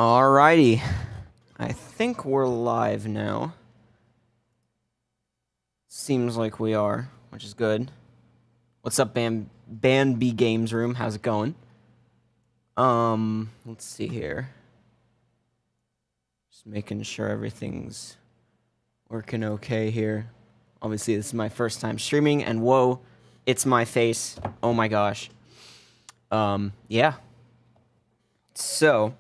Alrighty. I think we're live now. Seems like we are, which is good. What's up, Band B Games Room? How's it going? Let's see here. Just making sure everything's working okay here. Obviously, this is my first time streaming, and whoa, it's my face. Oh my gosh. Yeah. So,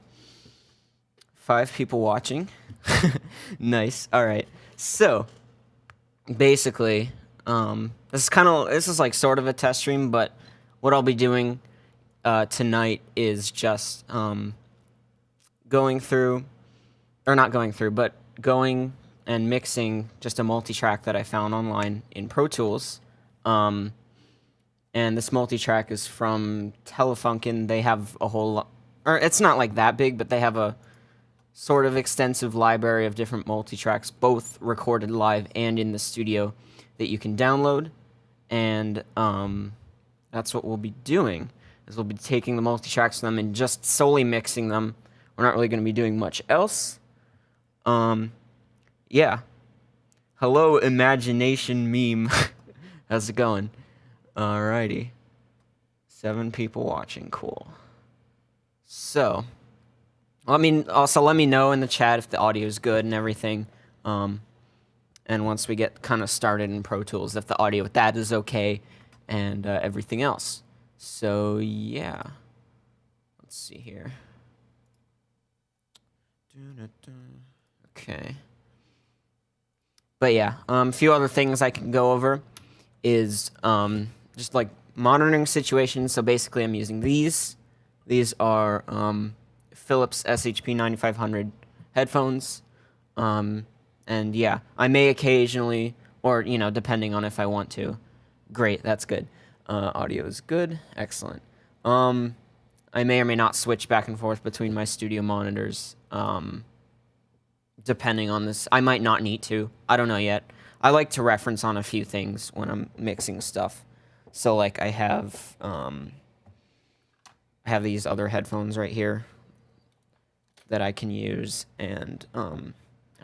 5 people watching. Nice. All right. So, basically, this is like sort of a test stream, but what I'll be doing tonight is just going and mixing just a multi-track that I found online in Pro Tools. And this multi-track is from Telefunken. They have a whole lot, or it's not like that big, but they have a sort of extensive library of different multi-tracks, both recorded live and in the studio, that you can download. And that's what we'll be doing, is we'll be taking the multi-tracks from them and just solely mixing them. We're not really going to be doing much else. Yeah. Hello, Imagination Meme. How's it going? Alrighty. 7 people watching. Cool. So, let me know in the chat if the audio is good and everything. And once we get kind of started in Pro Tools, if the audio with that is okay and everything else. So, yeah. Let's see here. Okay. But yeah, a few other things I can go over is just like monitoring situations. So basically I'm using these. These are Philips SHP 9500 headphones. And yeah, I may occasionally, or depending on if I want to. Great, that's good. Audio is good, excellent. I may or may not switch back and forth between my studio monitors. Depending on this, I might not need to. I don't know yet. I like to reference on a few things when I'm mixing stuff. So like I have these other headphones right here that I can use, and I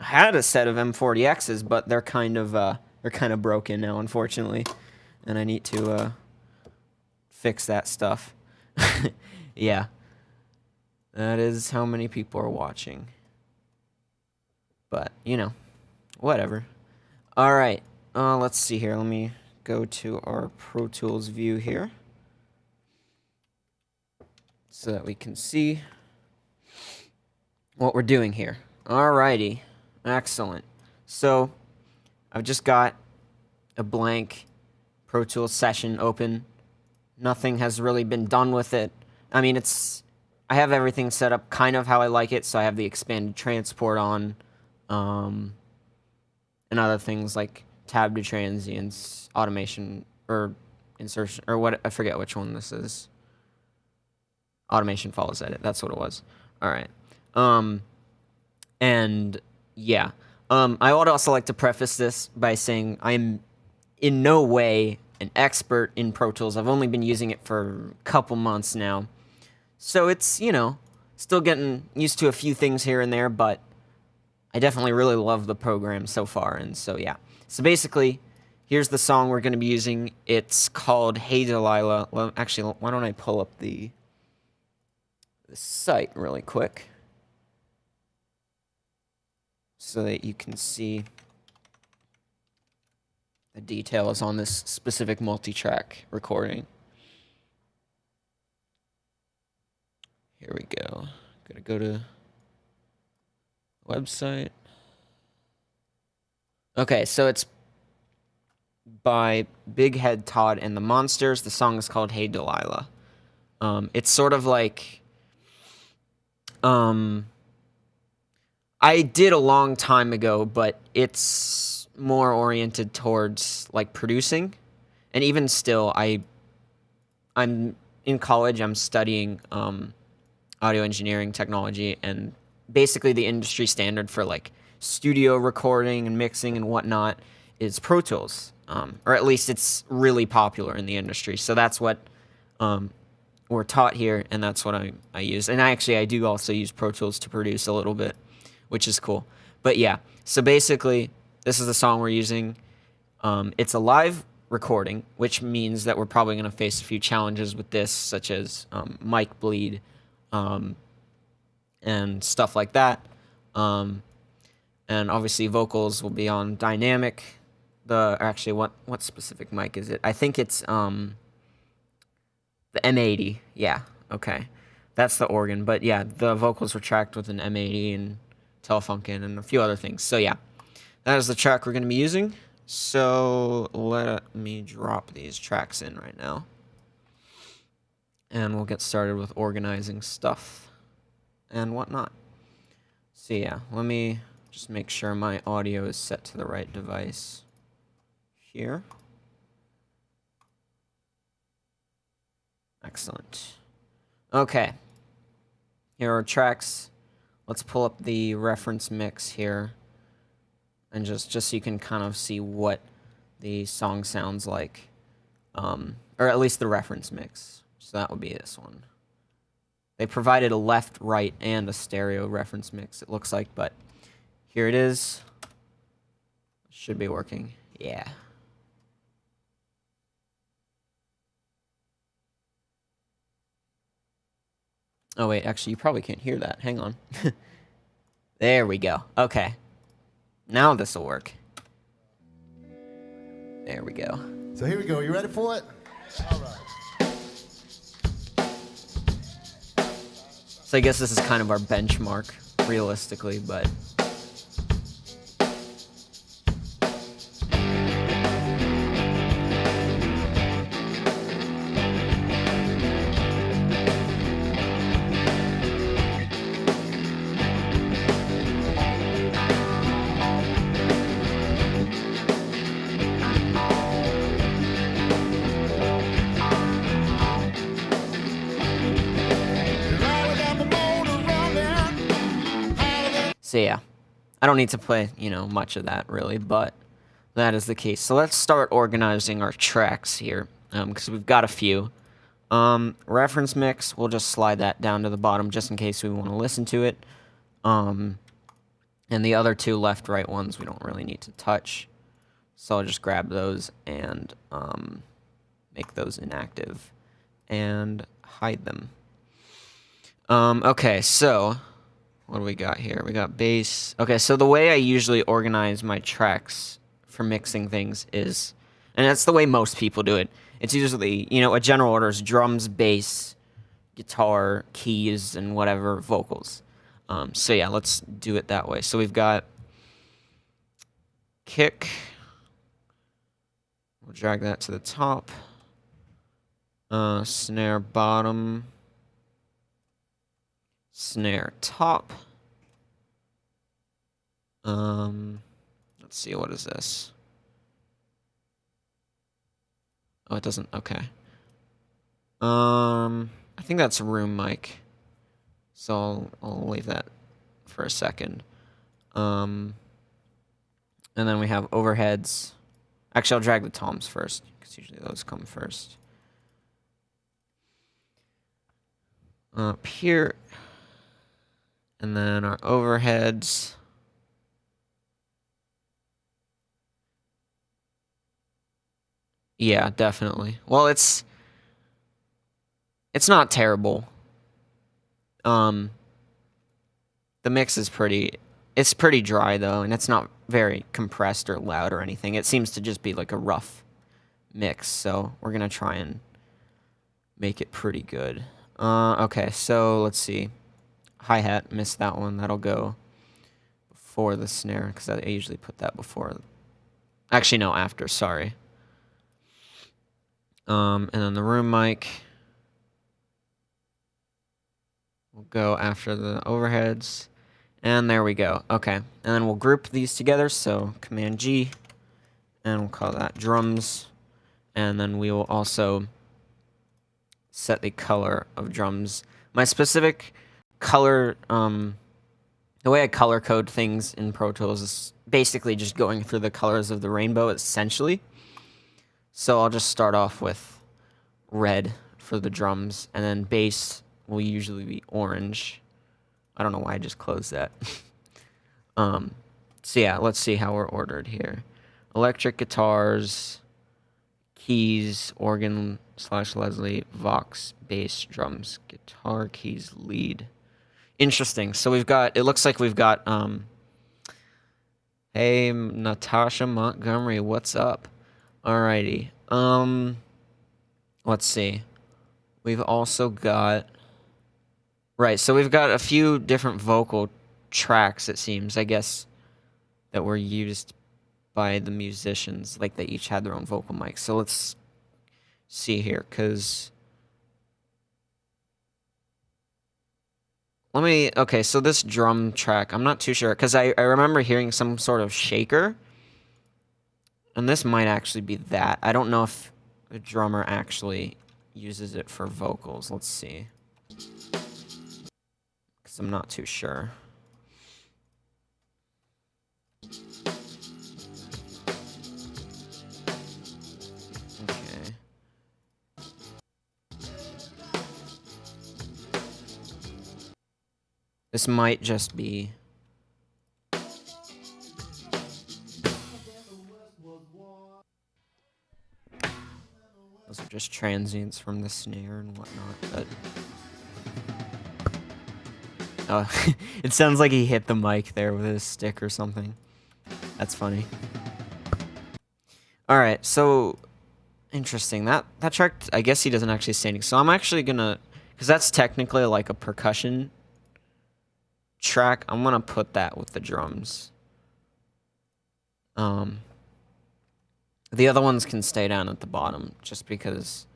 had a set of M40Xs, but they're kind of broken now, unfortunately, and I need to fix that stuff. Yeah, that is how many people are watching. But, whatever. All right, let's see here. Let me go to our Pro Tools view here so that we can see what we're doing here. Alrighty, excellent. So, I've just got a blank Pro Tools session open. Nothing has really been done with it. I mean, I have everything set up kind of how I like it, so I have the expanded transport on. And other things like tab to transients, automation, or insertion, or what, I forget which one this is. Automation follows edit, that's what it was. Alright. And yeah. I would also like to preface this by saying I'm in no way an expert in Pro Tools. I've only been using it for a couple months now. So it's, still getting used to a few things here and there, but I definitely really love the program so far, and so yeah. So basically, here's the song we're going to be using. It's called Hey Delilah. Well, actually, why don't I pull up the site really quick so that you can see the details on this specific multi-track recording. Here we go. Gonna go to website. Okay, so it's by Big Head Todd and the Monsters. The song is called Hey Delilah. It's sort of like I did a long time ago, but it's more oriented towards like producing. And even still, I'm in college, I'm studying audio engineering technology, and basically the industry standard for like studio recording and mixing and whatnot is Pro Tools, or at least it's really popular in the industry. So that's what or taught here, and that's what I use. And I do also use Pro Tools to produce a little bit, which is cool. But yeah, so basically, this is the song we're using. It's a live recording, which means that we're probably going to face a few challenges with this, such as mic bleed and stuff like that. And obviously, vocals will be on dynamic. Actually, what specific mic is it? I think it's the M80, yeah, okay. That's the organ, but yeah, the vocals were tracked with an M80 and Telefunken and a few other things. So yeah, that is the track we're going to be using. So let me drop these tracks in right now. And we'll get started with organizing stuff and whatnot. So yeah, let me just make sure my audio is set to the right device here. Excellent. Okay. Here are tracks. Let's pull up the reference mix here. And just so you can kind of see what the song sounds like. Or at least the reference mix. So that would be this one. They provided a left, right, and a stereo reference mix, it looks like. But here it is. Should be working. Yeah. Oh, wait, actually, you probably can't hear that. Hang on. There we go. Okay. Now this will work. There we go. So here we go. You ready for it? All right. So I guess this is kind of our benchmark, realistically, but... So yeah, I don't need to play, much of that really, but that is the case. So let's start organizing our tracks here, because we've got a few. Reference mix, we'll just slide that down to the bottom just in case we want to listen to it. And the other two left-right ones we don't really need to touch. So I'll just grab those and make those inactive and hide them. Okay, so... what do we got here? We got bass. Okay, so the way I usually organize my tracks for mixing things is, and that's the way most people do it, it's usually, a general order is drums, bass, guitar, keys, and whatever, vocals. So yeah, let's do it that way. So we've got kick. We'll drag that to the top. Snare bottom. Snare top. Let's see, what is this? Oh, it doesn't, okay. I think that's a room mic. So I'll leave that for a second. And then we have overheads. Actually, I'll drag the toms first, because usually those come first. Up here. And then our overheads. Yeah, definitely. Well, it's not terrible. The mix is it's pretty dry though, and it's not very compressed or loud or anything. It seems to just be like a rough mix, so we're gonna try and make it pretty good. Okay, so let's see. Hi-hat, missed that one. That'll go before the snare, because I usually put that before. Actually, no, after, sorry. And then the room mic will go after the overheads. And there we go. Okay, and then we'll group these together, so Command-G, and we'll call that drums. And then we will also set the color of drums. My specific color, the way I color code things in Pro Tools is basically just going through the colors of the rainbow, essentially. So I'll just start off with red for the drums, and then bass will usually be orange. I don't know why I just closed that. So yeah, let's see how we're ordered here. Electric guitars, keys, organ / Leslie, Vox, bass, drums, guitar, keys, lead. Interesting. So we've got, it looks like we've got, hey, Natasha Montgomery, what's up? Alrighty. Let's see. We've also got, right, so we've got a few different vocal tracks, it seems, I guess, that were used by the musicians. Like, they each had their own vocal mics. So let's see here, because... Okay, so this drum track, I'm not too sure, because I remember hearing some sort of shaker. And this might actually be that. I don't know if the drummer actually uses it for vocals. Let's see. Because I'm not too sure. Okay. This might just be... Those are just transients from the snare and whatnot, but... Oh, it sounds like he hit the mic there with his stick or something. That's funny. Alright, so... Interesting. That track, I guess he doesn't actually say anything. So I'm actually gonna... Because that's technically like a percussion track. I'm gonna put that with the drums. The other ones can stay down at the bottom, just because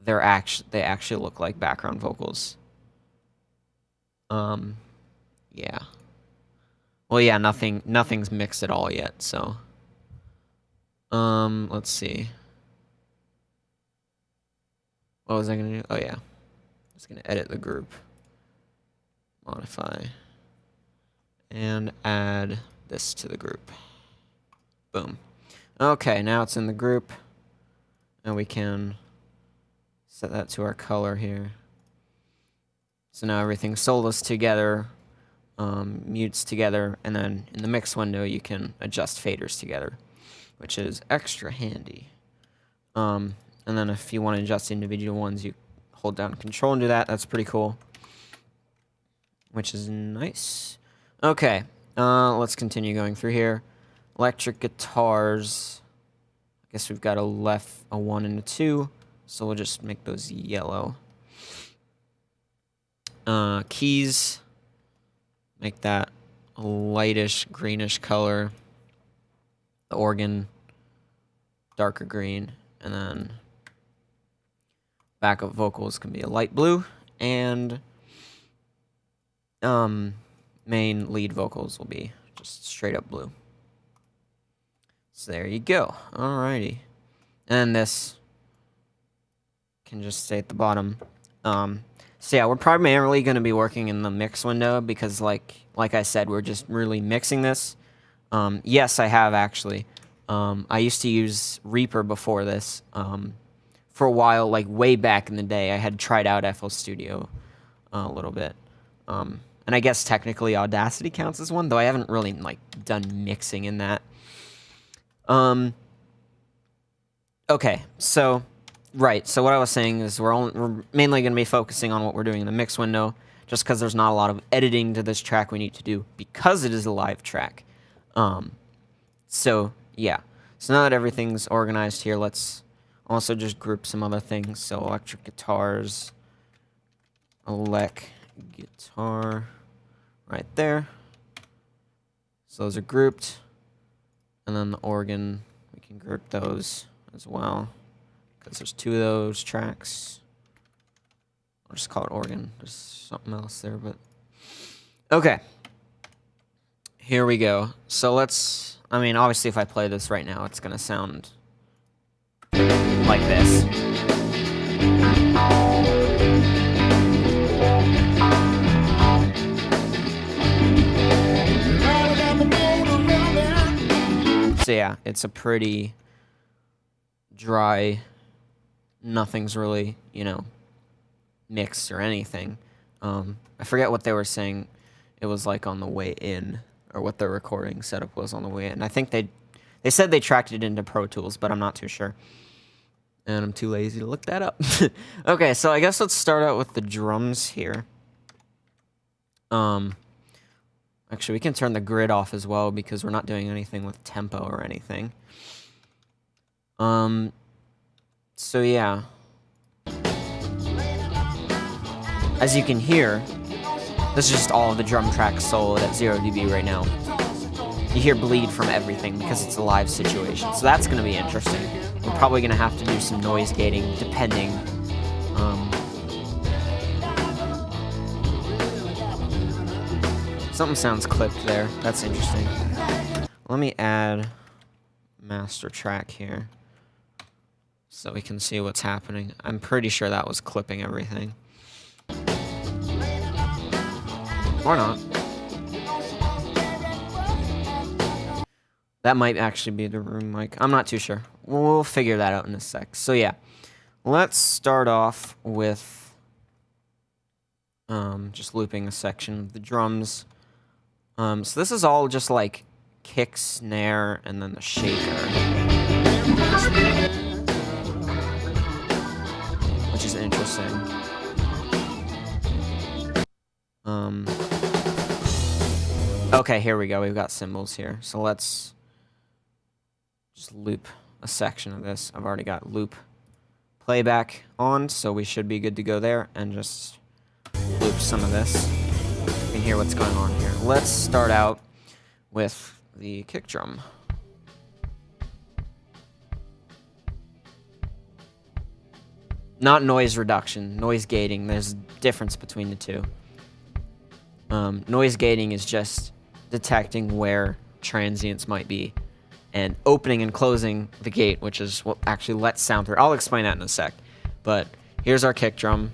they actually look like background vocals. Yeah. Well, yeah, nothing's mixed at all yet, so. Let's see. What was I gonna do? Oh yeah. I was gonna edit the group. Modify. And add this to the group. Boom. Okay, now it's in the group, and we can set that to our color here. So now everything's solos together, mutes together, and then in the mix window you can adjust faders together, which is extra handy. And then if you want to adjust individual ones, you hold down Control and do that. That's pretty cool, which is nice. Okay, let's continue going through here. Electric guitars. I guess we've got a 1 and a 2, so we'll just make those yellow. Keys. Make that a lightish greenish color. The organ, darker green, and then backup vocals can be a light blue, and main lead vocals will be just straight up blue. So there you go. Alrighty. And this can just stay at the bottom. So yeah, we're primarily going to be working in the mix window because like I said, we're just really mixing this. Yes, I have actually. I used to use Reaper before this. For a while, like way back in the day, I had tried out FL Studio a little bit. And I guess technically Audacity counts as one, though I haven't really like done mixing in that. Okay, so, right, so what I was saying is we're mainly going to be focusing on what we're doing in the mix window, just because there's not a lot of editing to this track we need to do, because it is a live track. So, yeah. So now that everything's organized here, let's also just group some other things. So, electric guitars, elec guitar, right there. So those are grouped. And then the organ, we can group those as well, because there's 2 of those tracks. I'll just call it organ. There's something else there, but... Okay. Here we go. So let's... I mean, obviously if I play this right now, it's going to sound like this. So yeah, it's a pretty dry, nothing's really, you know, mixed or anything. I forget what they were saying it was like on the way in, or what their recording setup was on the way in. I think they said they tracked it into Pro Tools, but I'm not too sure. And I'm too lazy to look that up. Okay, so I guess let's start out with the drums here. Actually, we can turn the grid off as well because we're not doing anything with tempo or anything. So yeah. As you can hear, this is just all of the drum tracks soloed at 0 dB right now. You hear bleed from everything because it's a live situation. So that's going to be interesting. We're probably going to have to do some noise gating depending. Something sounds clipped there. That's interesting. Let me add master track here so we can see what's happening. I'm pretty sure that was clipping everything. Or not. That might actually be the room mic. I'm not too sure. We'll figure that out in a sec. So yeah, let's start off with just looping a section of the drums. So this is all just like kick, snare, and then the shaker, which is interesting. Okay, here we go. We've got cymbals here. So let's just loop a section of this. I've already got loop playback on, so we should be good to go there, and just loop some of this. You can hear what's going on here. Let's start out with the kick drum. Not noise reduction, noise gating. There's a difference between the two. Noise gating is just detecting where transients might be and opening and closing the gate, which is what actually lets sound through. I'll explain that in a sec. But here's our kick drum.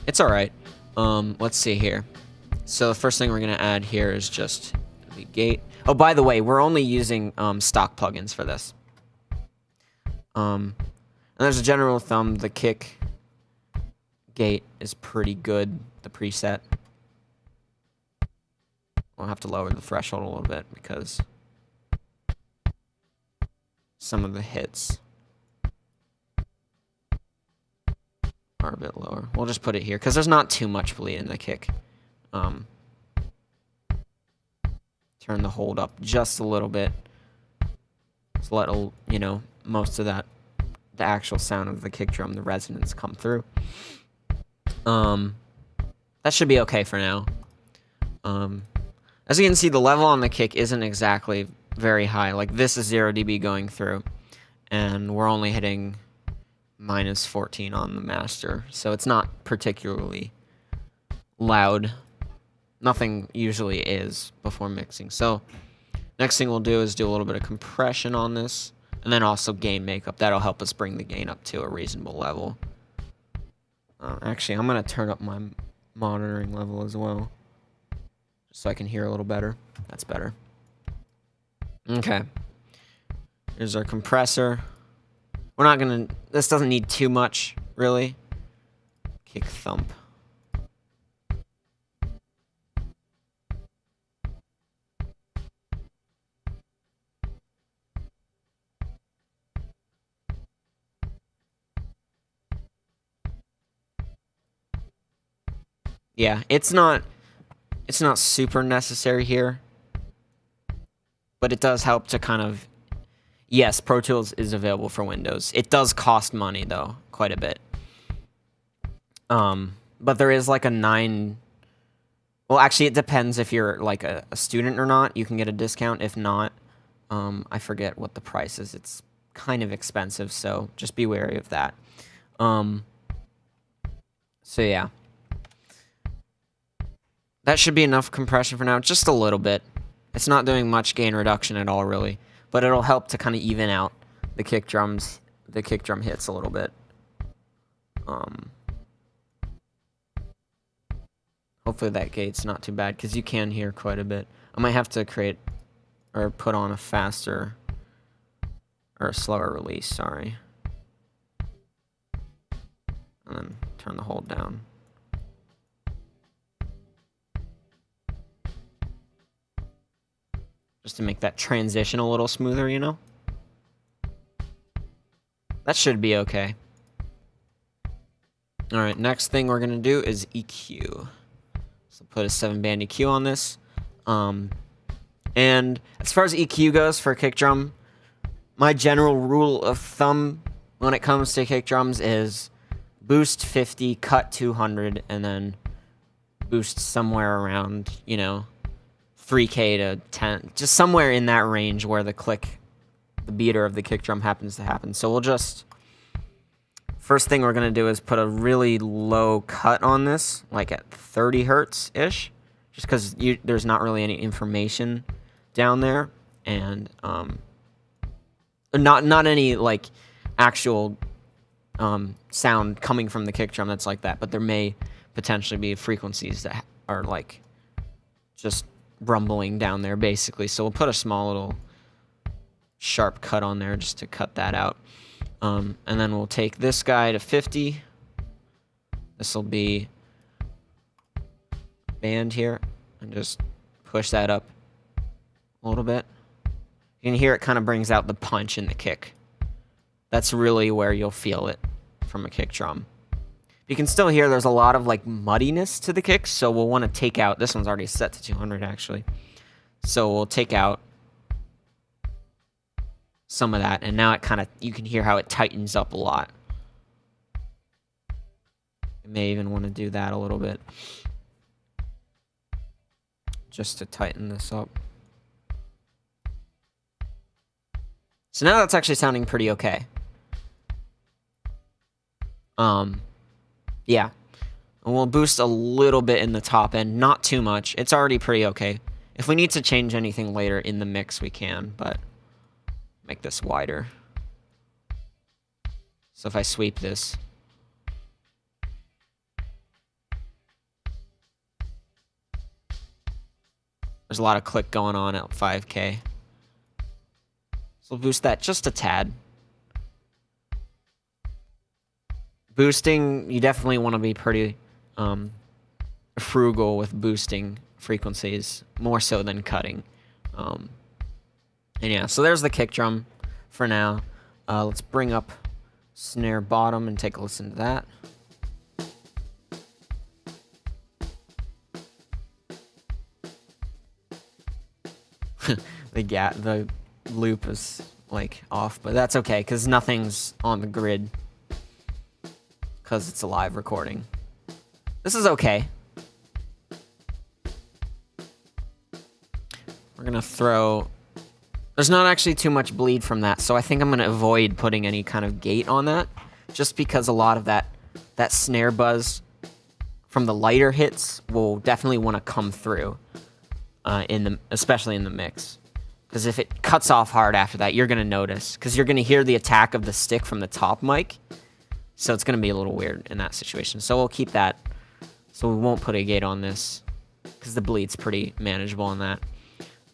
It's alright. Let's see here. So the first thing we're going to add here is just the gate. Oh, by the way, we're only using stock plugins for this. And there's a general thumb, the kick gate is pretty good, the preset. We'll have to lower the threshold a little bit because some of the hits are a bit lower. We'll just put it here because there's not too much bleed in the kick. Turn the hold up just a little bit. Just let, you know, most of that, the actual sound of the kick drum, the resonance come through. That should be okay for now. As you can see, the level on the kick isn't exactly very high. Like, this is 0 dB going through, and we're only hitting -14 on the master, so it's not particularly loud. Nothing usually is before mixing. So next thing we'll do is do a little bit of compression on this, and then also gain makeup. That'll help us bring the gain up to a reasonable level. Actually, I'm going to turn up my monitoring level as well, just so I can hear a little better. That's better. Okay. Here's our compressor. We're not going to... This doesn't need too much, really. Kick thump. Yeah, it's not super necessary here, but it does help to kind of... Yes, Pro Tools is available for Windows. It does cost money, though, quite a bit. But there is like a 9... Well, actually, it depends if you're like a student or not. You can get a discount. If not, I forget what the price is. It's kind of expensive, so just be wary of that. So, yeah. That should be enough compression for now, just a little bit. It's not doing much gain reduction at all, really, but it'll help to kind of even out the kick drum hits a little bit. Hopefully hopefully that gate's not too bad, because you can hear quite a bit. I might have to create or put on a faster or a slower release, sorry. And then turn the hold down. Just to make that transition a little smoother, you know? That should be okay. Alright, next thing we're gonna do is EQ. So put a 7-band EQ on this. And as far as EQ goes for kick drum, my general rule of thumb when it comes to kick drums is boost 50, cut 200, and then boost somewhere around, you know, 3K to 10, just somewhere in that range where the beater of the kick drum happens to happen. So we'll just, first thing we're going to do is put a really low cut on this, like at 30 hertz-ish, just because there's not really any information down there, and not any, like, actual sound coming from the kick drum that's like that, but there may potentially be frequencies that are, like, just rumbling down there, basically. So we'll put a small little sharp cut on there just to cut that out. And then we'll take this guy to 50. This will be band here, and just push that up a little bit. You can hear it kind of brings out the punch in the kick. That's really where you'll feel it from a kick drum. You can still hear there's a lot of like muddiness to the kicks, so we'll want to take out, this one's already set to 200 actually. So we'll take out some of that, and now it kind of, you can hear how it tightens up a lot. You may even want to do that a little bit, just to tighten this up. So now that's actually sounding pretty okay. Yeah. And we'll boost a little bit in the top end, not too much. It's already pretty okay. If we need to change anything later in the mix, we can, but make this wider. So if I sweep this, there's a lot of click going on at 5K. So we'll boost that just a tad. Boosting, you definitely want to be pretty frugal with boosting frequencies, more so than cutting. And yeah, so there's the kick drum for now. Let's bring up snare bottom and take a listen to that. The loop is like off, but that's okay because nothing's on the grid because it's a live recording. This is okay. We're gonna throw, there's not actually too much bleed from that, so I think I'm gonna avoid putting any kind of gate on that, just because a lot of that snare buzz from the lighter hits will definitely want to come through, especially in the mix. Because if it cuts off hard after that, you're gonna notice, because you're gonna hear the attack of the stick from the top mic, so it's gonna be a little weird in that situation. So we'll keep that. So we won't put a gate on this, because the bleed's pretty manageable on that.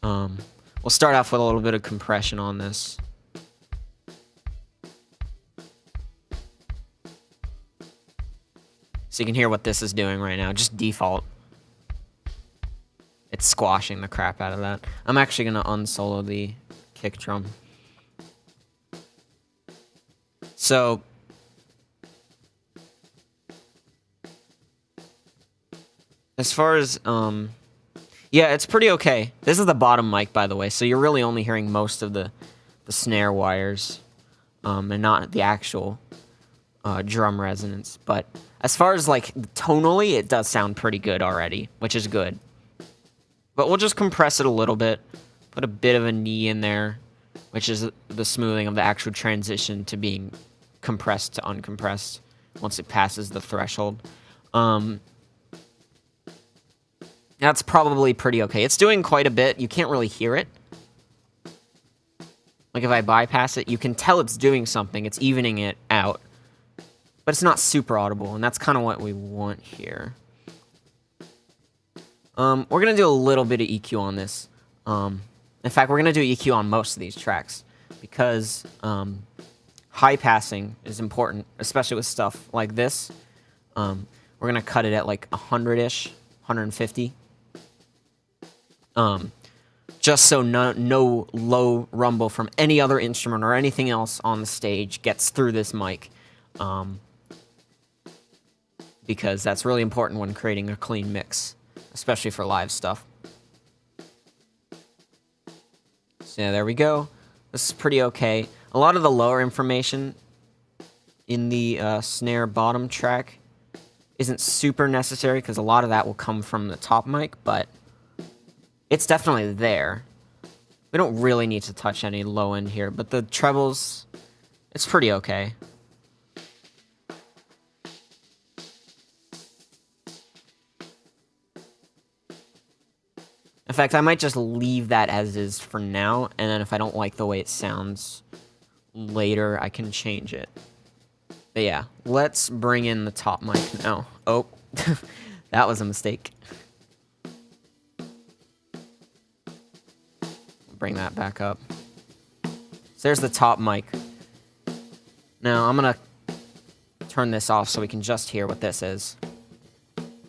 We'll start off with a little bit of compression on this. So you can hear what this is doing right now, just default. It's squashing the crap out of that. I'm actually going to unsolo the kick drum. So as far as yeah, it's pretty okay. This is the bottom mic, by the way, so you're really only hearing most of the snare wires, and not the actual drum resonance. But as far as like tonally, it does sound pretty good already, which is good. But we'll just compress it a little bit, put a bit of a knee in there, which is the smoothing of the actual transition to being compressed to uncompressed once it passes the threshold. That's probably pretty okay. It's doing quite a bit. You can't really hear it. Like if I bypass it, you can tell it's doing something. It's evening it out. But it's not super audible, and that's kind of what we want here. We're gonna do a little bit of EQ on this. In fact, we're gonna do EQ on most of these tracks because high passing is important, especially with stuff like this. We're gonna cut it at like 100-ish, 150. Just so no low rumble from any other instrument or anything else on the stage gets through this mic. Because that's really important when creating a clean mix, especially for live stuff. So yeah, there we go. This is pretty okay. A lot of the lower information in the snare bottom track isn't super necessary because a lot of that will come from the top mic, but it's definitely there. We don't really need to touch any low end here, but the trebles, it's pretty okay. In fact, I might just leave that as is for now, and then if I don't like the way it sounds later, I can change it. But yeah, let's bring in the top mic now. Oh, that was a mistake. Bring that back up. So there's the top mic. Now I'm gonna turn this off so we can just hear what this is.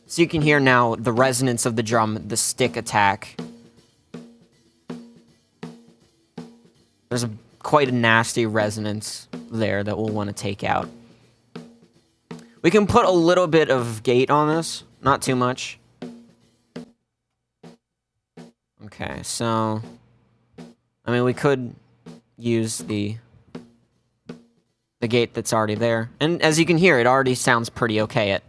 So you can hear now the resonance of the drum, the stick attack. There's quite a nasty resonance there that we'll want to take out. We can put a little bit of gate on this, not too much. Okay, so I mean, we could use the gate that's already there. And as you can hear, it already sounds pretty okay at,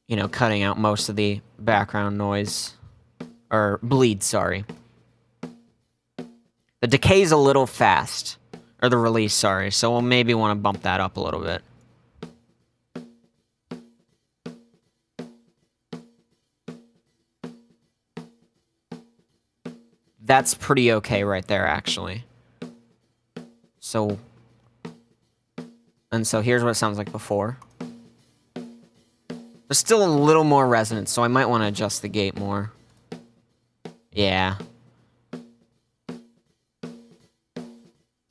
you know, cutting out most of the background noise. Or bleed, sorry. The decay's a little fast. Or the release, sorry. So we'll maybe want to bump that up a little bit. That's pretty okay right there, actually. So... And so here's what it sounds like before. There's still a little more resonance, so I might want to adjust the gate more. Yeah.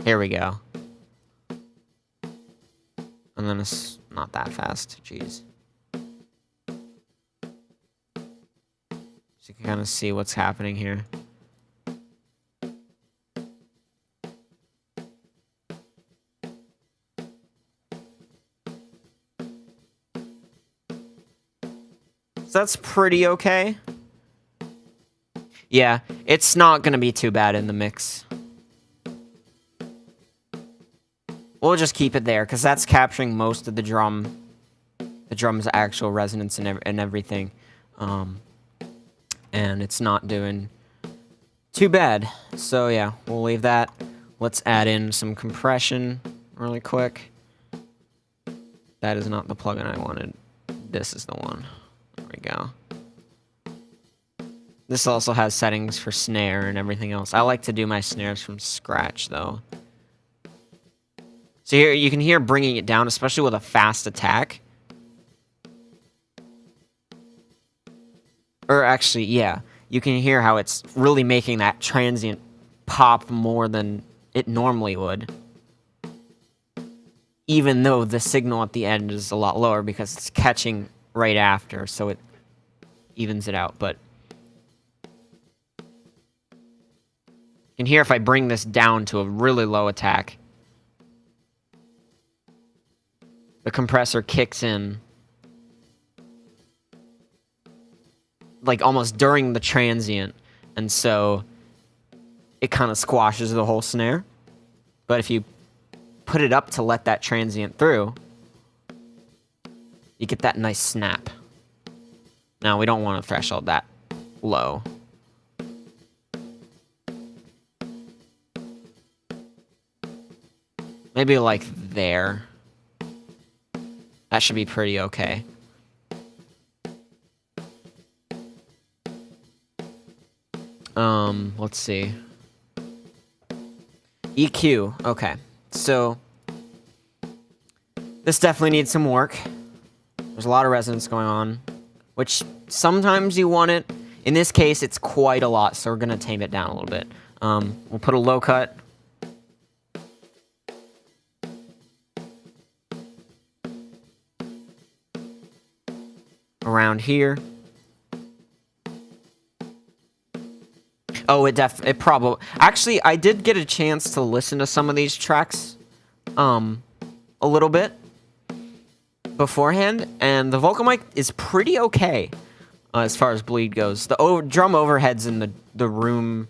Here we go. And then it's not that fast. Jeez. So you can kind of see what's happening here. So that's pretty okay. Yeah, it's not gonna be too bad in the mix. We'll just keep it there, because that's capturing most of the drum's actual resonance and everything. And it's not doing too bad. So yeah, we'll leave that. Let's add in some compression really quick. That is not the plugin I wanted. This is the one. There we go. This also has settings for snare and everything else. I like to do my snares from scratch, though. So here, you can hear bringing it down, especially with a fast attack. Or actually, yeah. You can hear how it's really making that transient pop more than it normally would. Even though the signal at the end is a lot lower because it's catching right after, so it evens it out, but... You can hear if I bring this down to a really low attack, the compressor kicks in like almost during the transient, and so it kind of squashes the whole snare. But if you put it up to let that transient through, you get that nice snap. Now we don't want a threshold that low. Maybe like there. That should be pretty okay. Let's see. EQ. Okay. So this definitely needs some work. There's a lot of resonance going on, which sometimes you want it. In this case, it's quite a lot, so we're going to tame it down a little bit. We'll put a low cut. Around here. Oh, it probably... Actually, I did get a chance to listen to some of these tracks a little bit beforehand, and the vocal mic is pretty okay as far as bleed goes. The drum overheads in the room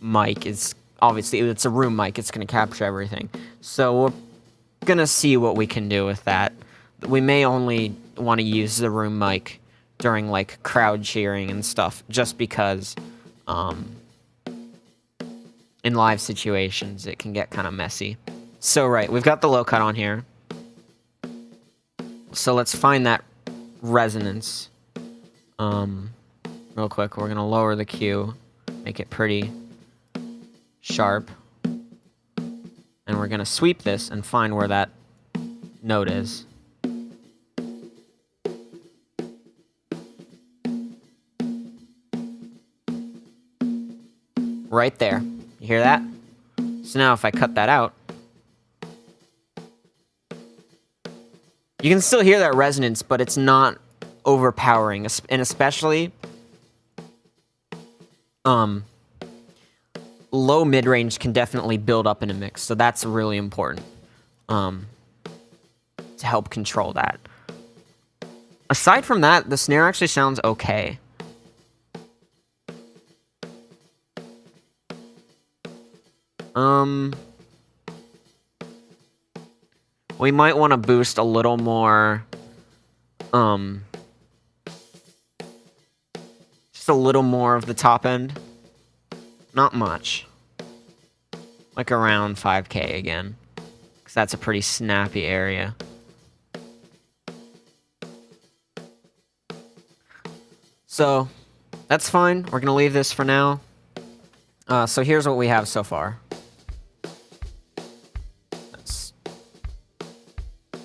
mic is... Obviously, it's a room mic. It's going to capture everything. So we're going to see what we can do with that. We may only want to use the room mic during, like, crowd cheering and stuff, just because... in live situations, it can get kind of messy. So, right, we've got the low cut on here. So let's find that resonance. Real quick, we're gonna lower the Q, make it pretty sharp. And we're gonna sweep this and find where that note is. Right there. You hear that? So now if I cut that out, you can still hear that resonance, but it's not overpowering. And especially, low mid-range can definitely build up in a mix. So that's really important to help control that. Aside from that, the snare actually sounds okay. We might want to boost a little more, just a little more of the top end. Not much. Like around 5K again. Because that's a pretty snappy area. So, that's fine. We're going to leave this for now. So here's what we have so far.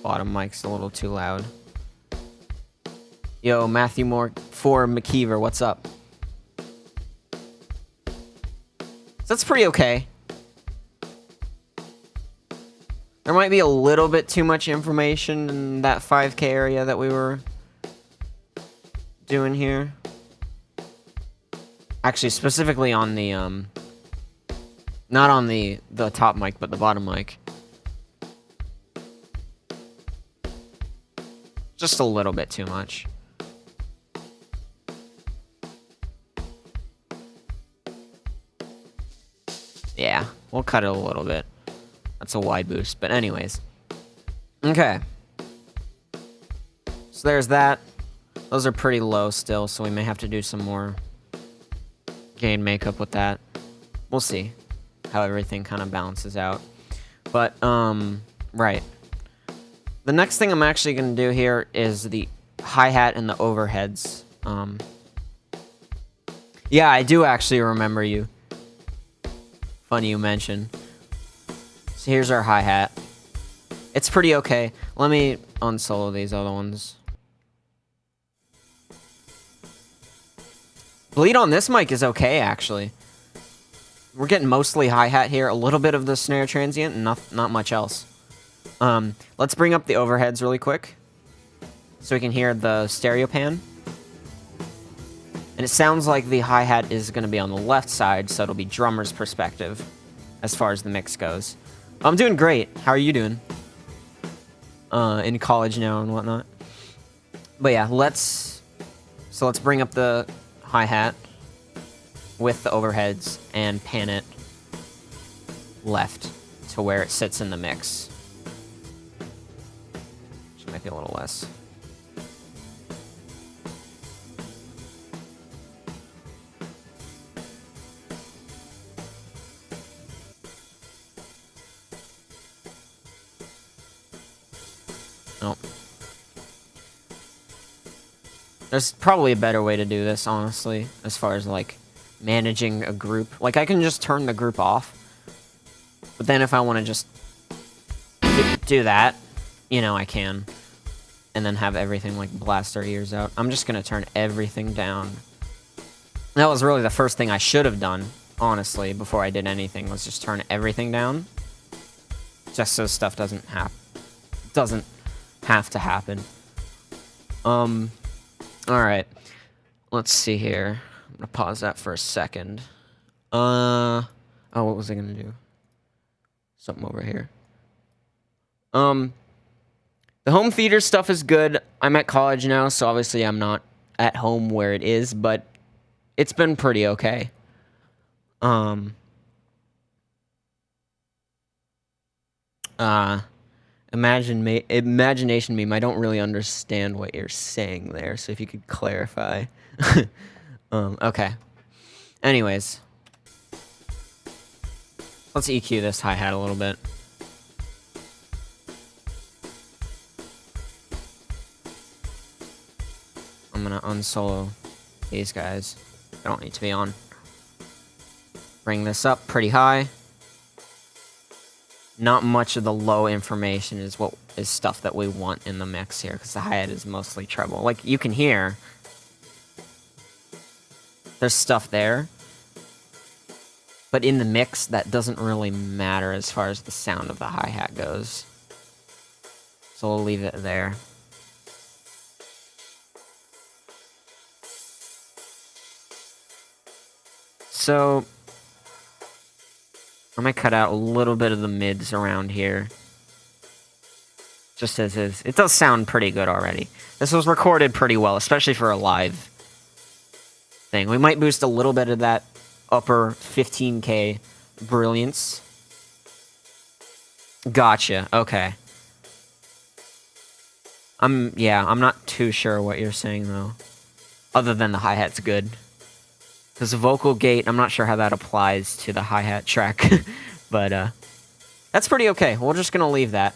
Bottom mic's a little too loud. Yo, Matthew Moore for McKeever, what's up? So that's pretty okay. There might be a little bit too much information in that 5K area that we were doing here. Actually, specifically on the, not on the top mic, but the bottom mic. Just a little bit too much. Yeah, we'll cut it a little bit. That's a wide boost, but anyways. Okay. So there's that. Those are pretty low still, so we may have to do some more gain makeup with that. We'll see how everything kind of balances out. But, right. The next thing I'm actually going to do here is the hi-hat and the overheads. Yeah, I do actually remember you. Funny you mention. So here's our hi-hat. It's pretty okay. Let me unsolo these other ones. Bleed on this mic is okay, actually. We're getting mostly hi-hat here, a little bit of the snare transient, and not much else. Let's bring up the overheads really quick, so we can hear the stereo pan. And it sounds like the hi-hat is going to be on the left side, so it'll be drummer's perspective, as far as the mix goes. I'm doing great. How are you doing? In college now and whatnot. But yeah, let's bring up the hi-hat with the overheads and pan it left to where it sits in the mix. Which might be a little less. Nope. There's probably a better way to do this, honestly, as far as, like, managing a group. Like, I can just turn the group off, but then if I want to just do that, you know, I can. and then have everything like blast our ears out. I'm just gonna turn everything down. That was really the first thing I should have done, honestly, before I did anything, was just turn everything down. Just so stuff doesn't have to happen. Alright. Let's see here. I'm gonna pause that for a second. Oh, what was I gonna do? Something over here. The home theater stuff is good. I'm at college now, so obviously I'm not at home where it is, but it's been pretty okay. Imagination meme. I don't really understand what you're saying there, so if you could clarify. Okay. Anyways. Let's EQ this hi-hat a little bit. I'm gonna unsolo these guys. They don't need to be on. Bring this up pretty high. Not much of the low information is stuff that we want in the mix here, because the hi-hat is mostly treble. Like, you can hear there's stuff there, but in the mix, that doesn't really matter as far as the sound of the hi-hat goes. So we'll leave it there. So I'm gonna cut out a little bit of the mids around here. Just as is. It does sound pretty good already. This was recorded pretty well, especially for a live thing. We might boost a little bit of that upper 15K brilliance. Gotcha. Okay. I'm not too sure what you're saying though. Other than the hi-hat's good. Because the vocal gate, I'm not sure how that applies to the hi-hat track. But, that's pretty okay. We're just gonna leave that.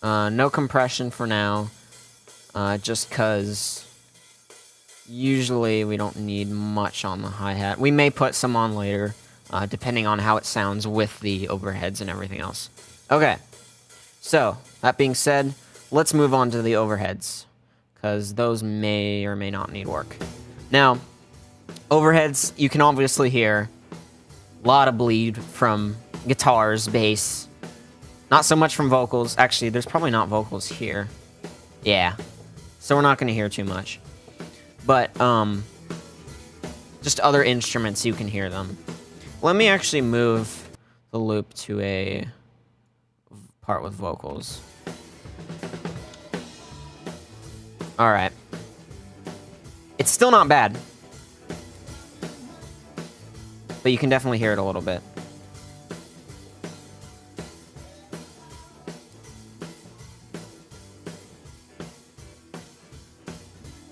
No compression for now. Just because usually we don't need much on the hi-hat. We may put some on later, depending on how it sounds with the overheads and everything else. Okay. So, that being said, let's move on to the overheads, because those may or may not need work. Now, overheads, you can obviously hear a lot of bleed from guitars, bass, not so much from vocals. Actually, there's probably not vocals here. Yeah, so we're not going to hear too much. But, just other instruments, you can hear them. Let me actually move the loop to a part with vocals. Alright. It's still not bad. But you can definitely hear it a little bit.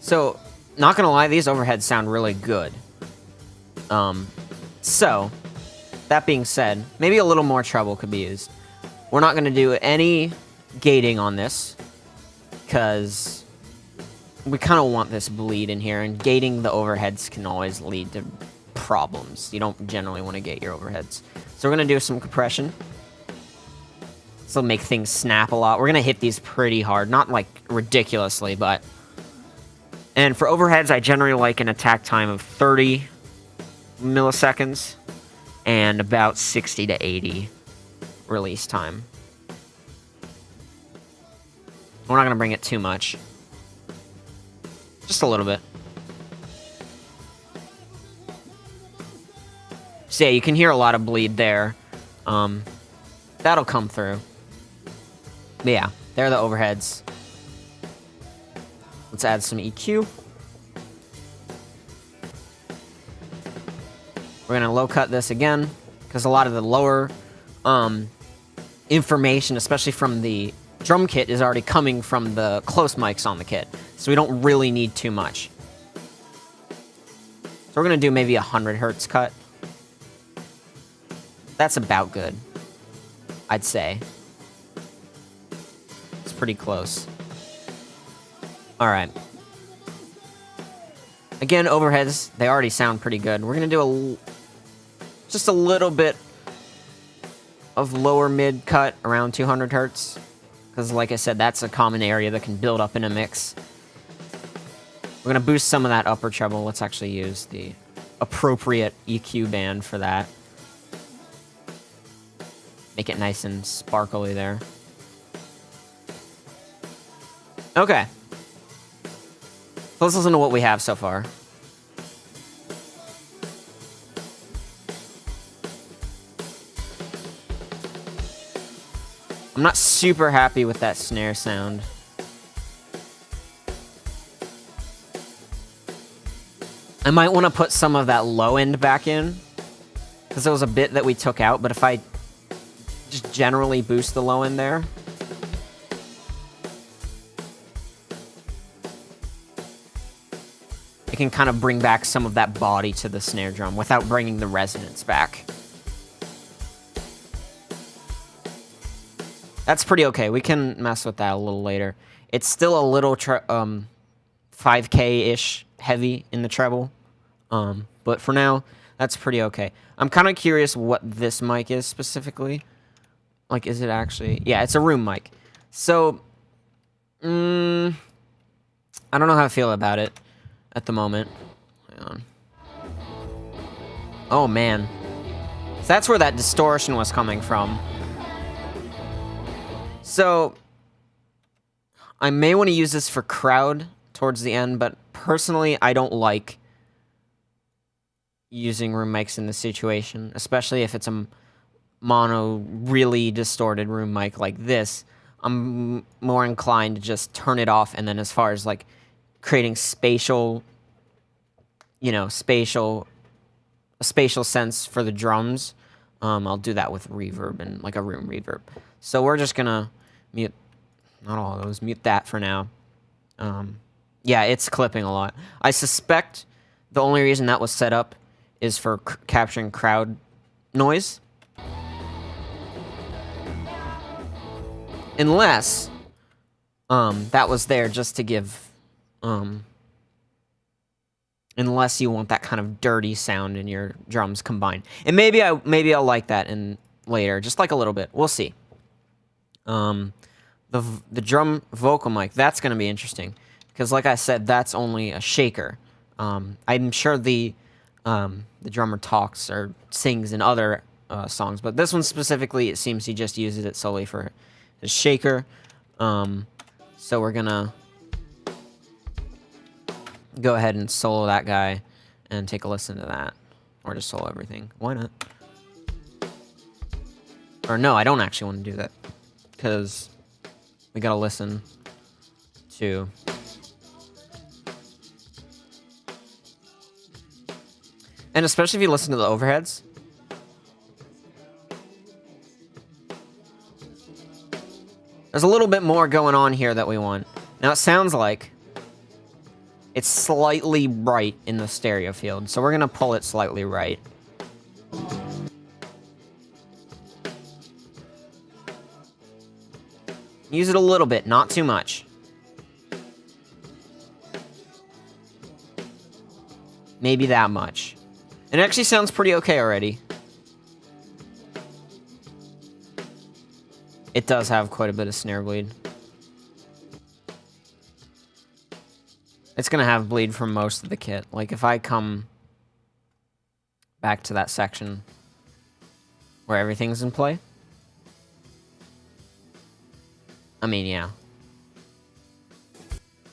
So, not gonna lie, these overheads sound really good. So, that being said, maybe a little more treble could be used. We're not gonna do any gating on this, because we kind of want this bleed in here, and gating the overheads can always lead to problems. You don't generally want to gate your overheads. So we're going to do some compression. This will make things snap a lot. We're going to hit these pretty hard. Not, like, ridiculously, but... And for overheads, I generally like an attack time of 30 milliseconds and about 60 to 80 release time. We're not going to bring it too much. Just a little bit. So yeah, you can hear a lot of bleed there. That'll come through. But yeah, there are the overheads. Let's add some EQ. We're gonna low cut this again, because a lot of the lower information, especially from the drum kit, is already coming from the close mics on the kit. So we don't really need too much. So we're going to do maybe 100 hertz cut. That's about good, I'd say. It's pretty close. Alright. Again, overheads, they already sound pretty good. We're going to do just a little bit of lower mid cut around 200 hertz. because like I said, that's a common area that can build up in a mix. We're going to boost some of that upper treble. Let's actually use the appropriate EQ band for that. Make it nice and sparkly there. Okay. So let's listen to what we have so far. I'm not super happy with that snare sound. I might want to put some of that low end back in, because there was a bit that we took out, but if I just generally boost the low end there, it can kind of bring back some of that body to the snare drum without bringing the resonance back. That's pretty okay. We can mess with that a little later. It's still a little 5K-ish heavy in the treble. But for now, that's pretty okay. I'm kind of curious what this mic is specifically. Like, is it actually... Yeah, it's a room mic. So, I don't know how I feel about it at the moment. Hang on. Oh, man. So that's where that distortion was coming from. So, I may want to use this for crowd towards the end, but personally, I don't like using room mics in this situation, especially if it's a mono, really distorted room mic like this. I'm more inclined to just turn it off, and then as far as, like, creating spatial, you know, a spatial sense for the drums, I'll do that with reverb and, like, a room reverb. So we're just gonna mute, not all of those, mute that for now. Yeah, it's clipping a lot. I suspect the only reason that was set up is for capturing crowd noise. Unless that was there just to give... unless you want that kind of dirty sound in your drums combined. And maybe I'll like that in later, just like a little bit. We'll see. The drum vocal mic, that's going to be interesting. Because like I said, that's only a shaker. I'm sure the drummer talks or sings in other songs, but this one specifically, it seems he just uses it solely for his shaker. So we're gonna go ahead and solo that guy and take a listen to that, or just solo everything. Why not? Or no, I don't actually want to do that, because we gotta listen to... And especially if you listen to the overheads. There's a little bit more going on here that we want. Now it sounds like it's slightly right in the stereo field, so we're gonna pull it slightly right. Use it a little bit, not too much. Maybe that much. It actually sounds pretty okay already. It does have quite a bit of snare bleed. It's gonna have bleed from most of the kit. Like, if I come back to that section where everything's in play. I mean, yeah.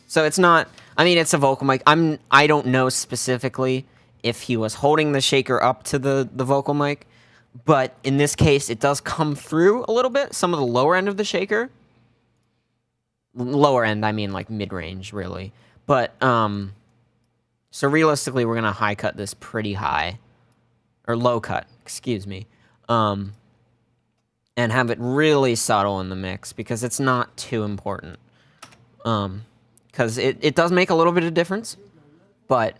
So it's not... I mean, it's a vocal mic. I don't know specifically if he was holding the shaker up to the vocal mic, but in this case, it does come through a little bit, some of the lower end of the shaker. Lower end, I mean, like, mid-range, really. But, so realistically, we're gonna high cut this pretty high. Or low cut, excuse me. And have it really subtle in the mix, because it's not too important. Because it does make a little bit of difference, but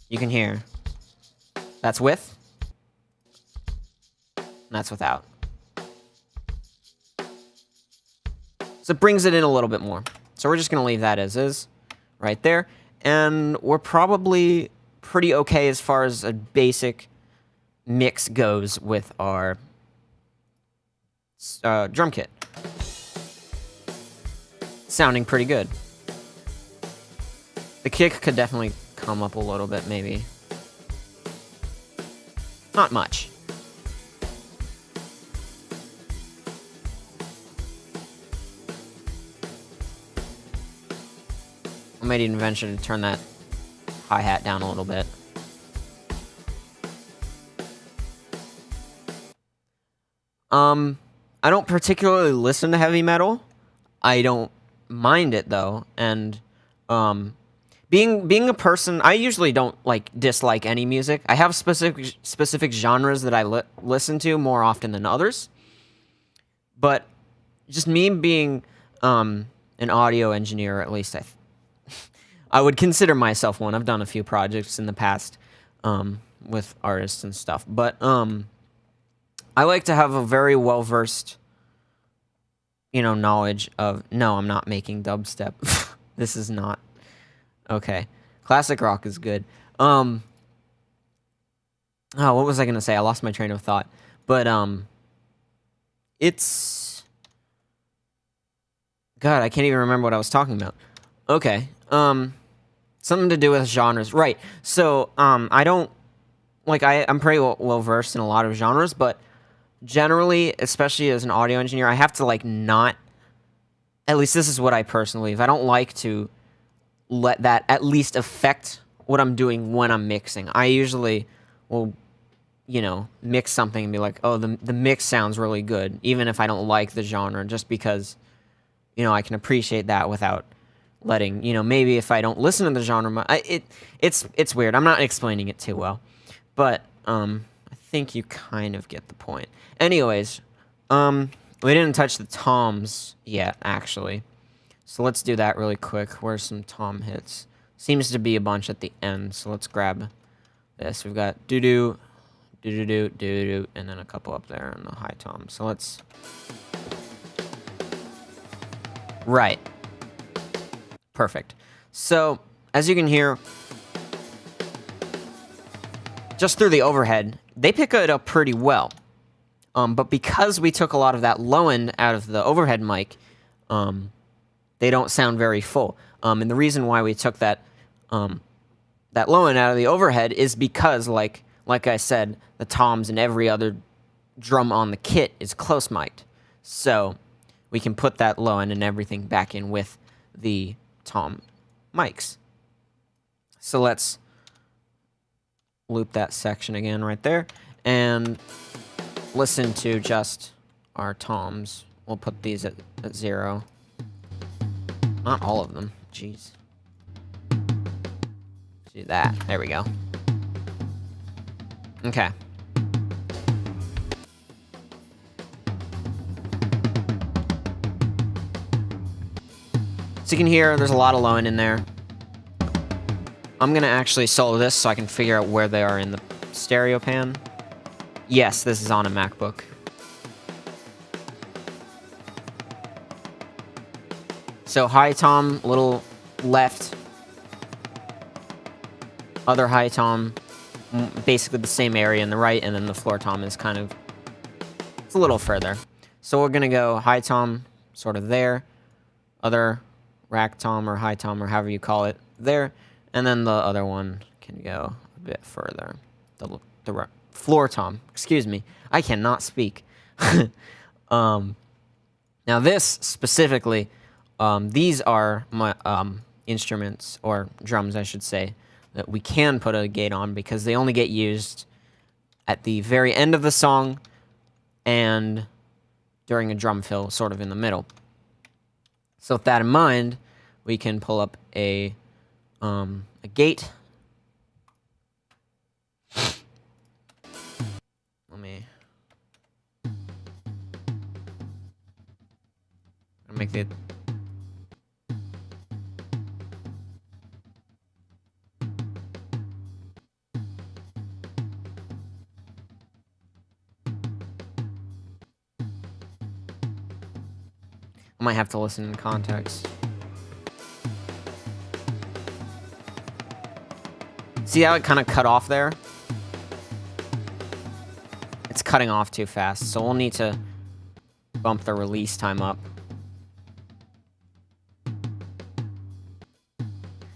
you can hear that's with, and that's without. So it brings it in a little bit more. So we're just going to leave that as is, right there. And we're probably pretty okay as far as a basic mix goes with our drum kit. Sounding pretty good. The kick could definitely come up a little bit, maybe. Not much. I might even venture to turn that hi-hat down a little bit. I don't particularly listen to heavy metal. I don't mind it though, and being a person, I usually don't like dislike any music. I have specific genres that I listen to more often than others. But just me being an audio engineer, at least I would consider myself one. I've done a few projects in the past with artists and stuff, but I like to have a very well-versed, knowledge of... No, I'm not making dubstep. This is not... Okay. Classic rock is good. Oh, what was I going to say? I lost my train of thought. But, it's... God, I can't even remember what I was talking about. Okay. Something to do with genres. Right. So, I don't... Like, I'm pretty well-versed in a lot of genres, but... Generally, especially as an audio engineer, I have to, like, not... At least this is what I personally believe. I don't like to let that at least affect what I'm doing when I'm mixing. I usually will, mix something and be like, oh, the mix sounds really good, even if I don't like the genre, just because, I can appreciate that without letting, maybe if I don't listen to the genre... It's weird. I'm not explaining it too well. But, I think you kind of get the point. Anyways, we didn't touch the toms yet, actually. So let's do that really quick. Where's some tom hits? Seems to be a bunch at the end, so let's grab this. We've got doo-doo, doo-doo-doo, doo-doo, and then a couple up there on the high tom. So let's... Right. Perfect. So, as you can hear, just through the overhead, they pick it up pretty well. But because we took a lot of that low end out of the overhead mic, they don't sound very full. And the reason why we took that low end out of the overhead is because, like I said, the toms and every other drum on the kit is close mic'd. So we can put that low end and everything back in with the tom mics. So let's loop that section again right there and listen to just our toms. We'll put these at 0. Not all of them. Jeez. Do that. There we go. Okay. So you can hear there's a lot of low end in there. I'm going to actually solo this so I can figure out where they are in the stereo pan. Yes, this is on a MacBook. So high tom, little left. Other high tom, basically the same area in the right, and then the floor tom is kind of... It's a little further. So we're going to go high tom, sort of there. Other rack tom or high tom or however you call it, there. And then the other one can go a bit further. The floor tom, excuse me. I cannot speak. Now this specifically, these are my instruments, or drums I should say, that we can put a gate on because they only get used at the very end of the song and during a drum fill sort of in the middle. So with that in mind, we can pull up a gate. Let me make it. I might have to listen in context. See how it kind of cut off there? It's cutting off too fast, so we'll need to bump the release time up.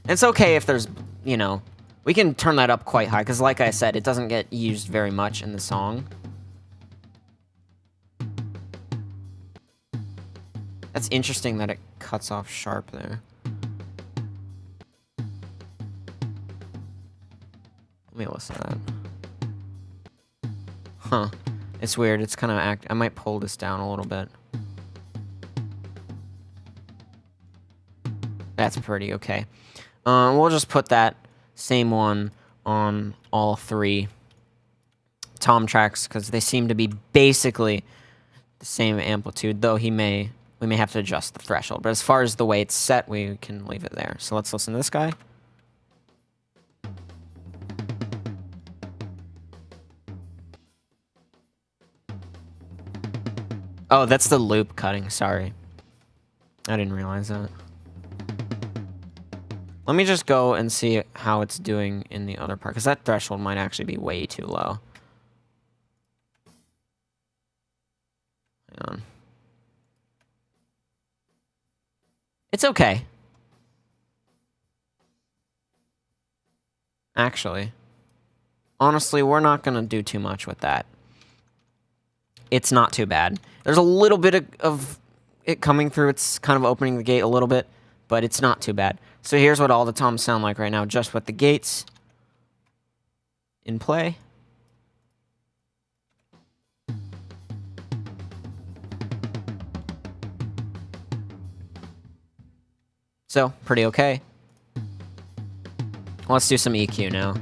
It's okay if there's, you know, we can turn that up quite high, because like I said, it doesn't get used very much in the song. That's interesting that it cuts off sharp there. Let me listen to that. Huh. It's weird. It's kind of I might pull this down a little bit. That's pretty okay. We'll just put that same one on all 3 tom tracks, because they seem to be basically the same amplitude, though we may have to adjust the threshold. But as far as the way it's set, we can leave it there. So let's listen to this guy. Oh, that's the loop cutting, sorry. I didn't realize that. Let me just go and see how it's doing in the other part, because that threshold might actually be way too low. Hang on. It's okay. Actually, honestly, we're not going to do too much with that. It's not too bad. There's a little bit of it coming through. It's kind of opening the gate a little bit, but it's not too bad. So here's what all the toms sound like right now, just with the gates in play. So, pretty okay. Let's do some EQ now.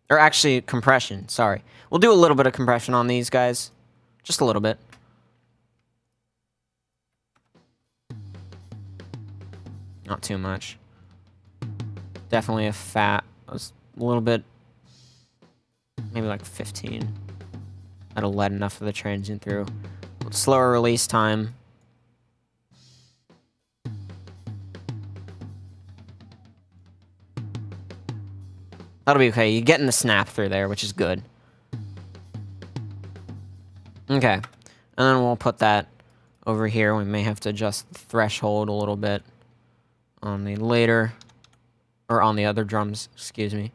Or actually, compression, sorry. We'll do a little bit of compression on these guys. Just a little bit. Not too much. Definitely a little bit, maybe like 15. That'll let enough of the transient through. Slower release time. That'll be okay. You're getting the snap through there, which is good. Okay. And then we'll put that over here. We may have to adjust the threshold a little bit on the later, or on the other drums, excuse me.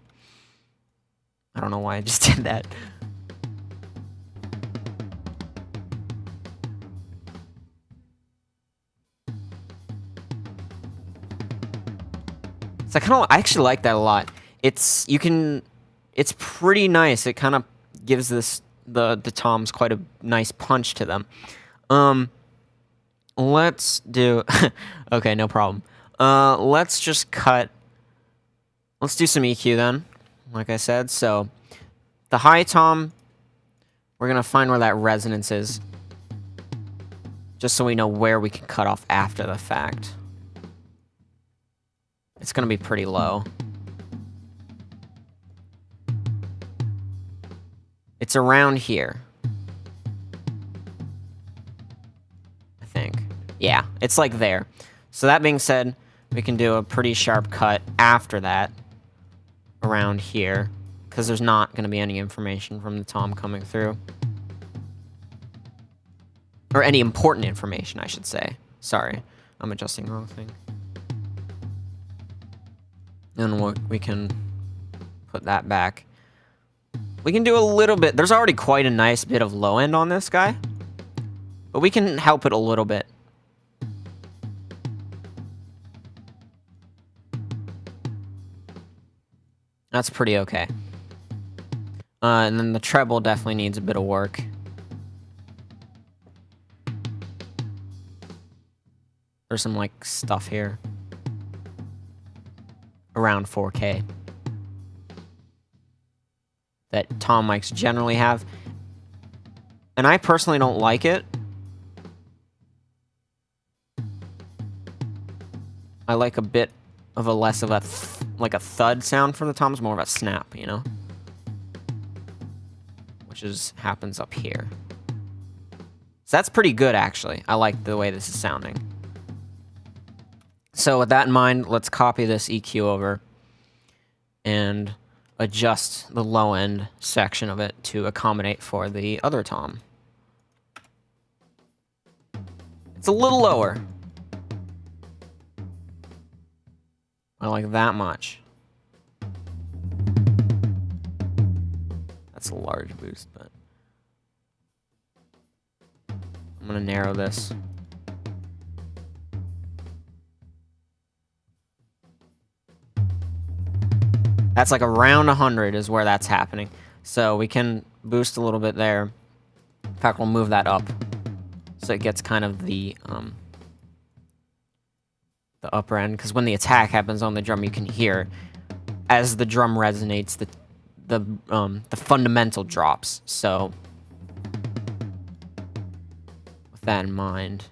I don't know why I just did that. So I actually like that a lot. It's pretty nice. It kind of gives the toms quite a nice punch to them. Let's do okay, no problem. Let's just cut. Let's do some EQ then, like I said. So the high tom, we're gonna find where that resonance is, just so we know where we can cut off after the fact. It's gonna be pretty low. It's around here, I think. Yeah, it's like there. So that being said, we can do a pretty sharp cut after that, around here, because there's not going to be any information from the tom coming through. Or any important information, I should say. Sorry, I'm adjusting the wrong thing. And we can put that back. We can do a little bit. There's already quite a nice bit of low end on this guy, but we can help it a little bit. That's pretty okay. And then the treble definitely needs a bit of work. There's some like stuff here. Around 4K. That tom mics generally have. And I personally don't like it. I like a bit of a less of a like a thud sound from the toms, more of a snap, you know? Which happens up here. So that's pretty good, actually. I like the way this is sounding. So with that in mind, let's copy this EQ over and adjust the low end section of it to accommodate for the other tom. It's a little lower. I like that much. That's a large boost, but I'm gonna narrow this. That's like around 100 is where that's happening. So we can boost a little bit there. In fact, we'll move that up. So it gets kind of the upper end. Because when the attack happens on the drum, you can hear, as the drum resonates, the fundamental drops. So with that in mind,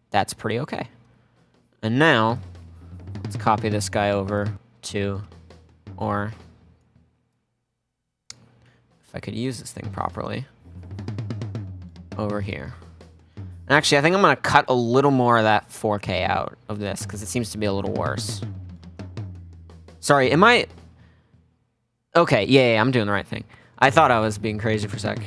that's pretty okay. And now, let's copy this guy over to... Or, if I could use this thing properly, over here. And actually, I think I'm going to cut a little more of that 4K out of this, because it seems to be a little worse. Sorry, am I... Okay, yeah, I'm doing the right thing. I thought I was being crazy for a sec.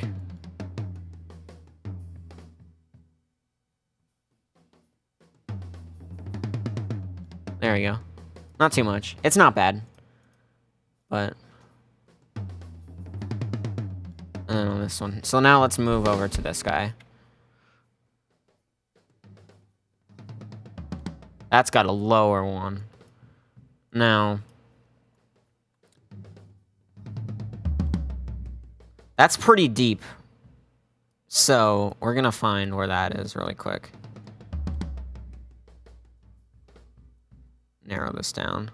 There we go. Not too much. It's not bad. But, and then on this one. So now let's move over to this guy. That's got a lower one. Now, that's pretty deep. So we're gonna find where that is really quick. Narrow this down.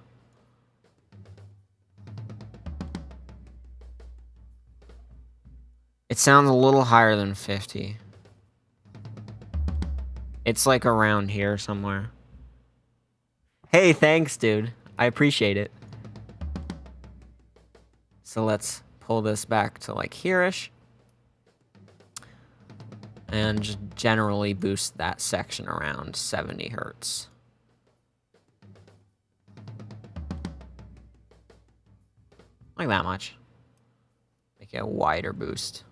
It sounds a little higher than 50. It's like around here somewhere. Hey, thanks, dude. I appreciate it. So let's pull this back to like here-ish. And just generally boost that section around 70 hertz. Like that much. Make it a wider boost.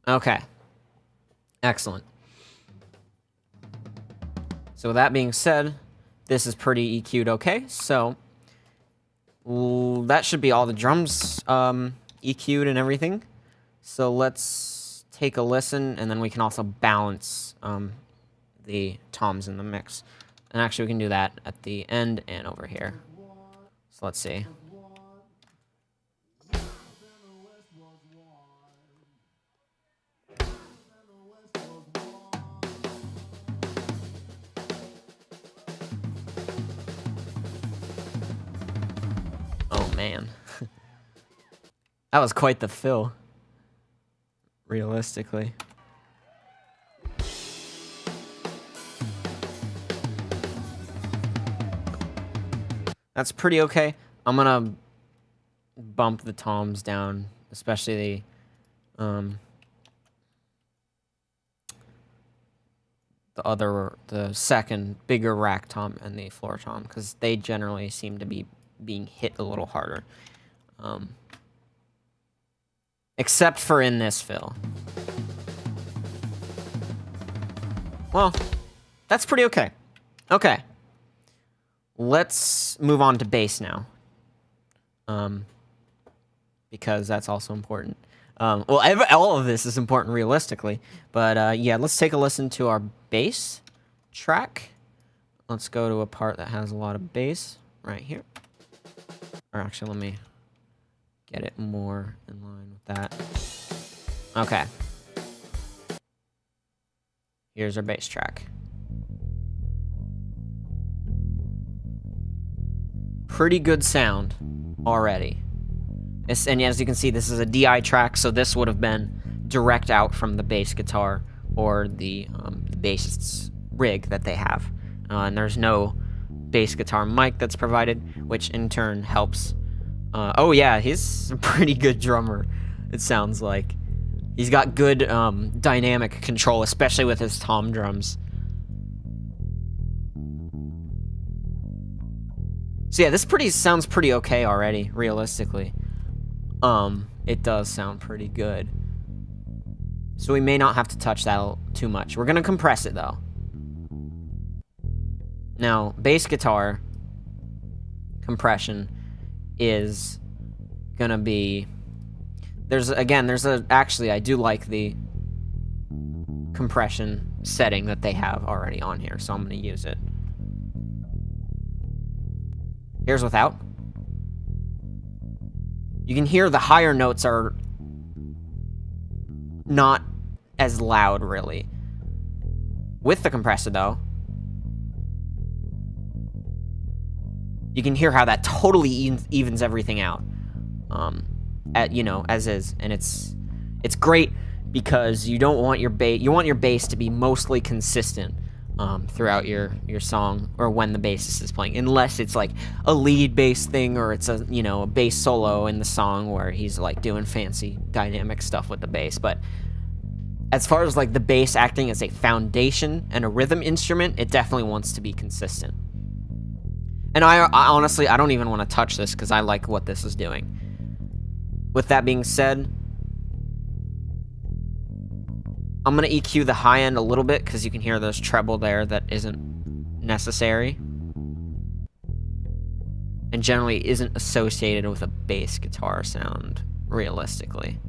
Okay. Excellent. So with that being said, this is pretty EQ'd okay. So that should be all the drums EQ'd and everything. So let's take a listen, and then we can also balance the toms in the mix. And actually, we can do that at the end and over here. So let's see. Oh, man. That was quite the fill. Realistically. That's pretty okay. I'm gonna bump the toms down, especially the second bigger rack tom and the floor tom, because they generally seem to be being hit a little harder. Except for in this fill. Well, that's pretty okay. Okay. Let's move on to bass now. Because that's also important. Well, all of this is important realistically. But yeah, let's take a listen to our bass track. Let's go to a part that has a lot of bass right here. Or actually, let me get it more in line with that. Okay. Here's our bass track. Pretty good sound already. And as you can see, this is a DI track, so this would have been direct out from the bass guitar or the bassist's rig that they have. And there's no bass guitar mic that's provided, which in turn helps. Oh yeah, he's a pretty good drummer, it sounds like. He's got good dynamic control, especially with his tom drums. So yeah, this sounds pretty okay already, realistically. It does sound pretty good. So we may not have to touch that too much. We're going to compress it, though. Now, bass guitar compression is going to be... Actually, I do like the compression setting that they have already on here, so I'm going to use it. Here's without. You can hear the higher notes are not as loud, really. With the compressor, though, you can hear how that totally evens everything out, as is, and it's great because you don't want your bass to be mostly consistent throughout your song or when the bassist is playing, unless it's like a lead bass thing or it's a bass solo in the song where he's like doing fancy dynamic stuff with the bass. But as far as like the bass acting as a foundation and a rhythm instrument, it definitely wants to be consistent. And I honestly, I don't even want to touch this because I like what this is doing. With that being said, I'm going to EQ the high end a little bit because you can hear this treble there that isn't necessary. And generally isn't associated with a bass guitar sound, realistically.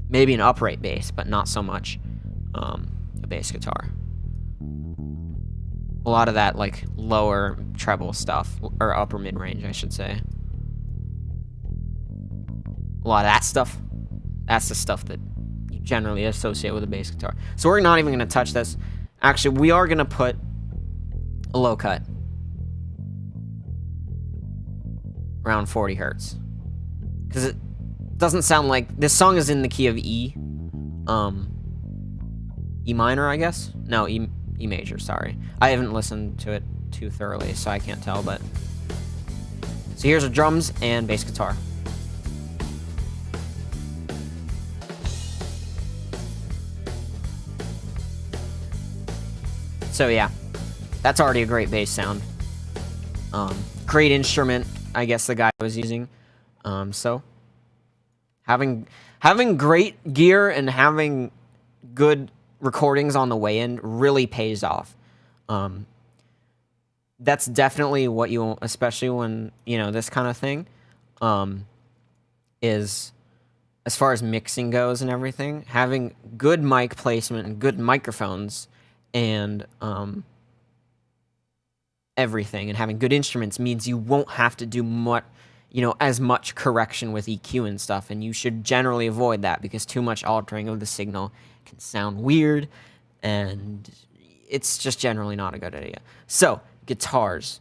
Maybe an upright bass, but not so much a bass guitar. A lot of that, like, lower treble stuff, or upper mid-range, I should say. A lot of that stuff, that's the stuff that you generally associate with a bass guitar. So we're not even going to touch this. Actually, we are going to put a low cut. Around 40 hertz. Because it doesn't sound like... This song is in the key of E. E minor, I guess? No, E major, sorry. I haven't listened to it too thoroughly, so I can't tell, but... So here's our drums and bass guitar. So yeah, that's already a great bass sound. Great instrument, I guess the guy was using. So having great gear and having good recordings on the way in really pays off. That's definitely what you, especially when, this kind of thing, is, as far as mixing goes and everything, having good mic placement and good microphones and everything, and having good instruments means you won't have to do much, as much correction with EQ and stuff, and you should generally avoid that because too much altering of the signal can sound weird, and it's just generally not a good idea. So, guitars.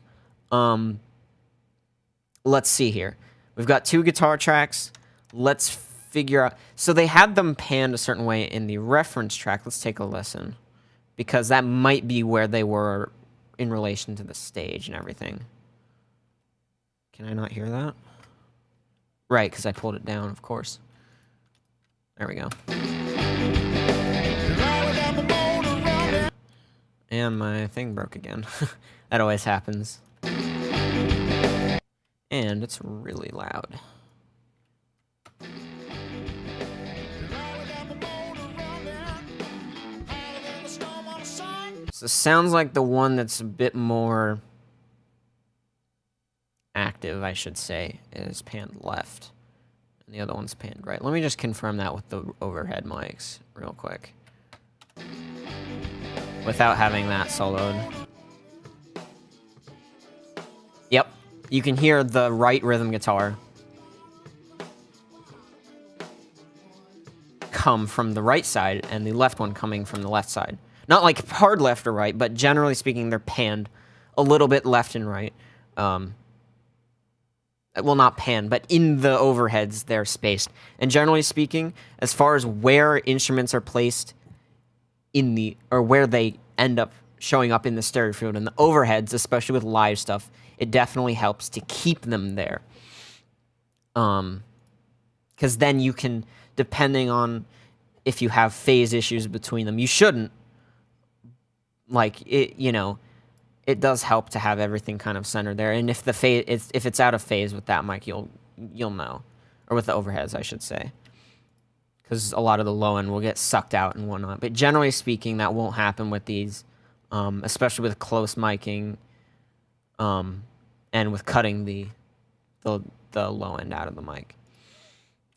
Let's see here. We've got 2 guitar tracks. Let's figure out... So they had them panned a certain way in the reference track. Let's take a listen, because that might be where they were in relation to the stage and everything. Can I not hear that? Right, because I pulled it down, of course. There we go. And my thing broke again. That always happens. And it's really loud. So sounds like the one that's a bit more active, I should say, is panned left. And the other one's panned right. Let me just confirm that with the overhead mics real quick. Without having that soloed. Yep. You can hear the right rhythm guitar come from the right side and the left one coming from the left side. Not like hard left or right, but generally speaking, they're panned a little bit left and right. Well, not panned, but in the overheads, they're spaced. And generally speaking, as far as where instruments are placed in the, or where they end up showing up in the stereo field and the overheads, especially with live stuff, it definitely helps to keep them there. Because then you can, depending on if you have phase issues between them, you shouldn't. Like, it, it does help to have everything kind of centered there. And if the phase, if it's out of phase with that mic, you'll know. Or with the overheads, I should say. because a lot of the low end will get sucked out and whatnot. But generally speaking, that won't happen with these, especially with close miking, and with cutting the low end out of the mic,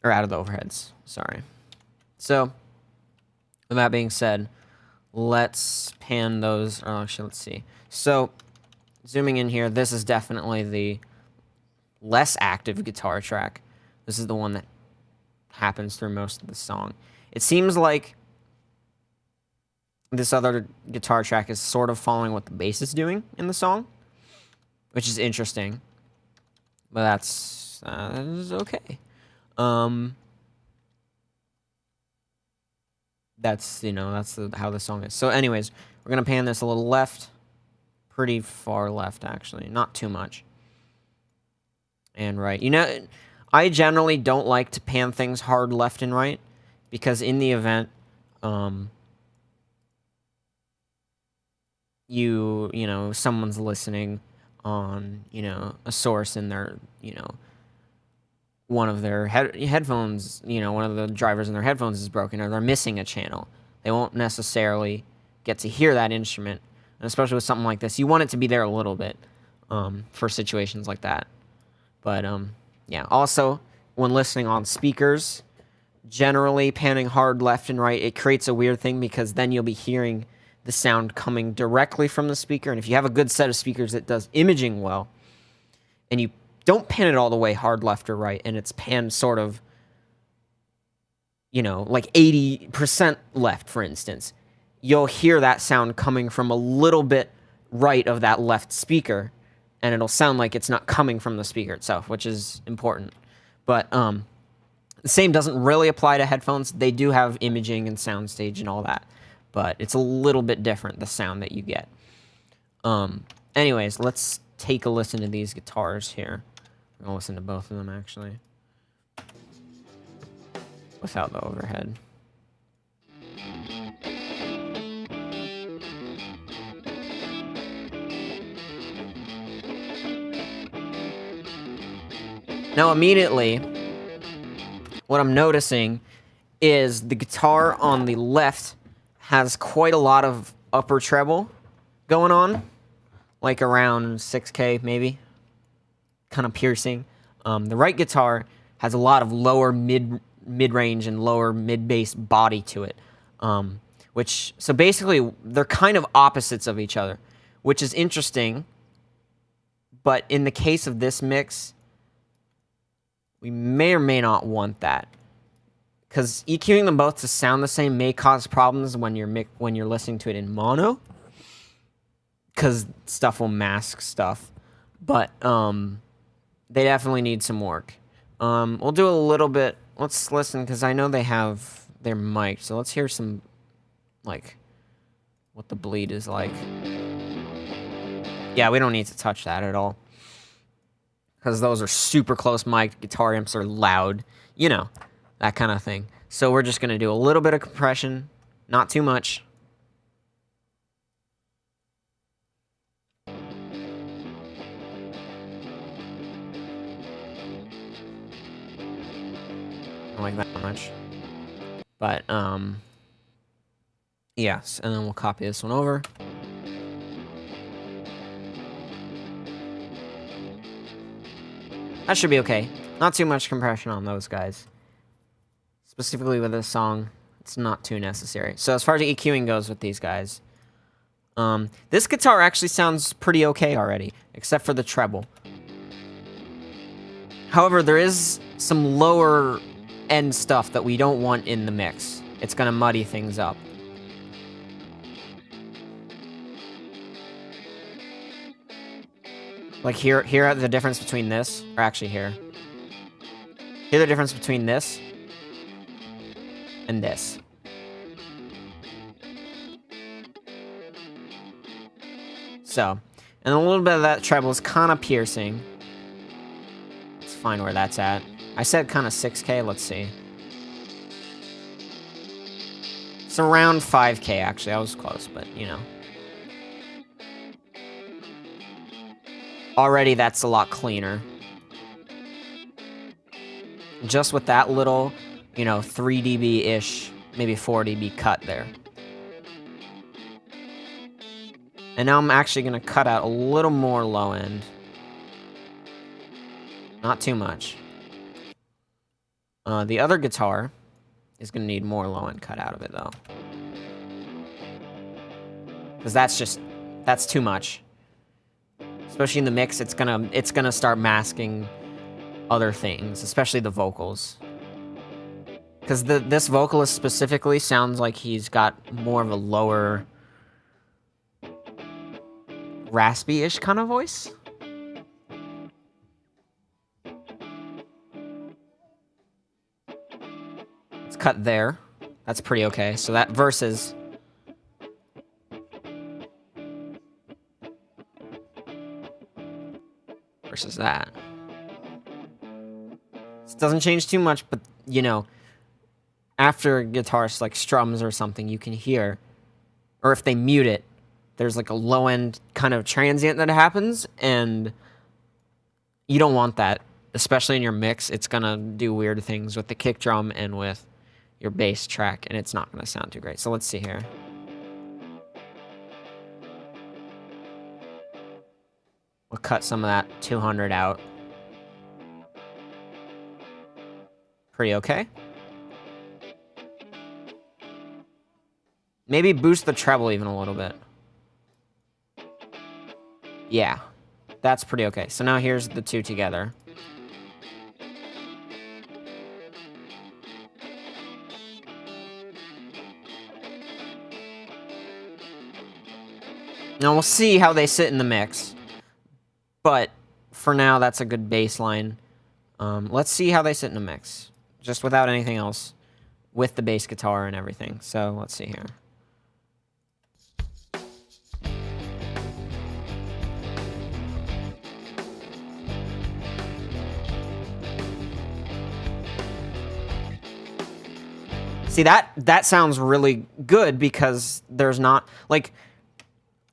or out of the overheads. Sorry. So, with that being said, let's pan those. Or actually, let's see. So, zooming in here, this is definitely the less active guitar track. This is the one that happens through most of the song. It seems like this other guitar track is sort of following what the bass is doing in the song, which is interesting. But that's okay. That's, you know, that's how the song is. So anyways, we're going to pan this a little left. Pretty far left, actually. Not too much. And right. You know, I generally don't like to pan things hard left and right, because in the event, you know, someone's listening on, you know, a source in their, you know, one of their headphones, you know, one of the drivers in their headphones is broken, or they're missing a channel. They won't necessarily get to hear that instrument. And especially with something like this, you want it to be there a little bit, for situations like that. But, yeah. Also, when listening on speakers, generally panning hard left and right, it creates a weird thing, because then you'll be hearing the sound coming directly from the speaker. And if you have a good set of speakers that does imaging well, and you don't pan it all the way hard left or right, and it's panned sort of, you know, like 80% left, for instance, you'll hear that sound coming from a little bit right of that left speaker, and it'll sound like it's not coming from the speaker itself, which is important. But the same doesn't really apply to headphones. They do have imaging and soundstage and all that, but it's a little bit different, the sound that you get. Anyways, let's take a listen to these guitars here. I'm going to listen to both of them, actually, without the overhead. Now, immediately, what I'm noticing is the guitar on the left has quite a lot of upper treble going on, like around 6K maybe, kind of piercing. The right guitar has a lot of lower mid-range and lower mid-bass body to it, so basically they're kind of opposites of each other, which is interesting. But in the case of this mix, we may or may not want that, because EQing them both to sound the same may cause problems when you're listening to it in mono, because stuff will mask stuff. But they definitely need some work. We'll do a little bit. Let's listen, because I know they have their mic, so let's hear some, like, what the bleed is like. Yeah, we don't need to touch that at all, because those are super close mic. Guitar amps are loud, you know, that kind of thing. So we're just going to do a little bit of compression, not too much. I don't like that much. But, yes, and then we'll copy this one over. That should be okay. Not too much compression on those guys. Specifically with this song, it's not too necessary. So as far as EQing goes with these guys, this guitar actually sounds pretty okay already, except for the treble. However, there is some lower end stuff that we don't want in the mix. It's gonna muddy things up. Like here the difference between this, or actually here. Hear the difference between this and this. So, and a little bit of that treble is kind of piercing. Let's find where that's at. I said kind of 6K, let's see. It's around 5K, actually. I was close, but, you know. Already, that's a lot cleaner. Just with that little you know, 3 dB-ish, maybe 4 dB cut there. And now I'm actually going to cut out a little more low end. Not too much. The other guitar is going to need more low end cut out of it, though. Because that's too much. Especially in the mix, it's gonna start masking other things, especially the vocals. Because this vocalist specifically sounds like he's got more of a lower, raspy-ish kind of voice. It's cut there. That's pretty okay. So that versus that. This doesn't change too much, but you know, after a guitarist like strums or something, you can hear, or if they mute it, there's like a low end kind of transient that happens, and you don't want that, especially in your mix. It's gonna do weird things with the kick drum and with your bass track, and it's not gonna sound too great. So let's see here. We'll cut some of that 200 out. Pretty okay. Maybe boost the treble even a little bit. Yeah, that's pretty okay. So now here's the two together. Now we'll see how they sit in the mix. But for now, that's a good baseline. Let's see how they sit in a mix, just without anything else, with the bass guitar and everything. So let's see here. See, that sounds really good because there's not, like,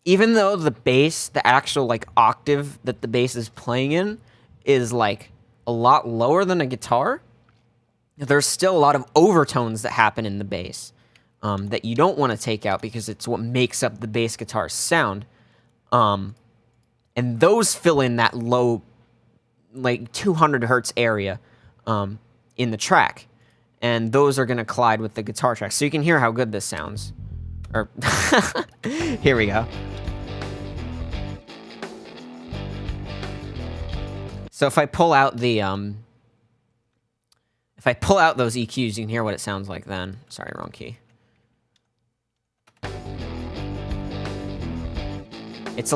even though the bass, the actual, like, octave that the bass is playing in is, like, a lot lower than a guitar, there's still a lot of overtones that happen in the bass that you don't want to take out because it's what makes up the bass guitar sound. And those fill in that low, like, 200 hertz area in the track. And those are going to collide with the guitar track. So you can hear how good this sounds. Or, here we go. So if I pull out the, if I pull out those EQs, you can hear what it sounds like then. Sorry, wrong key. It's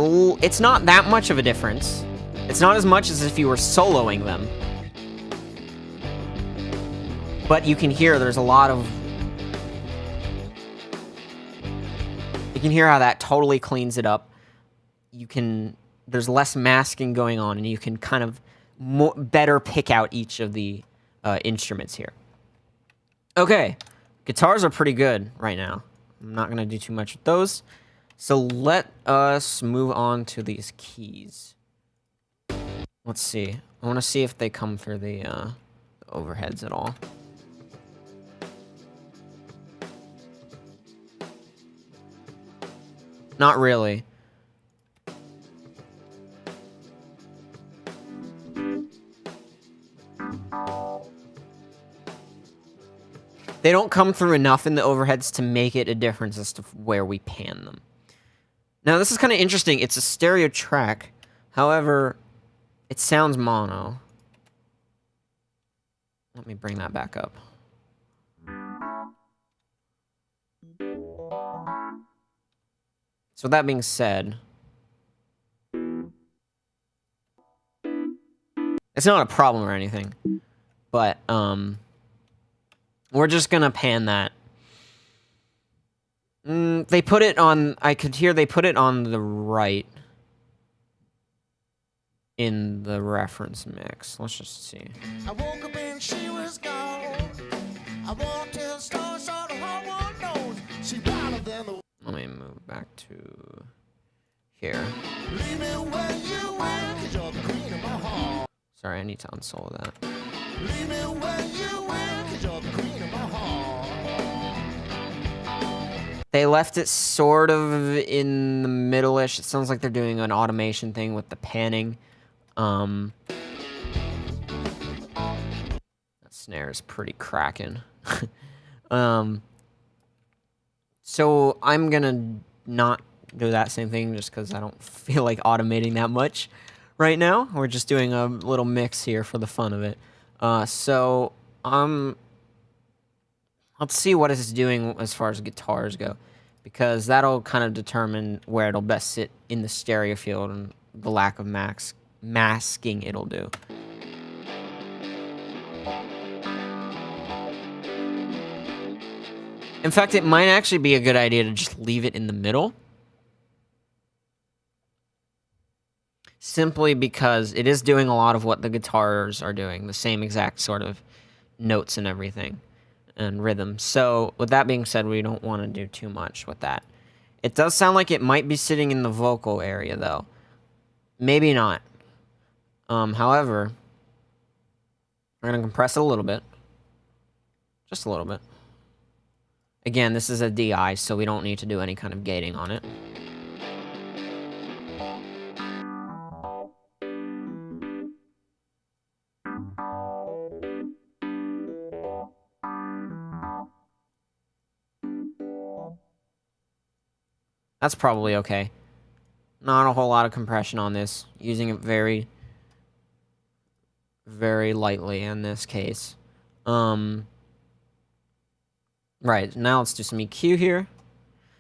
not that much of a difference. It's not as much as if you were soloing them. But you can hear there's a lot of... You can hear how that totally cleans it up. There's less masking going on, and you can kind of better pick out each of the instruments here. Okay, guitars are pretty good right now. I'm not going to do too much with those. So let us move on to these keys. Let's see. I want to see if they come through the overheads at all. Not really. They don't come through enough in the overheads to make it a difference as to where we pan them. Now, this is kind of interesting. It's a stereo track. However, it sounds mono. Let me bring that back up. So with that being said, it's not a problem or anything, but we're just gonna pan that. They put it on, I could hear they put it on the right in the reference mix. Let's just see. I woke up and she was gone. I walked till the stars saw the whole world knows. She wilder than the... Let me move back to here. Leave me where you went, 'cause you're the queen of my heart. Sorry, I need to unsolo that. Leave me where you went, 'cause you're the queen of They left it sort of in the middle-ish. It sounds like they're doing an automation thing with the panning. That snare is pretty cracking. So I'm gonna not do that same thing just because I don't feel like automating that much right now. We're just doing a little mix here for the fun of it. Let's see what it's doing as far as guitars go, because that'll kind of determine where it'll best sit in the stereo field and the lack of masking it'll do. In fact, it might actually be a good idea to just leave it in the middle. Simply because it is doing a lot of what the guitars are doing, the same exact sort of notes and everything, and rhythm. So, with that being said, we don't want to do too much with that. It does sound like it might be sitting in the vocal area, though. Maybe not. However, we're going to compress it a little bit. Just a little bit. Again, this is a DI, so we don't need to do any kind of gating on it. That's probably okay. Not a whole lot of compression on this. Using it very, very lightly in this case. Right, now let's do some EQ here.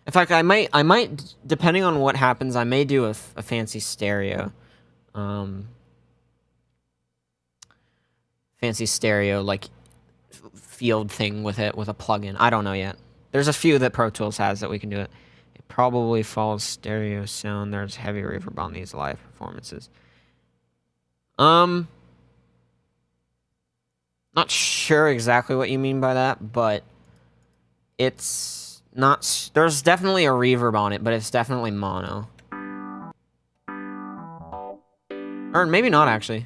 In fact, I might, depending on what happens, I may do a fancy stereo. Fancy stereo, like, field thing with it, with a plugin. I don't know yet. There's a few that Pro Tools has that we can do it. It probably follows stereo sound. There's heavy reverb on these live performances. Not sure exactly what you mean by that, but it's not... There's definitely a reverb on it, but it's definitely mono. Or maybe not, actually.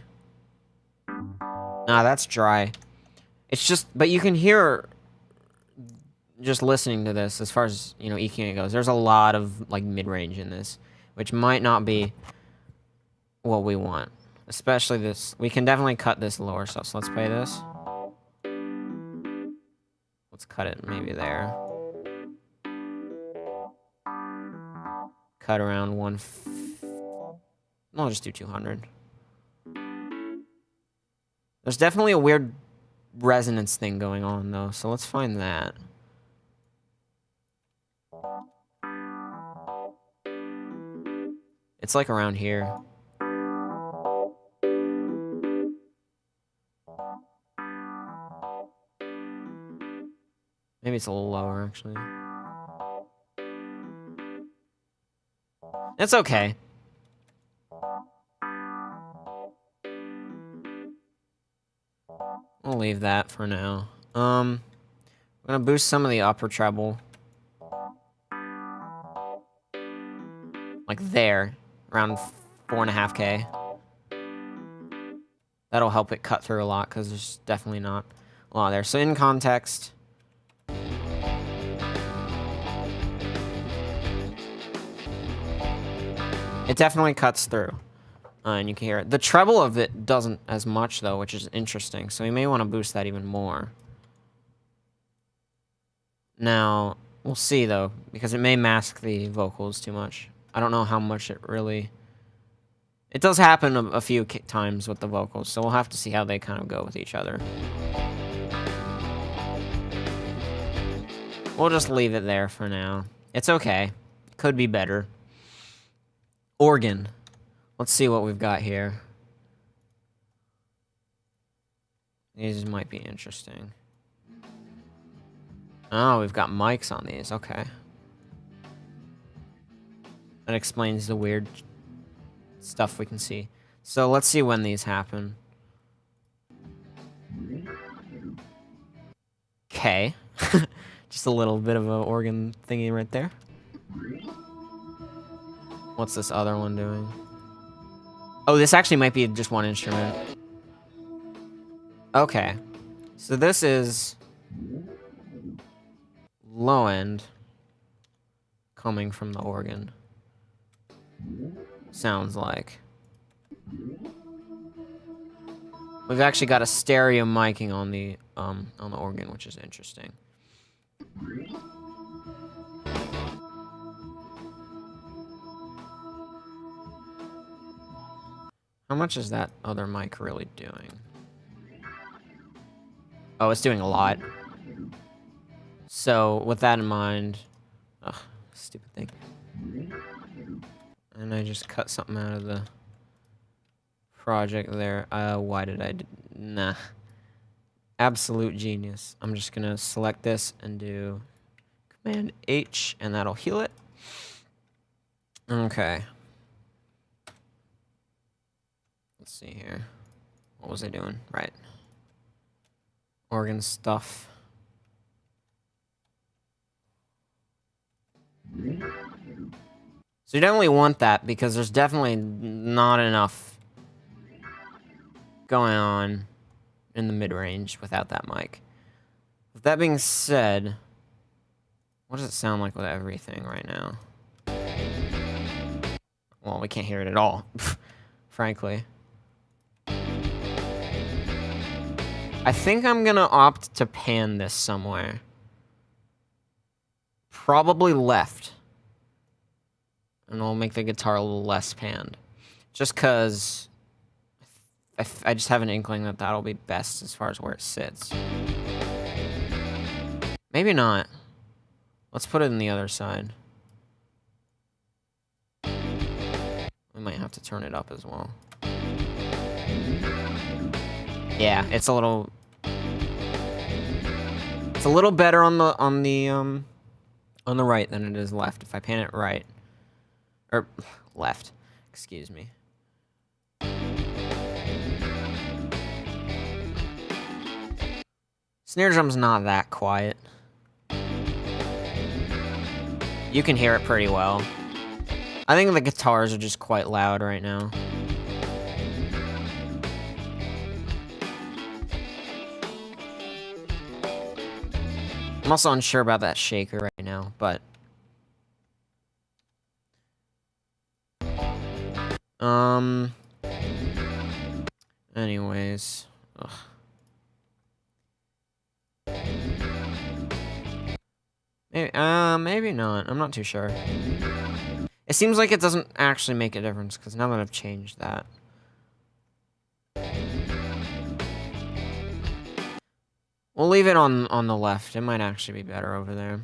Nah, that's dry. It's just... But you can hear... Just listening to this, as far as, you know, EQing goes, there's a lot of, like, mid-range in this, which might not be what we want. Especially this. We can definitely cut this lower stuff, so let's play this. Let's cut it maybe there. Cut around I'll just do 200. There's definitely a weird resonance thing going on, though, so let's find that. It's like around here. Maybe it's a little lower, actually. It's okay. I'll leave that for now. I'm gonna boost some of the upper treble. Like there. Around 4.5K. That'll help it cut through a lot, because there's definitely not a lot there. So in context... It definitely cuts through. And you can hear it. The treble of it doesn't as much, though, which is interesting. So you may want to boost that even more. Now, we'll see, though, because it may mask the vocals too much. I don't know how much it really... It does happen a few times with the vocals, so we'll have to see how they kind of go with each other. We'll just leave it there for now. It's okay. Could be better. Organ. Let's see what we've got here. These might be interesting. Oh, we've got mics on these. Okay. That explains the weird stuff we can see. So let's see when these happen. Okay. Just a little bit of an organ thingy right there. What's this other one doing? Oh, this actually might be just one instrument. Okay. So this is low end. coming from the organ. Sounds like. We've actually got a stereo miking on the organ, which is interesting. How much is that other mic really doing? Oh, it's doing a lot. So, with that in mind... Ugh, stupid thing. And I just cut something out of the project there. Why did I... Nah. Absolute genius. I'm just gonna select this and do Command H, and that'll heal it. Okay. Let's see here. What was I doing? Right. Organ stuff. So you definitely want that because there's definitely not enough going on in the mid-range without that mic. With that being said, what does it sound like with everything right now? Well, we can't hear it at all, frankly. I think I'm gonna opt to pan this somewhere. Probably left. And I'll make the guitar a little less panned. Just because I just have an inkling that that'll be best as far as where it sits. Maybe not. Let's put it in the other side. We might have to turn it up as well. Yeah, it's a little better on the right than it is left. If I pan it right, or left, excuse me. Snare drum's not that quiet. You can hear it pretty well. I think the guitars are just quite loud right now. I'm also unsure about that shaker right now, but... Anyways... Ugh. Maybe not. I'm not too sure. It seems like it doesn't actually make a difference, because now that I've changed that. We'll leave it on the left. It might actually be better over there.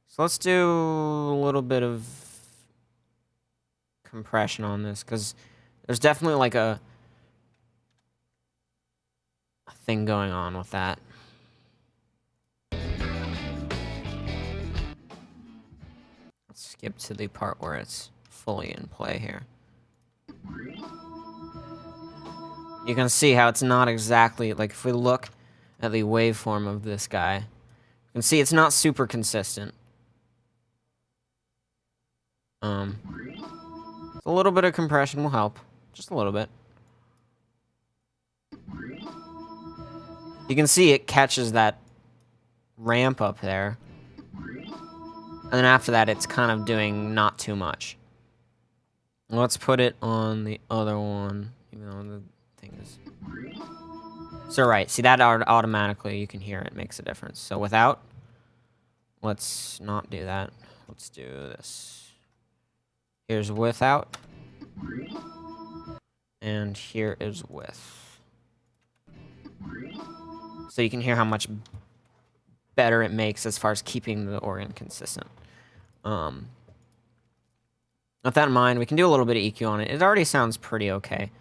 So let's do a little bit of compression on this, because there's definitely like a thing going on with that. Let's skip to the part where it's fully in play here. You can see how it's not exactly, like if we look at the waveform of this guy, you can see it's not super consistent. A little bit of compression will help, just a little bit. You can see it catches that ramp up there. And then after that, it's kind of doing not too much. Let's put it on the other one, even though the thing is... So right, see that automatically, you can hear it makes a difference. So without, let's not do that. Let's do this. Here's without. And here is with. So you can hear how much better it makes as far as keeping the organ consistent. With that in mind, we can do a little bit of EQ on it. It already sounds pretty okay.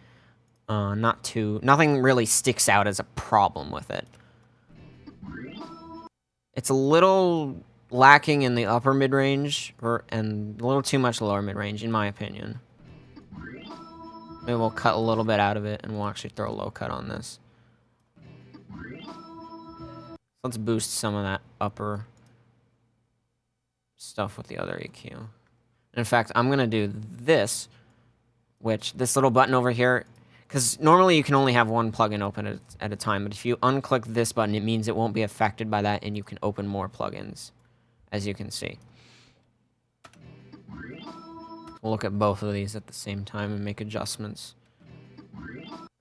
Nothing really sticks out as a problem with it. It's a little lacking in the upper mid-range, and a little too much lower mid-range, in my opinion. Maybe we'll cut a little bit out of it, and we'll actually throw a low cut on this. Let's boost some of that upper stuff with the other EQ. In fact, I'm going to do this, which this little button over here, because normally you can only have one plugin open at a time, but if you unclick this button, it means it won't be affected by that, and you can open more plugins as you can see. We'll look at both of these at the same time and make adjustments.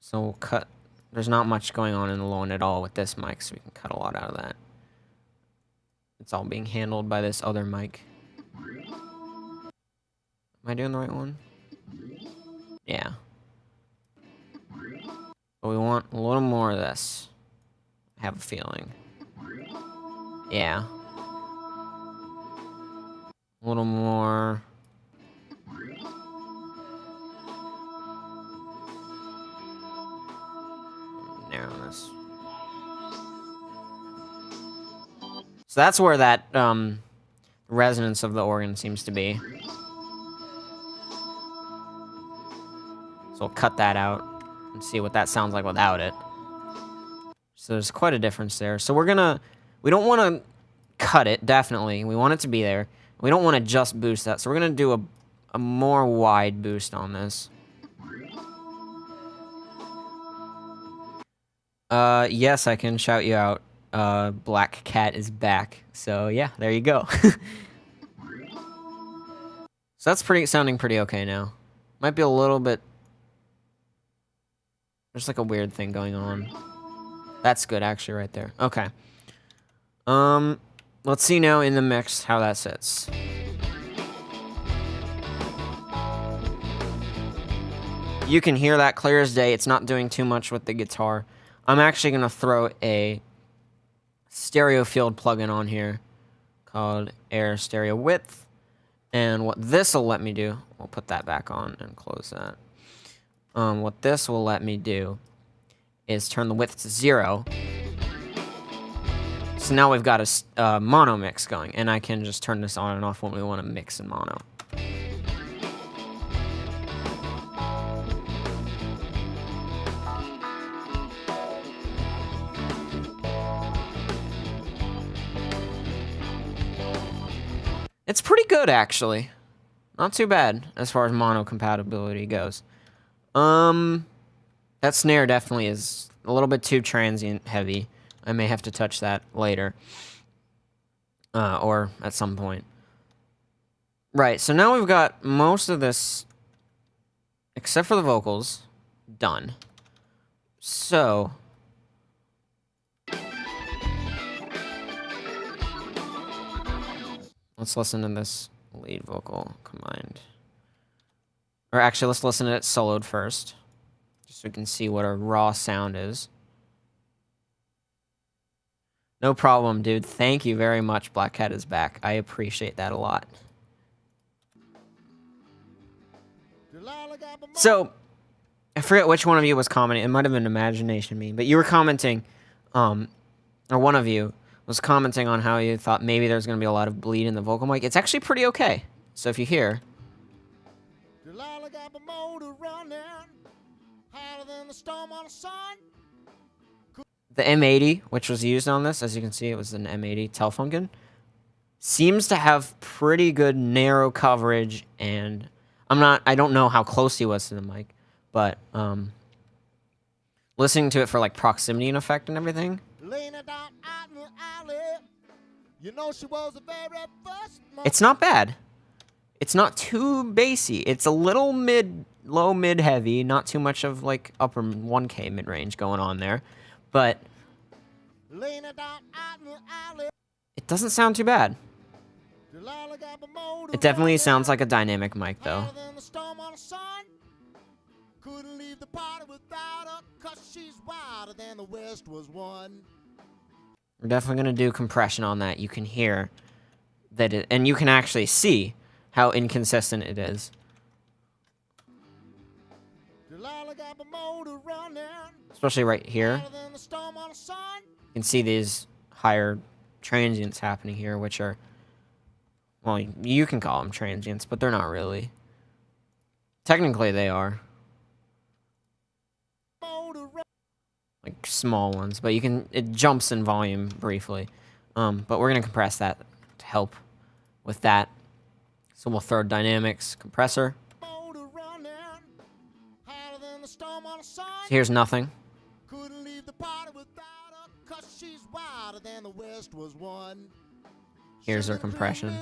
So we'll cut. There's not much going on in the low end at all with this mic, so we can cut a lot out of that. It's all being handled by this other mic. Am I doing the right one? Yeah. But we want a little more of this. I have a feeling. Yeah. A little more. Narrowness. So that's where that resonance of the organ seems to be. So we'll cut that out and see what that sounds like without it. So there's quite a difference there. So we don't want to cut it, definitely. We want it to be there. We don't want to just boost that. So we're going to do a more wide boost on this. Yes, I can shout you out. Black Cat is back. So yeah, there you go. So that's sounding pretty okay now. Might be a little bit. There's like a weird thing going on. That's good actually right there. Okay. Let's see now in the mix how that sits. You can hear that clear as day. It's not doing too much with the guitar. I'm actually going to throw a stereo field plugin on here called Air Stereo Width. And what this will let me do, we'll put that back on and close that. What this will let me do is turn the width to 0. So now we've got a mono mix going, and I can just turn this on and off when we want to mix in mono. It's pretty good, actually. Not too bad as far as mono compatibility goes. That snare definitely is a little bit too transient heavy. I may have to touch that later. Or at some point. Right, so now we've got most of this, except for the vocals, done. So let's listen to this lead vocal combined. Or actually, let's listen to it soloed first, just so we can see what a raw sound is. No problem, dude. Thank you very much. Black Cat is back. I appreciate that a lot. So, I forget which one of you was commenting. It might have been Imagination Me, but you were commenting, or one of you was commenting on how you thought maybe there's going to be a lot of bleed in the vocal mic. It's actually pretty okay. So if you hear... The M80, which was used on this, as you can see, it was an M80 Telefunken, seems to have pretty good narrow coverage, and I don't know how close he was to the mic, but listening to it for like proximity and effect and everything, it's not bad. It's not too bassy. It's a little low mid heavy, not too much of like upper 1K mid range going on there. But it doesn't sound too bad. It definitely sounds like a dynamic mic, though. We're definitely going to do compression on that. You can hear that it, and you can actually see how inconsistent it is. Especially right here. You can see these higher transients happening here, which are, well, you can call them transients, but they're not really. Technically, they are. Like small ones, but it jumps in volume briefly. But we're going to compress that to help with that. So we'll throw dynamics, compressor. So here's nothing. Here's her compression.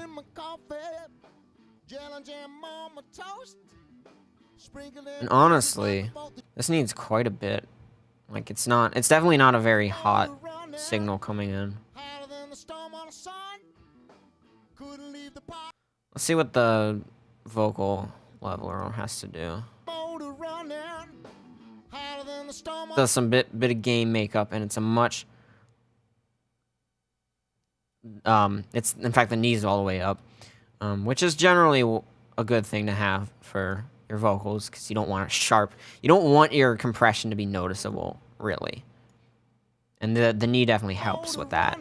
And honestly, this needs quite a bit. Like, it's definitely not a very hot signal coming in. Let's see what the vocal leveler has to do. Does some bit of gain makeup, and it's a much... it's, in fact, the knee's all the way up. Which is generally a good thing to have for your vocals, because you don't want it sharp. You don't want your compression to be noticeable, really. And the knee definitely helps with that.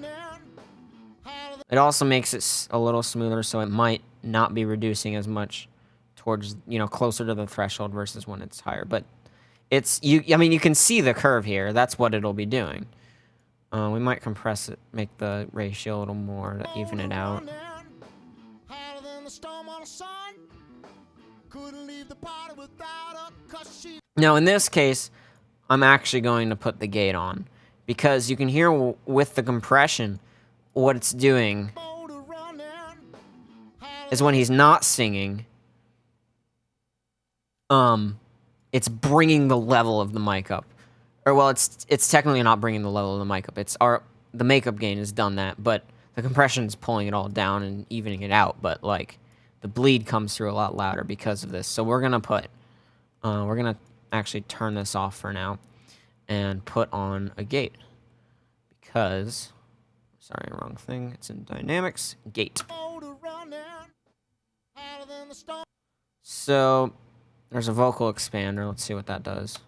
It also makes it a little smoother, so it might not be reducing as much towards, you know, closer to the threshold versus when it's higher. But I mean, you can see the curve here. That's what it'll be doing. We might compress it, make the ratio a little more to even it out. Now, in this case, I'm actually going to put the gate on, because you can hear with the compression what it's doing is when he's not singing, it's bringing the level of the mic up. Or, well, it's technically not bringing the level of the mic up. The makeup gain has done that, but the compression is pulling it all down and evening it out. But, like, the bleed comes through a lot louder because of this. So we're gonna actually turn this off for now and put on a gate, because, sorry, wrong thing. It's in dynamics. Gate. So there's a vocal expander. Let's see what that does.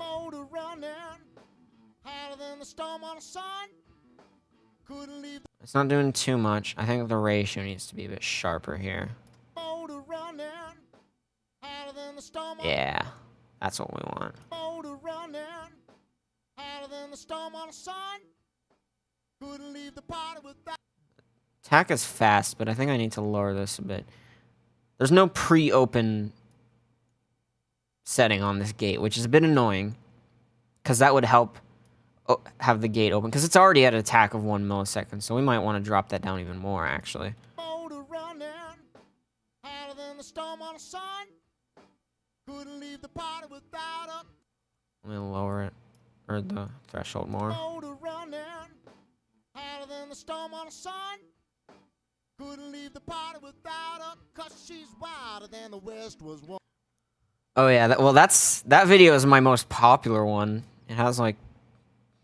It's not doing too much. I think the ratio needs to be a bit sharper here. Yeah, that's what we want. Attack is fast, but I think I need to lower this a bit. There's no pre-open setting on this gate, which is a bit annoying, because that would help have the gate open, because it's already at an attack of 1 millisecond, so we might want to drop that down even more, actually. Let me lower it, or the threshold more. Oh yeah, that video is my most popular one. It has like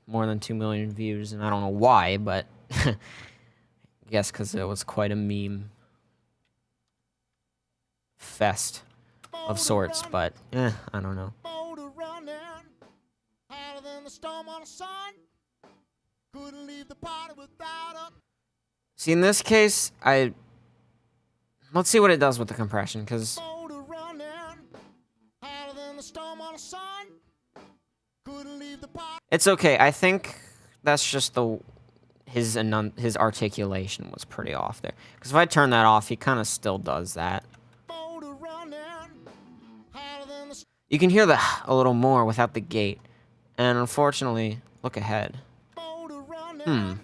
more than 2 million views, and I don't know why, but I guess because it was quite a meme fest of sorts, but I don't know. See, in this case, let's see what it does with the compression, because it's okay. I think that's just his articulation was pretty off there. Because if I turn that off, he kind of still does that. You can hear a little more without the gate. And unfortunately, look ahead. I'm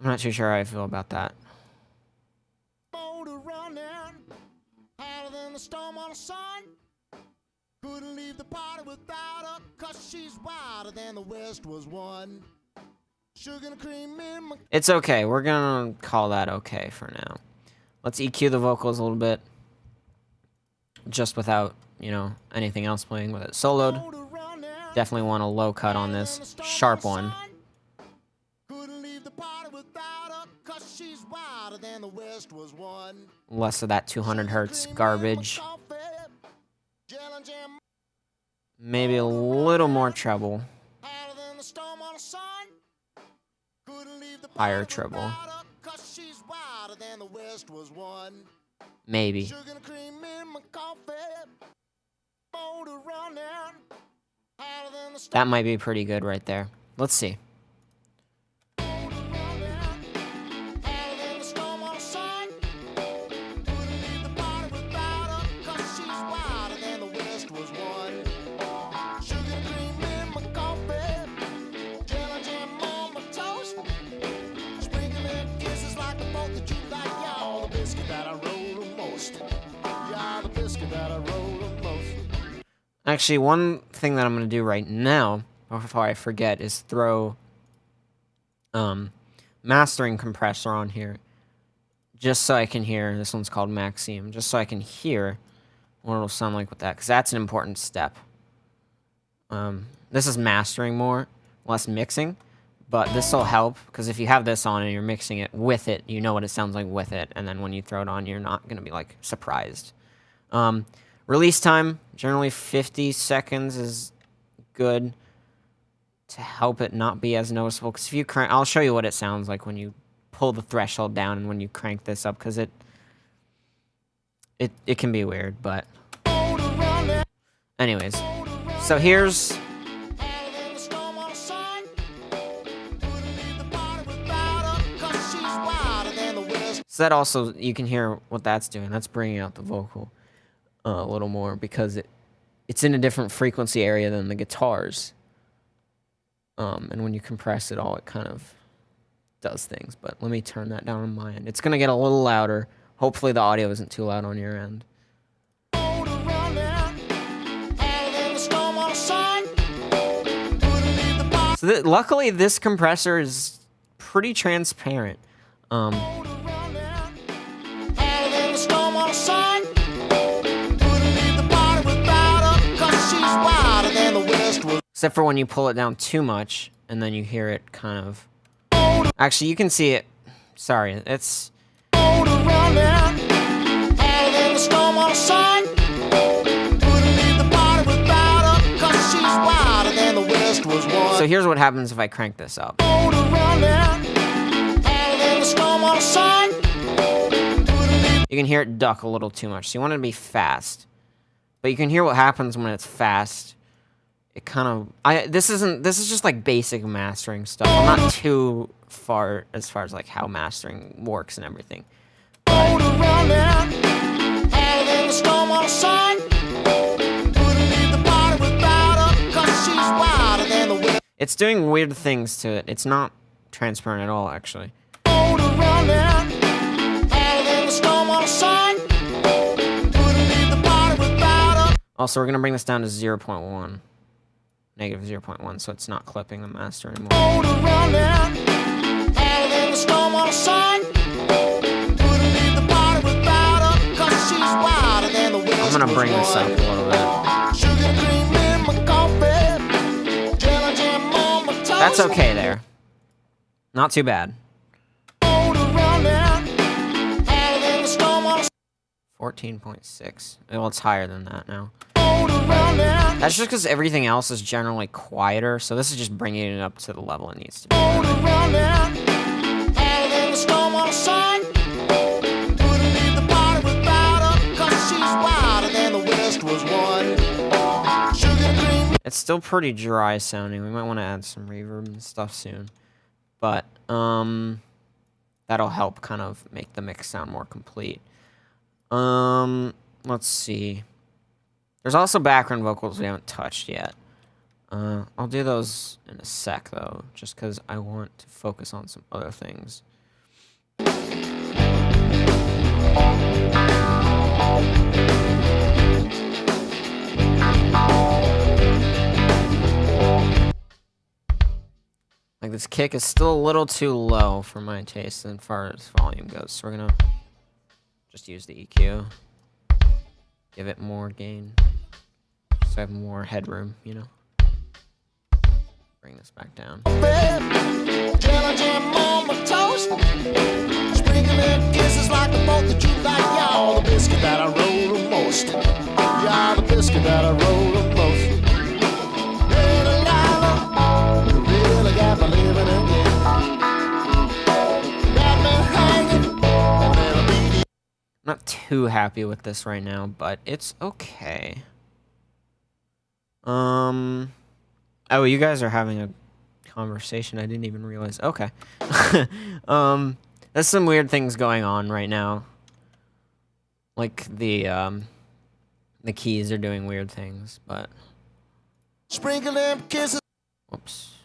not too sure how I feel about that. It's okay. We're gonna call that okay for now. Let's EQ the vocals a little bit, just without, you know, anything else playing with it soloed. Definitely want a low cut on this, sharp one. Less of that 200 hertz garbage. Maybe a little more treble. Higher treble. Maybe. That might be pretty good right there. Let's see. biscuit that I roll the most. Actually, one thing that I'm going to do right now, before I forget, is throw mastering compressor on here. Just so I can hear, this one's called Maxime, just so I can hear what it'll sound like with that, because that's an important step. This is mastering more, less mixing, but this will help, because if you have this on and you're mixing it with it, you know what it sounds like with it, and then when you throw it on, you're not going to be, like, surprised. Release time, generally 50 seconds is good to help it not be as noticeable, because if you crank, I'll show you what it sounds like when you pull the threshold down and when you crank this up, because it can be weird, but anyways, so here's so that also, you can hear what that's doing. That's bringing out the vocal a little more, because it's in a different frequency area than the guitars, and when you compress it all, it kind of does things. But let me turn that down on my end. It's gonna get a little louder. Hopefully the audio isn't too loud on your end. So luckily this compressor is pretty transparent. Except for when you pull it down too much, and then you hear it kind of... Actually, you can see it. Sorry, it's... So here's what happens if I crank this up. You can hear it duck a little too much, so you want it to be fast. But you can hear what happens when it's fast. It kind of... This is just like basic mastering stuff. I'm not too far as like how mastering works and everything. It's doing weird things to it. It's not transparent at all, actually. Also, we're going to bring this down to 0.1. Negative 0.1, so it's not clipping the master anymore. I'm going to bring this up a little bit. That's okay there. Not too bad. 14.6. Well, it's higher than that now. That's just because everything else is generally quieter, so this is just bringing it up to the level it needs to be. It's still pretty dry sounding. We might want to add some reverb and stuff soon. But, that'll help kind of make the mix sound more complete. Let's see. There's also background vocals we haven't touched yet. I'll do those in a sec, though, just because I want to focus on some other things. Like, this kick is still a little too low for my taste as far as volume goes, so we're gonna just use the EQ. Give it more gain. So I have more headroom, you know? Bring this back down. I'm not too happy with this right now, but it's okay. Oh, you guys are having a conversation. I didn't even realize. Okay. There's some weird things going on right now. Like the keys are doing weird things, but Sprinkle them kisses. whoops.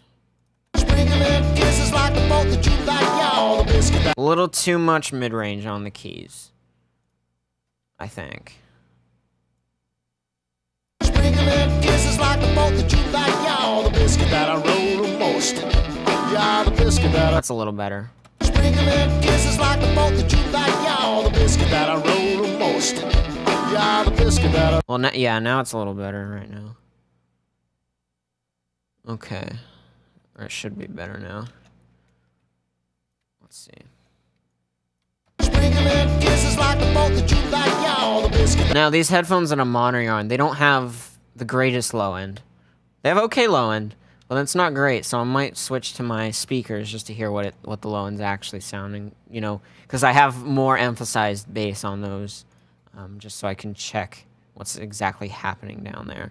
Sprinkle them kisses like the boat that you like, y'all. The biscuit that A little too much mid-range on the keys, I think. most. You're the biscuit that I That's a little better. sprinkling kisses like the boat that you like. You're the biscuit that I roll the most. You're the biscuit that I. Well, yeah, now it's a little better right now. Okay. Or it should be better now. Let's see. Sprinkling kisses like the boat that you like. You're the biscuit. Now, these headphones that I'm monitoring on, they don't have the greatest low end. They have okay low end, but it's not great, so I might switch to my speakers just to hear what the low end's actually sounding, you know, because I have more emphasized bass on those, just so I can check what's exactly happening down there.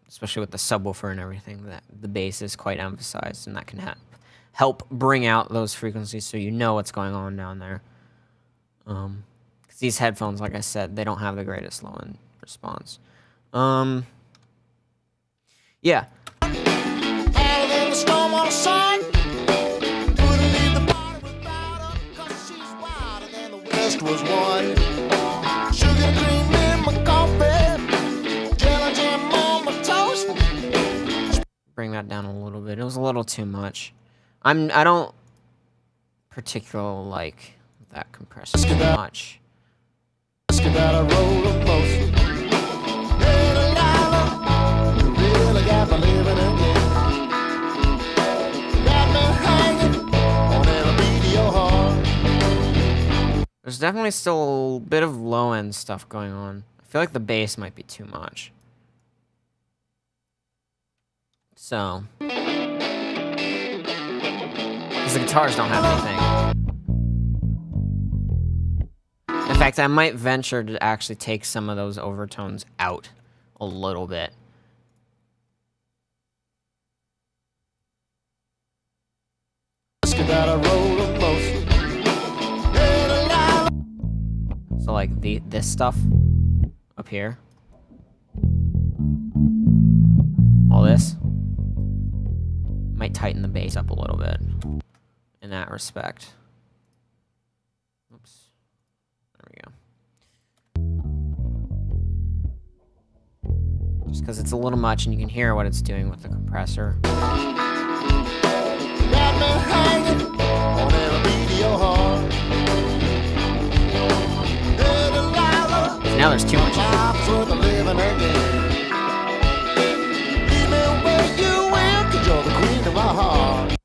Especially with the subwoofer and everything, that the bass is quite emphasized, and that can help bring out those frequencies so you know what's going on down there. 'Cause these headphones, like I said, they don't have the greatest low end response. Yeah. Hotter than the storm on the sun. Couldn't leave the party without her, 'cause she's wilder than the West was one. Sugar and cream in my coffee, jelly jam on my toast. Bring that down a little bit. It was a little too much. I don't particularly like that compressor too much. Biscuit that I roll the most. Hey, Delilah, you really got me living again. Got me hanging on every beat of your heart. There's definitely still a bit of low end stuff going on. I feel like the bass might be too much. So, because the guitars don't have anything. In fact, I might venture to actually take some of those overtones out a little bit. Biscuit that I roll the most. Hey, Delilah. So like this stuff up here. All this might tighten the bass up a little bit in that respect. Oops. There we go. Just because it's a little much and you can hear what it's doing with the compressor. Got me hanging on every beat of your heart. Hey, Delilah. Now there's too much. Life's worth a living again. Leave me where you will, 'cause you're the queen of my heart.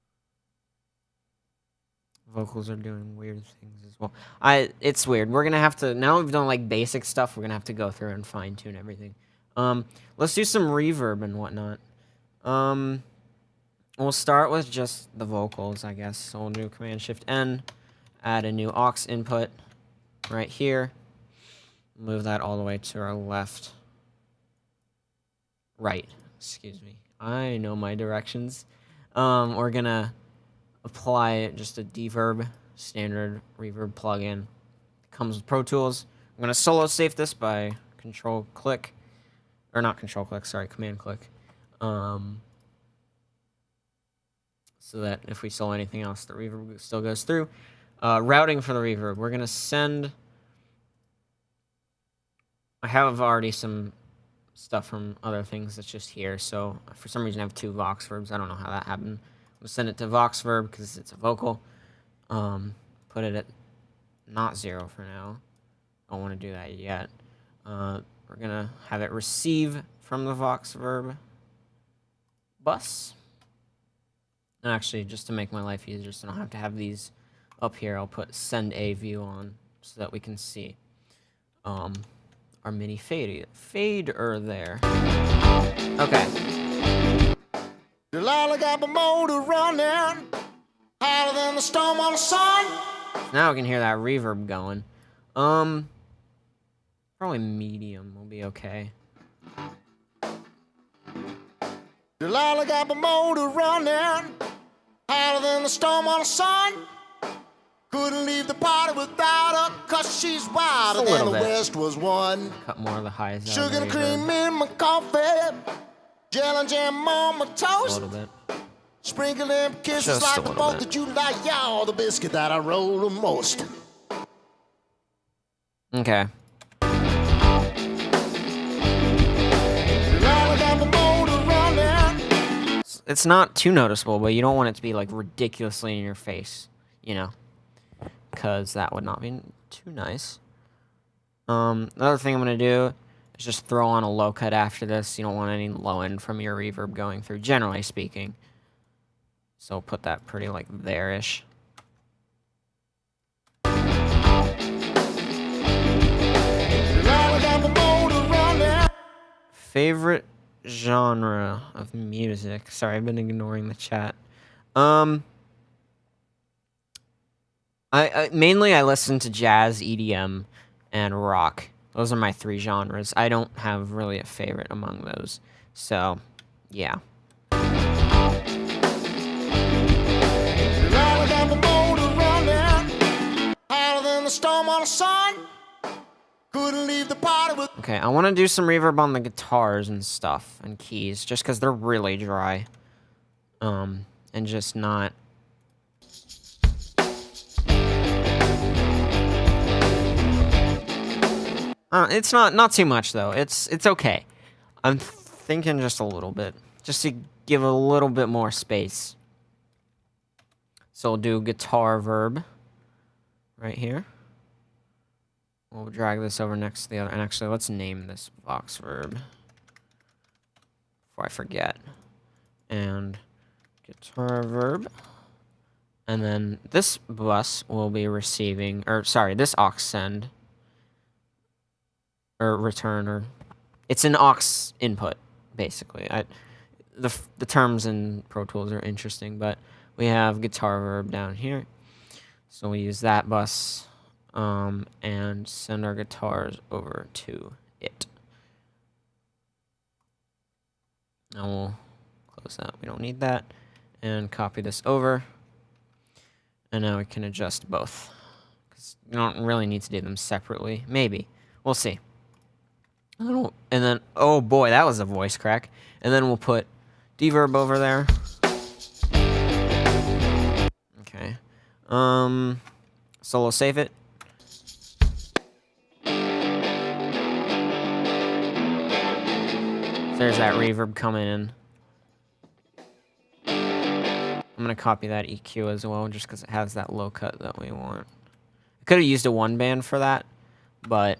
Vocals are doing weird things as well. It's weird. We're gonna have to, now we've done like basic stuff, we're gonna have to go through and fine tune everything. Let's do some reverb and whatnot. We'll start with just the vocals, I guess. So we'll do Command-Shift-N, add a new aux input right here. Move that all the way to our left. Right, excuse me. I know my directions. We're gonna apply just a deverb, standard reverb plugin. Comes with Pro Tools. I'm gonna solo save this by Control-Click, or not Control-Click, sorry, Command-Click. So that if we solo anything else, the reverb still goes through. Routing for the reverb. We're gonna send. I have already some stuff from other things that's just here. So for some reason I have two Vox verbs. I don't know how that happened. We'll send it to Vox verb because it's a vocal. Put it at not 0 for now. Don't want to do that yet. We're gonna have it receive from the Vox verb bus. And actually, just to make my life easier, so I don't have to have these up here, I'll put send a view on so that we can see our mini fader there. Okay. Delilah got my motor running hotter than the storm on the sun. Now we can hear that reverb going. Probably medium will be okay. Delilah got my motor running hotter than the storm on the sun. Couldn't leave the party without her, 'cause she's wilder Just a than the little bit. West was one. Cut more of the highs out. Sugar of and the reverb. cream in my coffee, jelly and jam on my A toast. little bit. Sprinkle them kisses Just a like the little boat bit. that you like. Y'all the biscuit that I roll the most. Okay. Delilah got my motor running it's not too noticeable, but you don't want it to be like ridiculously in your face, you know, because that would not be too nice. Another thing I'm gonna do is just throw on a low cut after this. You don't want any low end from your reverb going through, generally speaking. So put that pretty like there-ish. Favorite genre of music. Sorry, I've been ignoring the chat. I mainly I listen to jazz, EDM, and rock. Those are my 3 genres. I don't have really a favorite among those. So, yeah. Okay, I want to do some reverb on the guitars and stuff and keys, just because they're really dry. And just not. It's not too much though. It's okay. I'm thinking just a little bit, just to give a little bit more space. So we'll do guitar verb right here. We'll drag this over next to the other. And actually, let's name this Vox verb before I forget. And guitar verb. And then this bus will be receiving, or sorry, this aux send. Or return, or it's an aux input, basically. The terms in Pro Tools are interesting, but we have guitar verb down here. So we use that bus. And send our guitars over to it. Now we'll close that. We don't need that. And copy this over. And now we can adjust both. Because you don't really need to do them separately. Maybe. We'll see. And then, oh boy, that was a voice crack. And then we'll put deverb over there. Okay. So we'll save it. There's that reverb coming in. I'm going to copy that EQ as well, just because it has that low cut that we want. I could have used a 1-band for that, but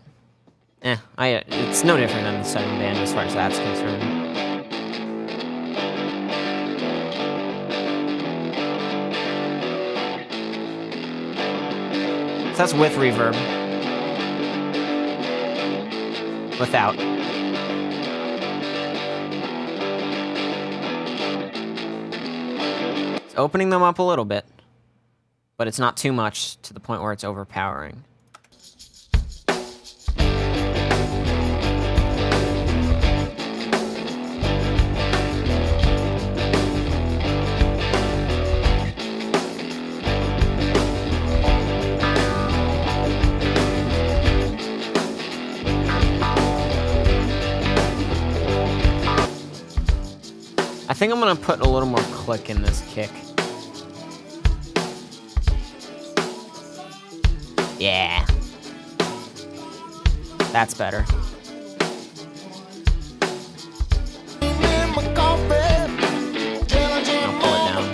it's no different than the 7-band as far as that's concerned. So that's with reverb. Without. Opening them up a little bit, but it's not too much to the point where it's overpowering. I think I'm gonna put a little more click in this kick. Yeah. That's better. I'll pull it down.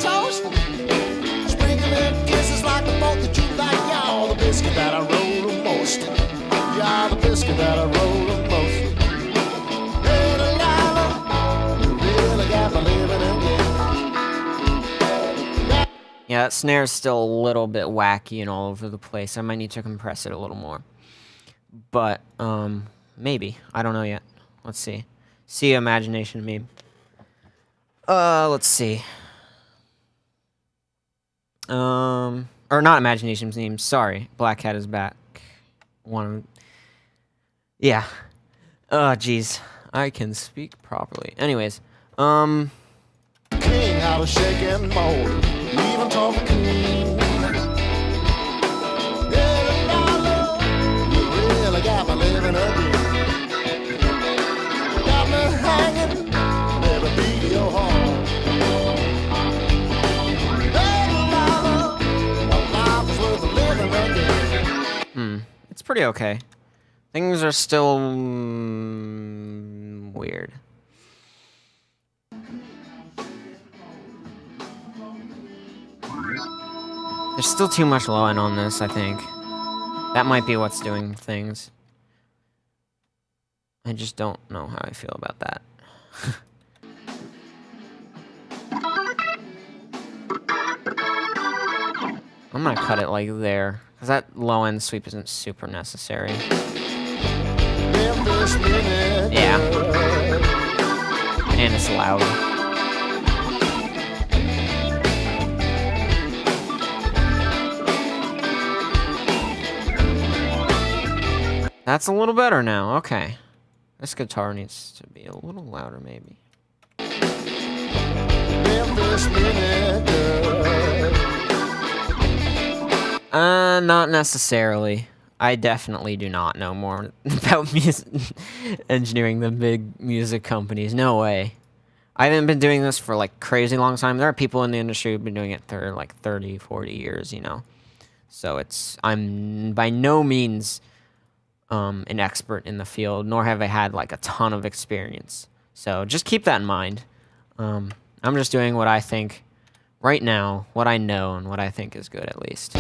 Yeah, that snare's still a little bit wacky and all over the place. I might need to compress it a little more. But, maybe. I don't know yet. Let's see. See imagination meme. Let's see. Or not imagination meme, sorry. Black Cat is back. Yeah. Oh, jeez. I can speak properly. Anyways, King how to shake and mold. Even talking cool. You really got me living again. Got me hanging, never beat your heart. Life is worth living again. It's pretty okay. Things are still weird. There's still too much low end on this, I think. That might be what's doing things. I just don't know how I feel about that. I'm gonna cut it like there, because that low end sweep isn't super necessary. Yeah. And it's loud. That's a little better now, okay. This guitar needs to be a little louder, maybe. Not necessarily. I definitely do not know more about music engineering than big music companies. No way. I haven't been doing this for like crazy long time. There are people in the industry who've been doing it for like 30, 40 years, you know. So I'm by no means an expert in the field, nor have I had like a ton of experience. So just keep that in mind. I'm just doing what I think right now, what I know, and what I think is good at least.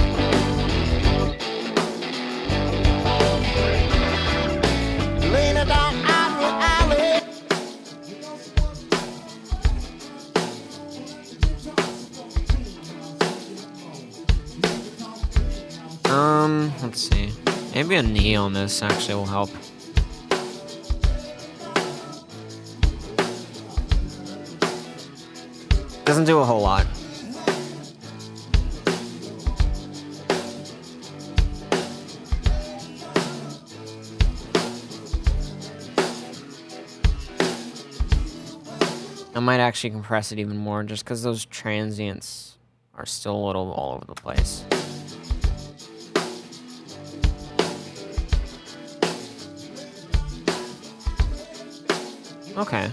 Let's see. Maybe a knee on this actually will help. Doesn't do a whole lot. I might actually compress it even more just because those transients are still a little all over the place. Okay.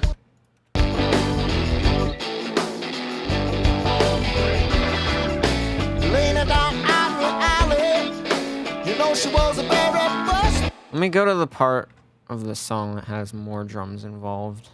Let me go to the part of the song that has more drums involved.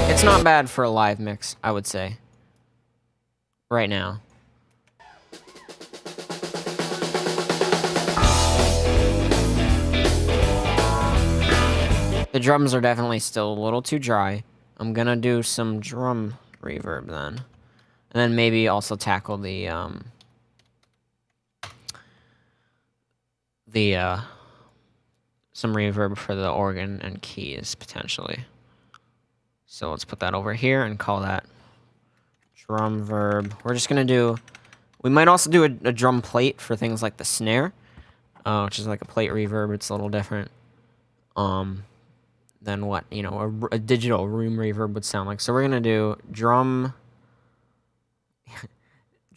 It's not bad for a live mix, I would say. Right now. The drums are definitely still a little too dry. I'm gonna do some drum reverb then. And then maybe also tackle the some reverb for the organ and keys, potentially. So let's put that over here and call that drum verb. We're just gonna do, we might also do a drum plate for things like the snare, which is like a plate reverb. It's a little different than what, you know, a digital room reverb would sound like. So we're gonna do drum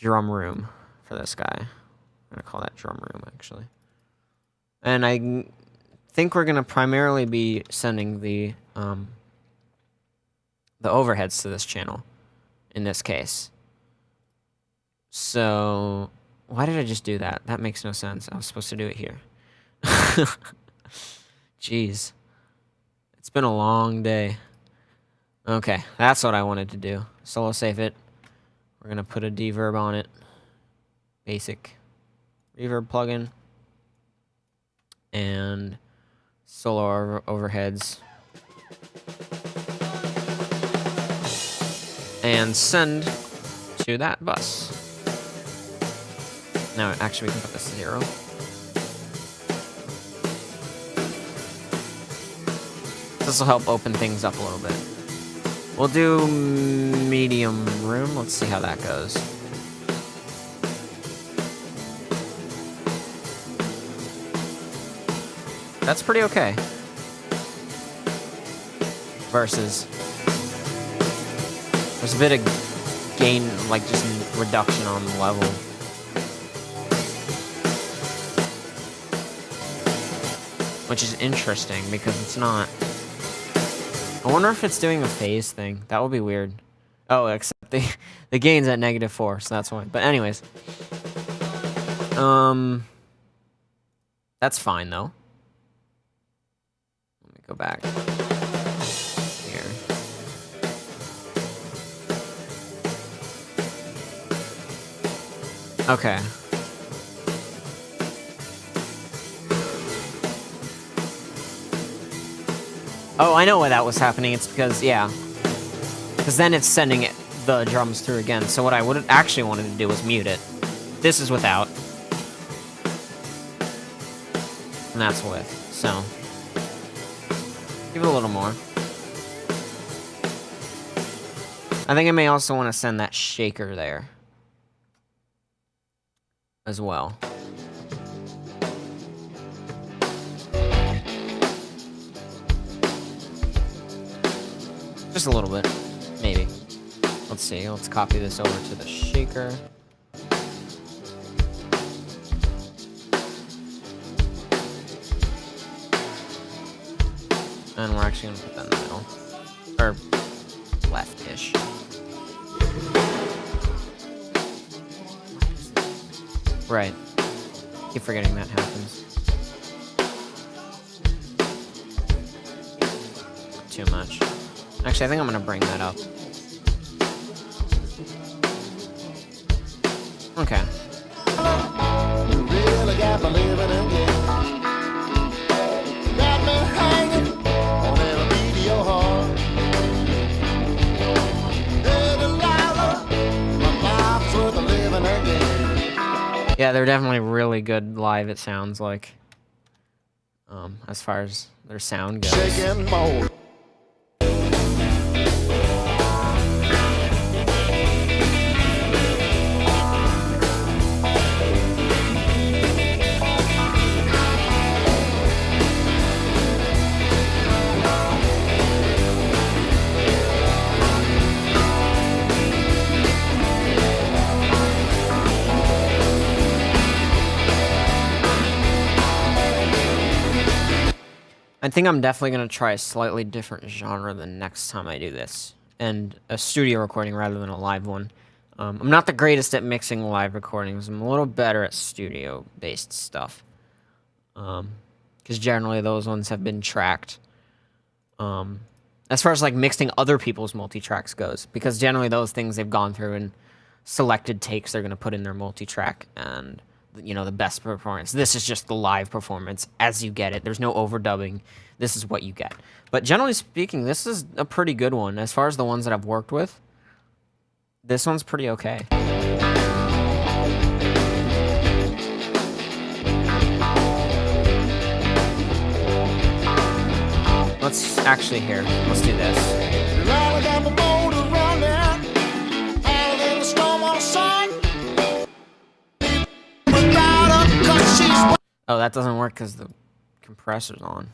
room for this guy. I'm gonna call that drum room actually. And I think we're gonna primarily be sending the overheads to this channel in this case. So why did I just do that? That makes no sense. I was supposed to do it here. Jeez. It's been a long day. Okay, that's what I wanted to do. Solo save it. We're gonna put a deverb on it. Basic reverb plugin. And solo overheads. And send to that bus. Now, actually, we can put this to 0. This will help open things up a little bit. We'll do medium room. Let's see how that goes. That's pretty okay. Versus, there's a bit of gain, like just reduction on the level. which is interesting because it's not. I wonder if it's doing a phase thing. That would be weird. Oh, except the gain's at -4, so that's why. But anyways, that's fine though. Let me go back here. Okay. Oh, I know why that was happening. It's because, yeah. Because then it's sending the drums through again. So what I would actually wanted to do was mute it. This is without. And that's with. So. Give it a little more. I think I may also want to send that shaker there. As well. Just a little bit, maybe. Let's see, let's copy this over to the shaker. And we're actually gonna put that in the middle. Or left-ish. Right. Keep forgetting that happens. Not too much. Actually, I think I'm gonna bring that up. Okay. You really got me living again. Got me hanging on every beat of your heart. Hey, Delilah, my life's worth living again. Yeah, they're definitely really good live, it sounds like. As far as their sound goes. Shaking more. I think I'm definitely going to try a slightly different genre the next time I do this. And a studio recording rather than a live one. I'm not the greatest at mixing live recordings. I'm a little better at studio-based stuff. Because generally those ones have been tracked. As far as like mixing other people's multitracks goes. Because generally those things they've gone through and selected takes they're going to put in their multitrack. And, you know, the best performance. This is just the live performance as you get it. There's no overdubbing. This is what you get. But generally speaking, this is a pretty good one. As far as the ones that I've worked with, this one's pretty okay. Let's actually here. Let's do this. Oh, that doesn't work because the compressor's on.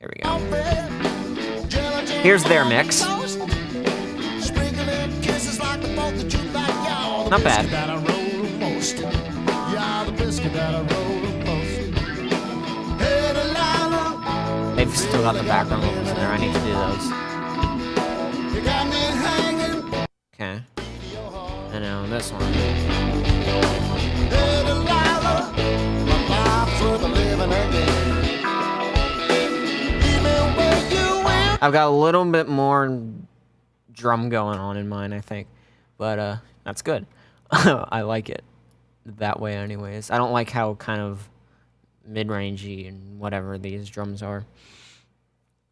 Here we go. Here's their mix. Not bad. They've still got the background vocals in there. I need to do those. Okay. And now this one. I've got a little bit more drum going on in mine, I think. But that's good. I like it that way anyways. I don't like how kind of mid-rangey and whatever these drums are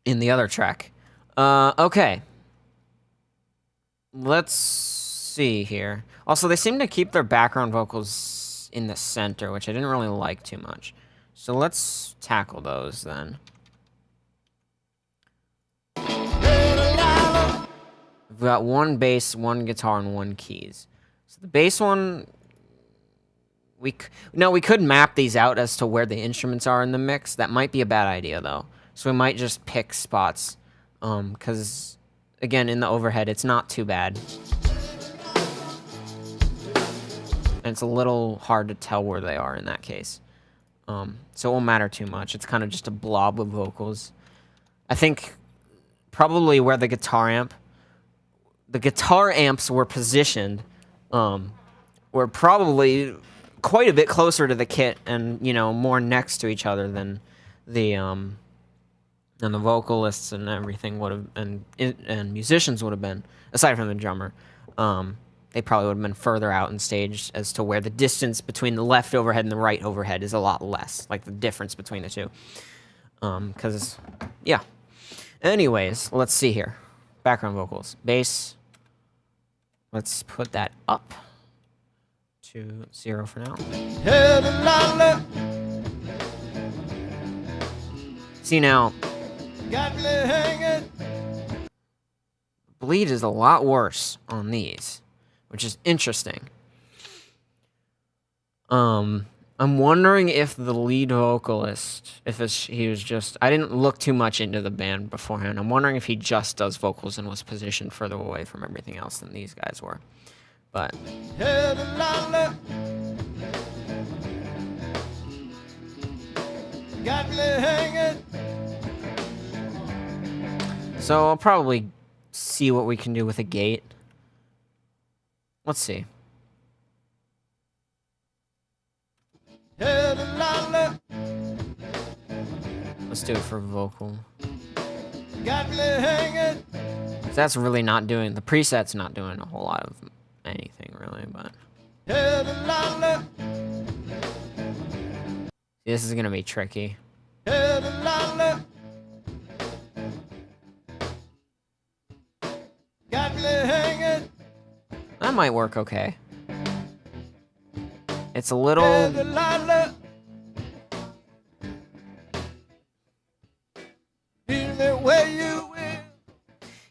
in the other track. Okay. Let's see here. Also, they seem to keep their background vocals in the center, which I didn't really like too much. So let's tackle those then. We've got one bass, one guitar, and one keys. So the bass one, we could map these out as to where the instruments are in the mix. That might be a bad idea though. So we might just pick spots, because again, in the overhead, it's not too bad. And it's a little hard to tell where they are in that case. So it won't matter too much. It's kind of just a blob of vocals. I think probably where the guitar amps were positioned, were probably quite a bit closer to the kit and, you know, more next to each other than the vocalists and everything would have, and musicians would have been, aside from the drummer. They probably would have been further out in stage as to where the distance between the left overhead and the right overhead is a lot less, like the difference between the two. Because, yeah. Anyways, let's see here. Background vocals. Bass. Let's put that up to 0 for now. See now, bleed is a lot worse on these, which is interesting. I'm wondering if the lead vocalist, he was just, I didn't look too much into the band beforehand. I'm wondering if he just does vocals and was positioned further away from everything else than these guys were. But so I'll probably see what we can do with a gate. Let's see. Let's do it for vocal. That's really not doing, the preset's not doing a whole lot of anything really, but this is gonna be tricky. That might work okay. It's a little...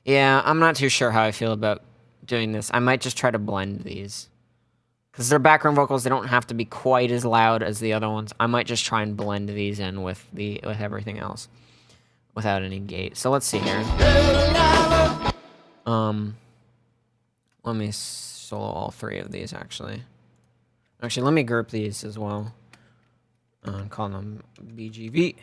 Yeah, I'm not too sure how I feel about doing this. I might just try to blend these. Because they're background vocals, they don't have to be quite as loud as the other ones. I might just try and blend these in with everything else. Without any gate. So let's see here. Let me solo all three of these, actually. Actually, let me group these as well. Call them BGV,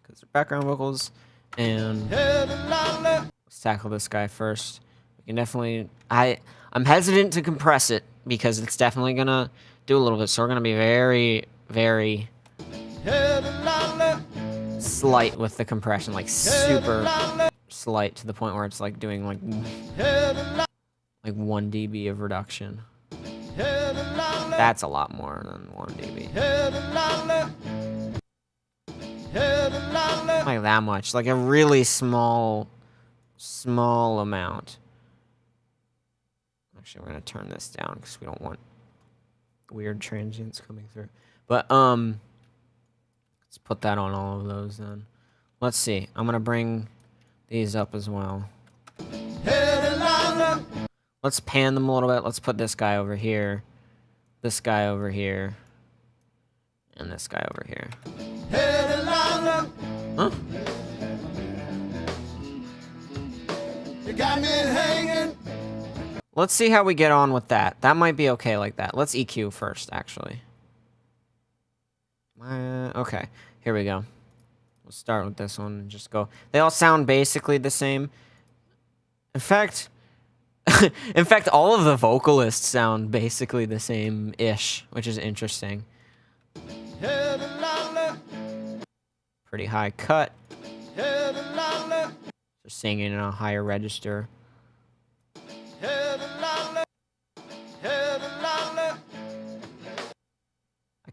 because they're background vocals. And let's tackle this guy first. We can definitely... I'm hesitant to compress it, because it's definitely going to do a little bit. So we're going to be very, very slight with the compression. Like, super slight, to the point where it's like doing like 1 dB of reduction. That's a lot more than 1 dB. Like that much. Like a really small amount. Actually, we're going to turn this down because we don't want weird transients coming through. But, let's put that on all of those then. Let's see. I'm going to bring these up as well. Let's pan them a little bit. Let's put this guy over here. This guy over here. And this guy over here. Huh? You got me hanging. Let's see how we get on with that. That might be okay like that. Let's EQ first, actually. Okay, here we go. We'll start with this one and just go. They all sound basically the same. In fact, all of the vocalists sound basically the same-ish, which is interesting. Pretty high cut. They're singing in a higher register.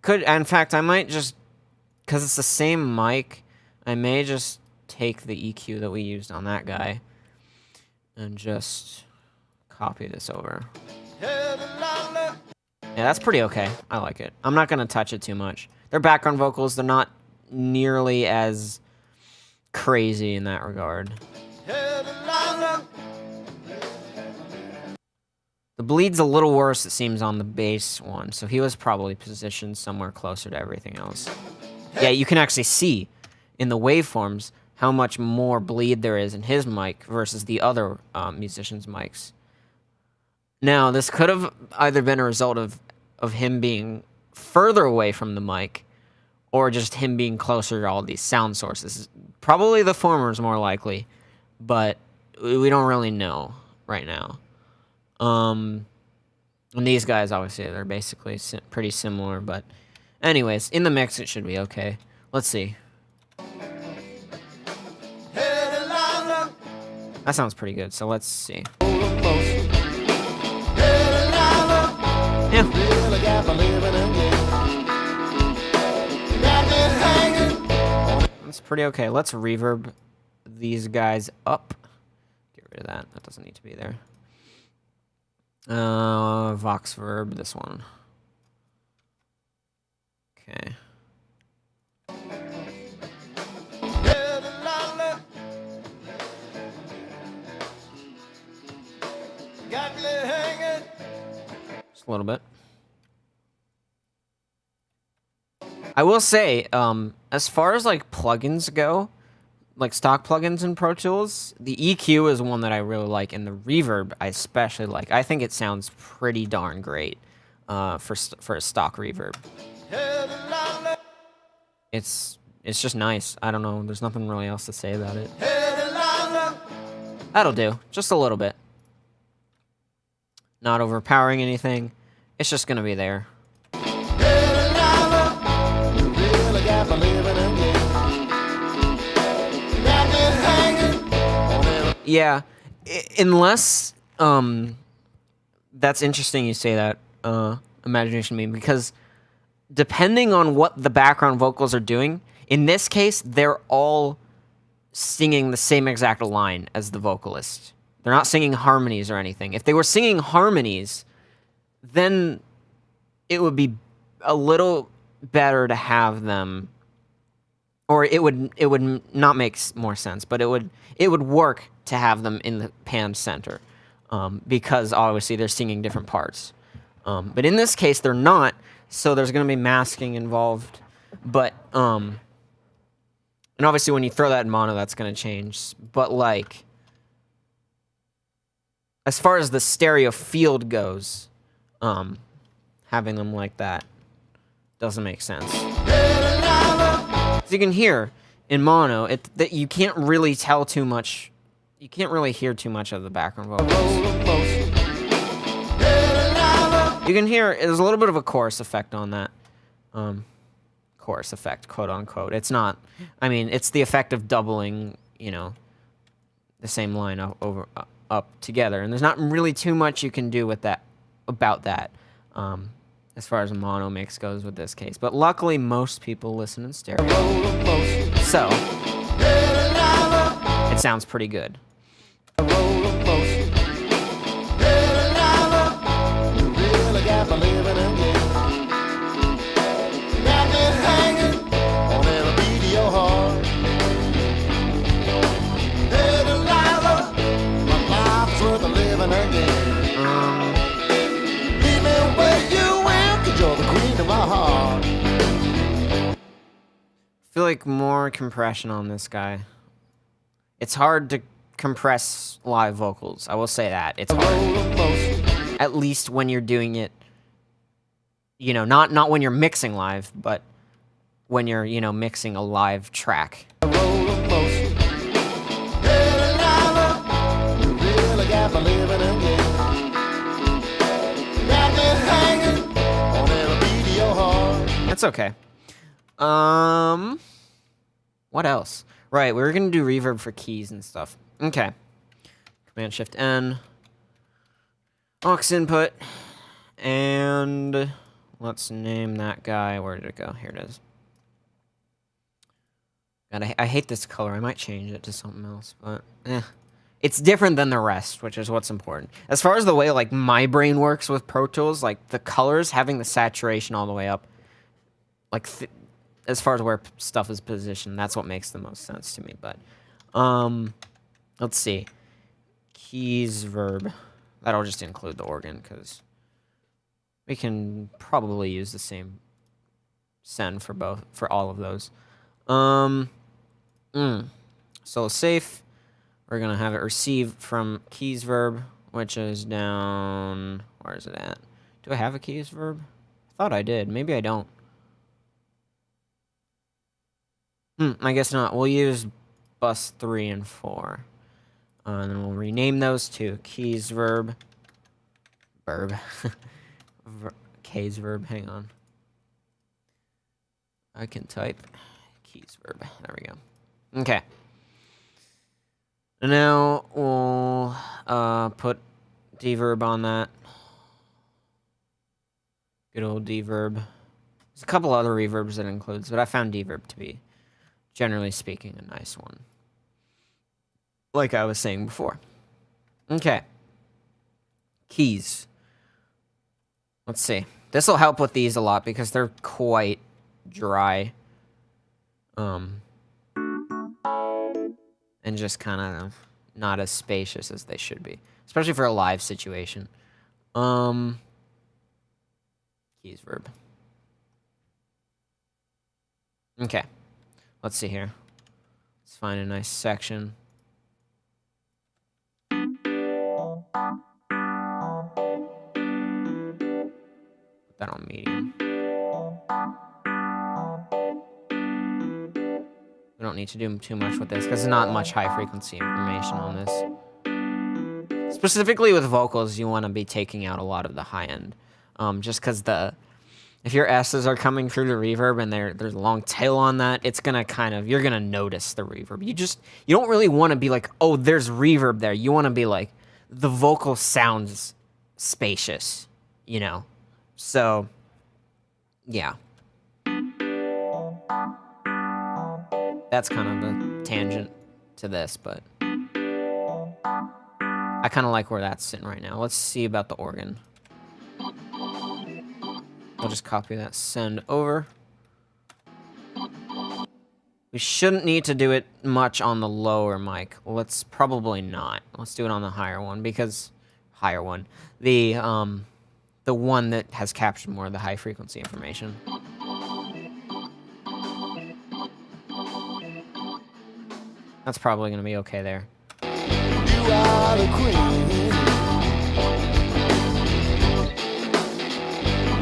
In fact, I might just, because it's the same mic, I may just take the EQ that we used on that guy and just copy this over. Yeah, that's pretty okay. I like it. I'm not going to touch it too much. They're background vocals. They're not nearly as crazy in that regard. The bleed's a little worse, it seems, on the bass one, so he was probably positioned somewhere closer to everything else. Yeah, you can actually see in the waveforms how much more bleed there is in his mic versus the other musicians' mics. Now, this could have either been a result of him being further away from the mic, or just him being closer to all these sound sources. Probably the former is more likely, but we don't really know right now. And these guys, obviously, they're basically pretty similar, but anyways, in the mix, it should be okay. Let's see. That sounds pretty good, so let's see. Yeah. That's pretty okay. Let's reverb these guys up. Get rid of that. That doesn't need to be there. Vox verb, this one. Okay. Just a little bit. I will say, as far as like plugins go, like stock plugins in Pro Tools, the EQ is one that I really like, and the reverb I especially like. I think it sounds pretty darn great for a stock reverb. It's just nice. I don't know. There's nothing really else to say about it. That'll do. Just a little bit. Not overpowering anything. It's just gonna be there. Yeah, unless that's interesting you say that, imagination meme, because depending on what the background vocals are doing, in this case, they're all singing the same exact line as the vocalist. They're not singing harmonies or anything. If they were singing harmonies, then it would be a little better to have them, or it would not make more sense, but it would work to have them in the pan center, because obviously they're singing different parts. But in this case, they're not, so there's going to be masking involved. But and obviously when you throw that in mono, that's going to change. But like, as far as the stereo field goes, having them like that doesn't make sense. As you can hear in mono, that you can't really tell too much. You can't really hear too much of the background vocals. You can hear there's a little bit of a chorus effect on that. Chorus effect, quote unquote. It's not. I mean, it's the effect of doubling, you know, the same line up together, and there's not really too much you can do with that about that. As far as a mono mix goes with this case. But luckily, most people listen in stereo. So, it sounds pretty good. I feel like more compression on this guy. It's hard to compress live vocals. I will say that. It's hard. At least when you're doing it, you know, not when you're mixing live, but when you're, you know, mixing a live track. That's okay. What else? Right, we were gonna do reverb for keys and stuff. Okay. Command-Shift-N. Aux input. And let's name that guy. Where did it go? Here it is. God, I hate this color. I might change it to something else, but it's different than the rest, which is what's important. As far as the way like my brain works with Pro Tools, like the colors having the saturation all the way up, like as far as where stuff is positioned, that's what makes the most sense to me. But let's see. Keys verb. That'll just include the organ because we can probably use the same send for all of those. So safe. We're gonna have it receive from keys verb, which is down. Where is it at? Do I have a keys verb? I thought I did. Maybe I don't. I guess not. We'll use bus 3 and 4. And then we'll rename those to keys verb. K's verb, hang on. I can type keys verb. There we go. Okay. And now we'll put deverb on that. Good old deverb. There's a couple other reverbs that it includes, but I found deverb to be, generally speaking, a nice one. Like I was saying before. Okay. Keys. Let's see. This will help with these a lot because they're quite dry. And just kind of not as spacious as they should be. Especially for a live situation. Keys verb. Okay. Let's see here. Let's find a nice section. Put that on medium. We don't need to do too much with this because there's not much high frequency information on this. Specifically with vocals, you want to be taking out a lot of the high end. Just because if your S's are coming through the reverb and there's a long tail on that, it's gonna you're gonna notice the reverb. You don't really want to be like, oh, there's reverb there. You want to be like, the vocal sounds spacious, you know? So, yeah. That's kind of a tangent to this, but I kind of like where that's sitting right now. Let's see about the organ. I'll just copy that, send over. We shouldn't need to do it much on the lower mic. Let's probably not. Let's do it on the higher one because the one that has captured more of the high frequency information. That's probably going to be okay there. You are the queen.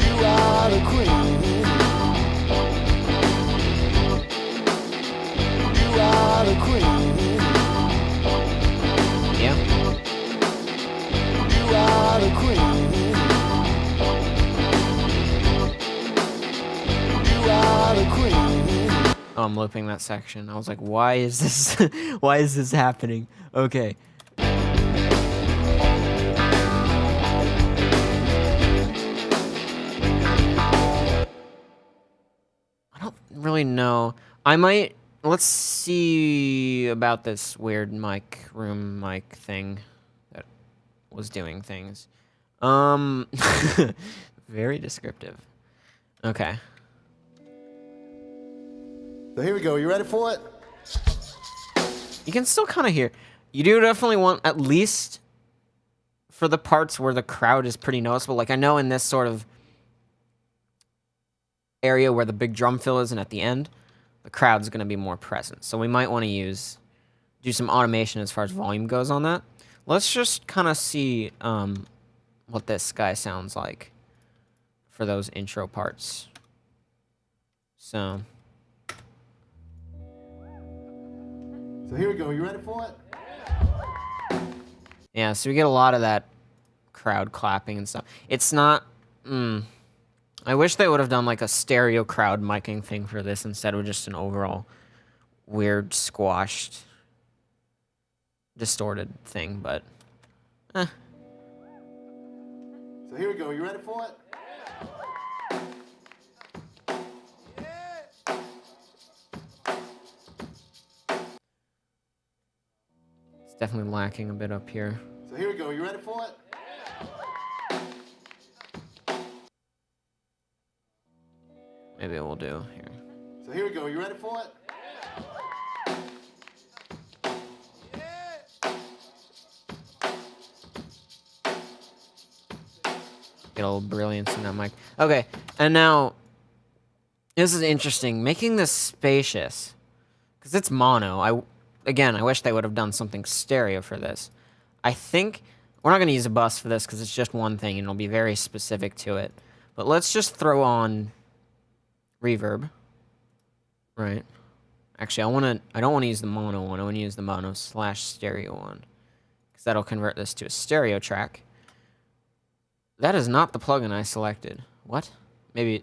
You are the queen. You are the queen. Yeah. You are the queen. You are the queen. Oh, I'm looping that section. I was like, why is this happening? Okay. I don't really know. Let's see about this weird room mic thing that was doing things. Very descriptive. Okay. So here we go. You ready for it? You can still kind of hear. You do definitely want, at least for the parts where the crowd is pretty noticeable. Like I know in this sort of area where the big drum fill is and at the end, the crowd's going to be more present. So we might want to do some automation as far as volume goes on that. Let's just kind of see what this guy sounds like for those intro parts. So here we go. You ready for it? yeah, so we get a lot of that crowd clapping and stuff. It's not... I wish they would have done like a stereo crowd miking thing for this instead of just an overall weird, squashed, distorted thing, but... So here we go. You ready for it? It's definitely lacking a bit up here. So here we go. You ready for it? Maybe we'll do here. So here we go. You ready for it? Get a little brilliance in that mic. Okay, and now this is interesting. Making this spacious, because it's mono. Again, I wish they would have done something stereo for this. I think we're not going to use a bus for this because it's just one thing and it'll be very specific to it. But let's just throw on reverb, right? Actually, I don't want to use the mono one. I want to use the mono / stereo one. Because that'll convert this to a stereo track. That is not the plugin I selected. What? Maybe...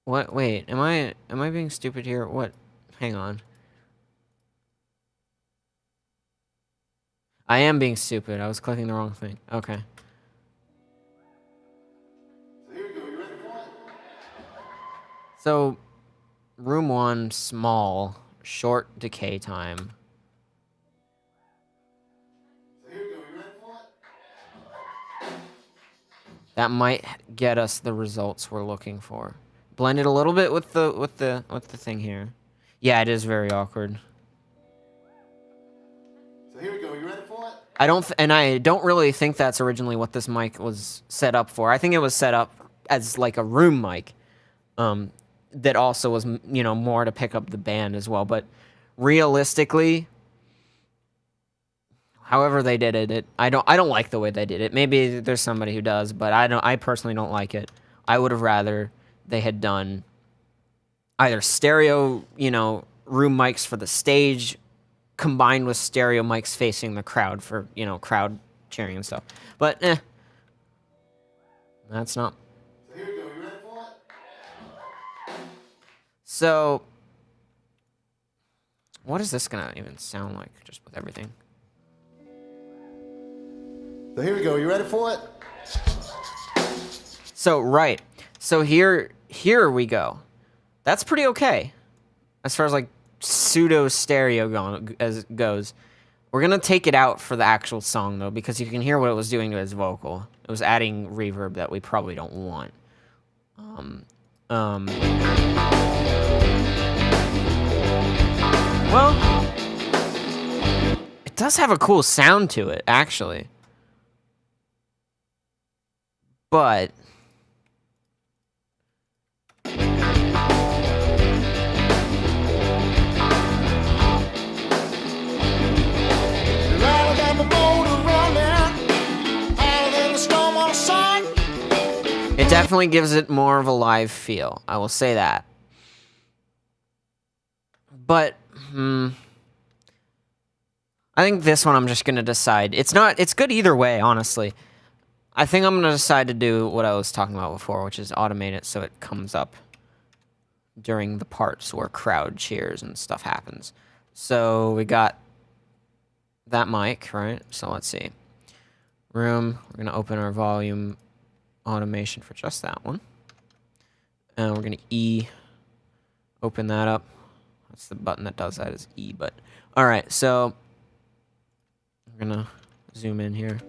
What? Wait, am I being stupid here? What? Hang on. I am being stupid. I was clicking the wrong thing. Okay. So here we go. You ready for it? So, room 1, small, short decay time. So here we go. You ready for it? That might get us the results we're looking for. Blend it a little bit with the thing here. Yeah, it is very awkward. So here we go. You ready for it? I don't really think that's originally what this mic was set up for. I think it was set up as like a room mic. That also was, you know, more to pick up the band as well. But realistically, however they did it, I don't like the way they did it. Maybe there's somebody who does, but I personally don't like it. I would have rather they had done either stereo, you know, room mics for the stage combined with stereo mics facing the crowd for, you know, crowd cheering and stuff. But that's not. So here we go. You ready for it? So what is this gonna even sound like just with everything? So here we go. You ready for it? So right. So here we go. That's pretty okay. As far as like pseudo stereo goes. We're gonna take it out for the actual song though, because you can hear what it was doing to his vocal. It was adding reverb that we probably don't want. Well, it does have a cool sound to it, actually. But it definitely gives it more of a live feel. I will say that. But I think this one I'm just gonna decide. It's good either way, honestly. I think I'm gonna decide to do what I was talking about before, which is automate it so it comes up during the parts where crowd cheers and stuff happens. So we got that mic, right? So let's see. Room, we're gonna open our volume automation for just that one. And we're gonna open that up. That's the button that does that is E, but alright, so we're gonna zoom in here.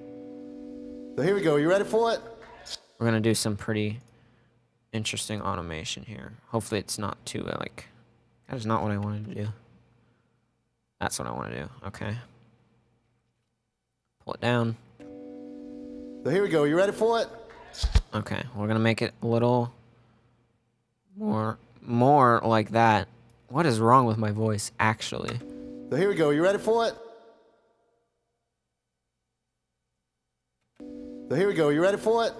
So here we go. You ready for it? We're gonna do some pretty interesting automation here. Hopefully it's not too like that is not what I wanted to do. That's what I want to do. Okay. Pull it down. So here we go. You ready for it? Okay, we're gonna make it a little more like that. What is wrong with my voice, actually? So here we go. You ready for it? So here we go. You ready for it?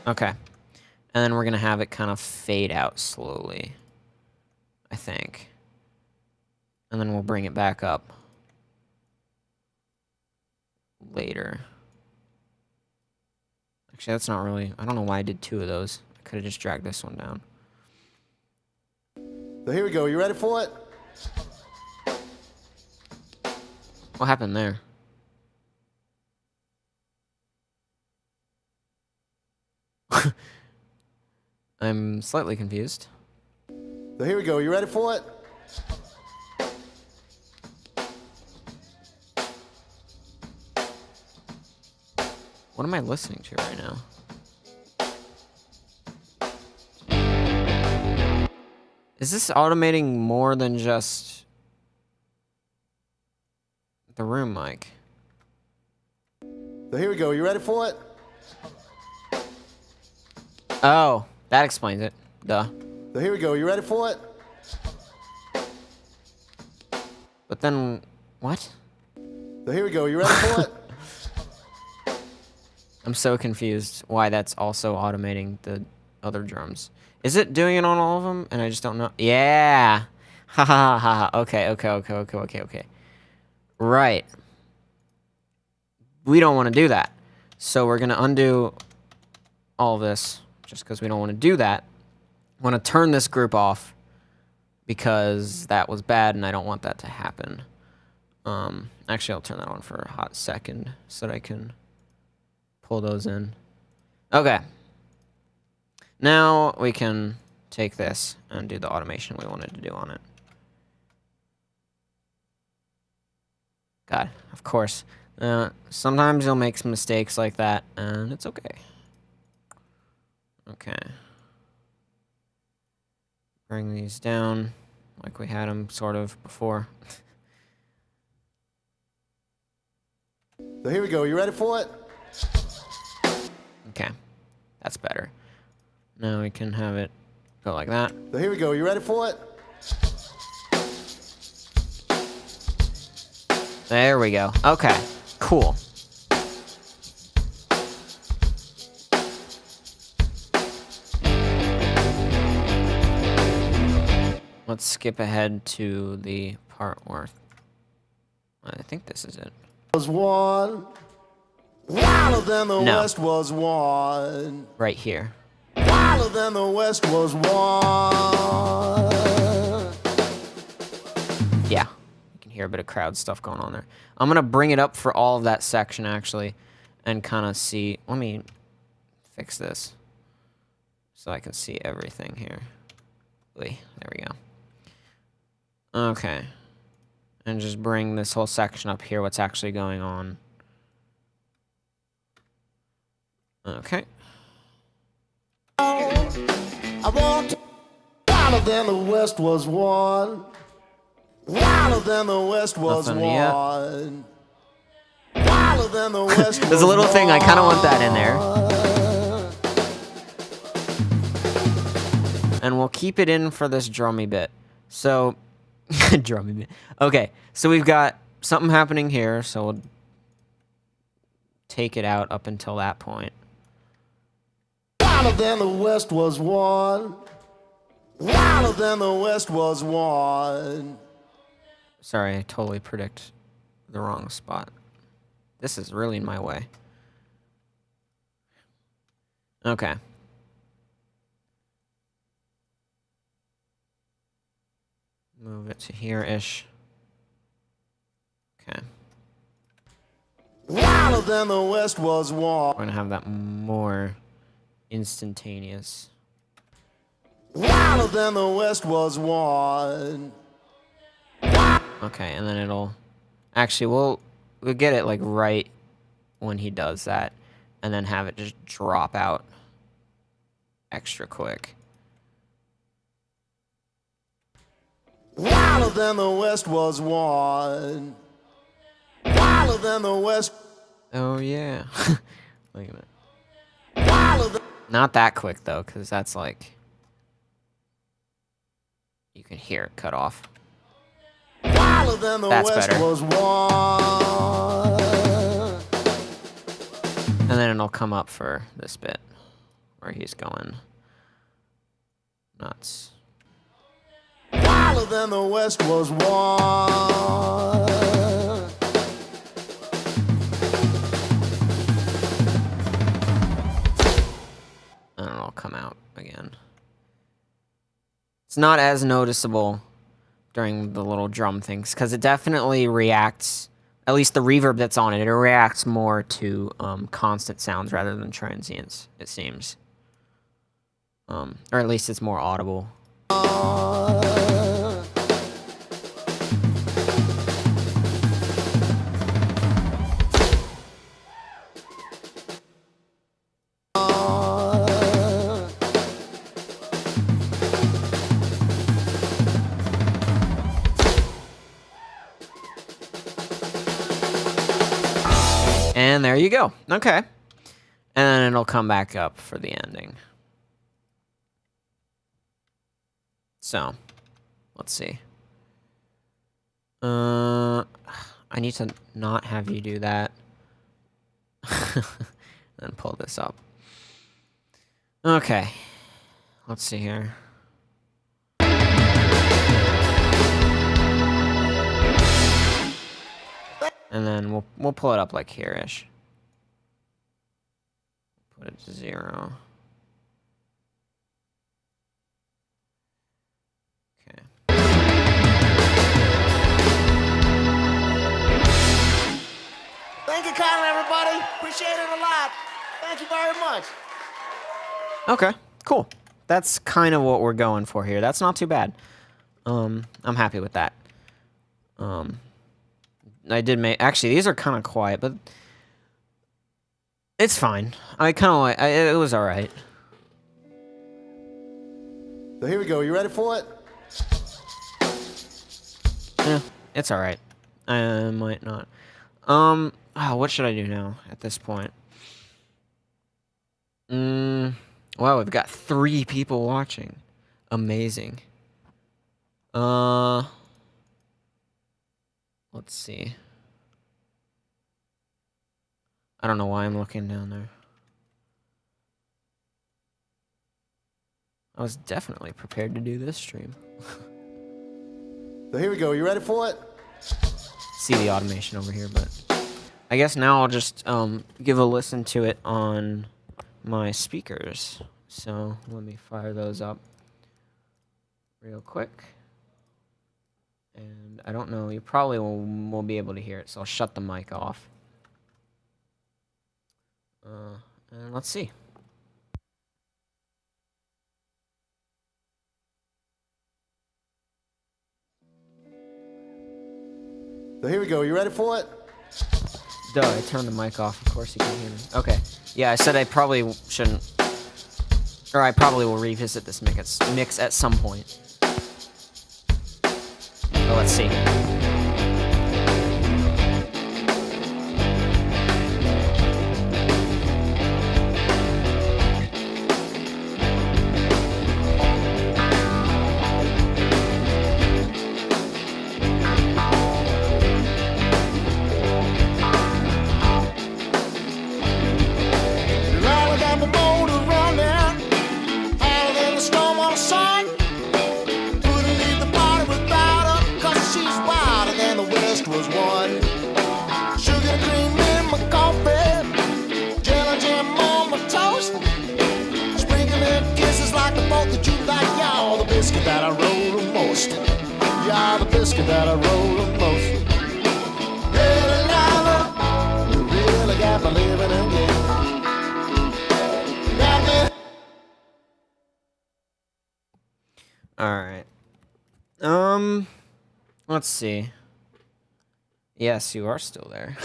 Okay. And then we're gonna have it kind of fade out slowly, I think. And then we'll bring it back up later. Actually, that's not really... I don't know why I did 2 of those. I could have just dragged this one down. So here we go. You ready for it? What happened there? I'm slightly confused. So here we go. You ready for it? What am I listening to right now? Is this automating more than just the room mic? So here we go. You ready for it? Oh, that explains it. Duh. So here we go. You ready for it? But then, what? So here we go. You ready for it? I'm so confused why that's also automating the other drums. Is it doing it on all of them? And I just don't know. Yeah. Ha ha ha. Okay. Right. We don't want to do that. So we're going to undo all this just because we don't want to do that. I want to turn this group off because that was bad and I don't want that to happen. Actually, I'll turn that on for a hot second so that I can pull those in. Okay. Now we can take this and do the automation we wanted to do on it. God, of course. Sometimes you'll make some mistakes like that, and it's okay. Okay. Bring these down like we had them sort of before. So here we go. You ready for it? Okay. That's better. Now we can have it go like that. So here we go. You ready for it? There we go. Okay. Cool. Let's skip ahead to the part where I think this is it. Was one. Wilder than the No. West was one. Right here. Wilder than the West was one. Yeah. You can hear a bit of crowd stuff going on there. I'm going to bring it up for all of that section, actually, and kind of see. Let me fix this so I can see everything here. There we go. Okay. And just bring this whole section up here, what's actually going on. Okay. I want to. Wilder than the West was one. Wilder than the West was Nothing yet. one. Wilder than the West There's a little thing, I kind of want that in there. And we'll keep it in for this drummy bit. So, drummy bit. Okay, so we've got something happening here, so we'll take it out up until that point. Wilder than the West was one. Wilder than the West was one. Sorry, I totally predict the wrong spot. This is really in my way. Okay. Move it to here-ish. Okay. Wilder than the West was one. We're gonna have that more instantaneous. Wilder than the West was one. Okay, and then it'll... Actually, we'll get it, like, right when he does that, and then have it just drop out extra quick. Wilder than the West was one. Wilder than the West. Oh, yeah. Wait a minute. Wilder than. Not that quick, though, because that's, like... You can hear it cut off. Wilder than the That's West better. was one. And then it'll come up for this bit where he's going nuts. Wilder than the West was one. And it'll come out again. It's not as noticeable during the little drum things because it definitely reacts, at least the reverb that's on it, it reacts more to constant sounds rather than transients, it seems. Or at least it's more audible. And there you go. Okay. And then it'll come back up for the ending. So, let's see. I need to not have you do that. And pull this up. Okay. let's see here. And then we'll pull it up like here-ish. Put it to 0. Okay. Thank you kindly, everybody. Appreciate it a lot. Thank you very much. Okay, cool. That's kind of what we're going for here. That's not too bad. I'm happy with that. I did make... Actually, these are kind of quiet, but... It's fine. I kind of like... it was alright. So here we go. You ready for it? Yeah, it's alright. I might not. Oh, what should I do now at this point? Wow, we've got 3 people watching. Amazing. Let's see. I don't know why I'm looking down there. I was definitely prepared to do this stream. So here we go. You ready for it? See the automation over here, but I guess now I'll just give a listen to it on my speakers. So let me fire those up real quick. And I don't know, you probably won't be able to hear it, so I'll shut the mic off. And let's see. So here we go. You ready for it? Duh, I turned the mic off. Of course you can hear me. Okay. Yeah, I said I probably shouldn't... Or I probably will revisit this mix at some point. But let's see. Was one sugar cream in my coffee, jelly jam on my toast, sprinkling kisses like the boat that you like. Y'all the biscuit that I roll the most. Y'all the biscuit that I roll the most. Hey, lover, you really got me living again. Got me. All right. Let's see. Yes, you are still there.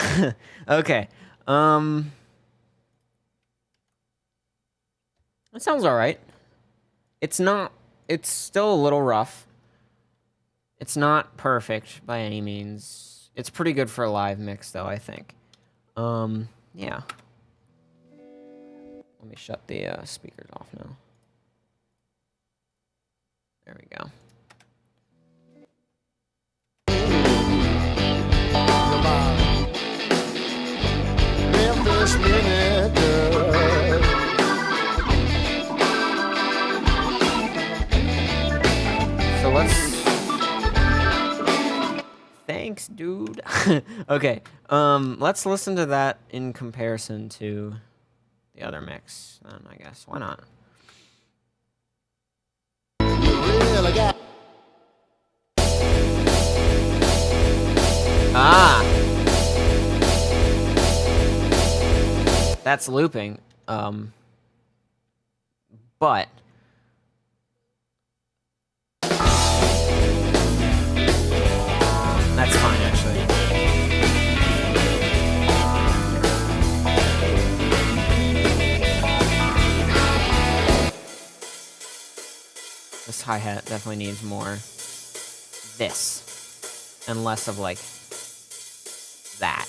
Okay. That sounds alright. It's still a little rough. It's not perfect by any means. It's pretty good for a live mix, though, I think. Yeah. Let me shut the speakers off now. There we go. So thanks, dude. Okay, let's listen to that in comparison to the other mix, then, I guess. Why not? Ah! That's looping, but that's fine, actually. This hi-hat definitely needs more this and less of, like, that.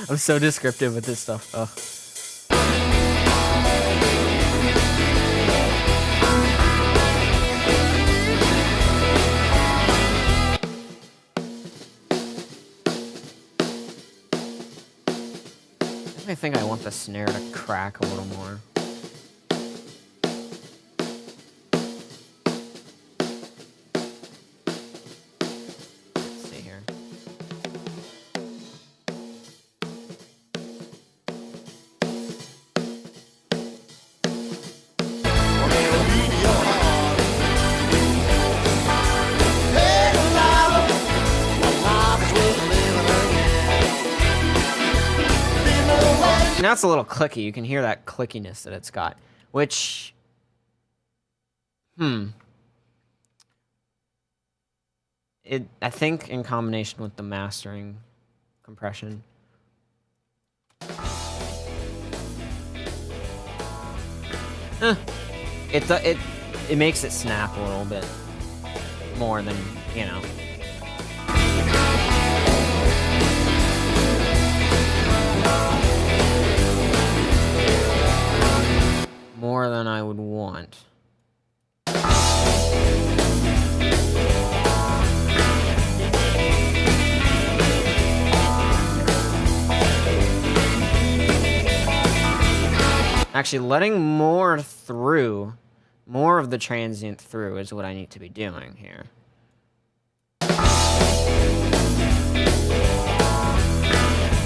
I'm so descriptive with this stuff. Oh. I think I want the snare to crack a little more. Now it's a little clicky. You can hear that clickiness that it's got, which, I think in combination with the mastering compression. It makes it snap a little bit more than, you know. More than I would want. Actually, letting more through, more of the transient through is what I need to be doing here.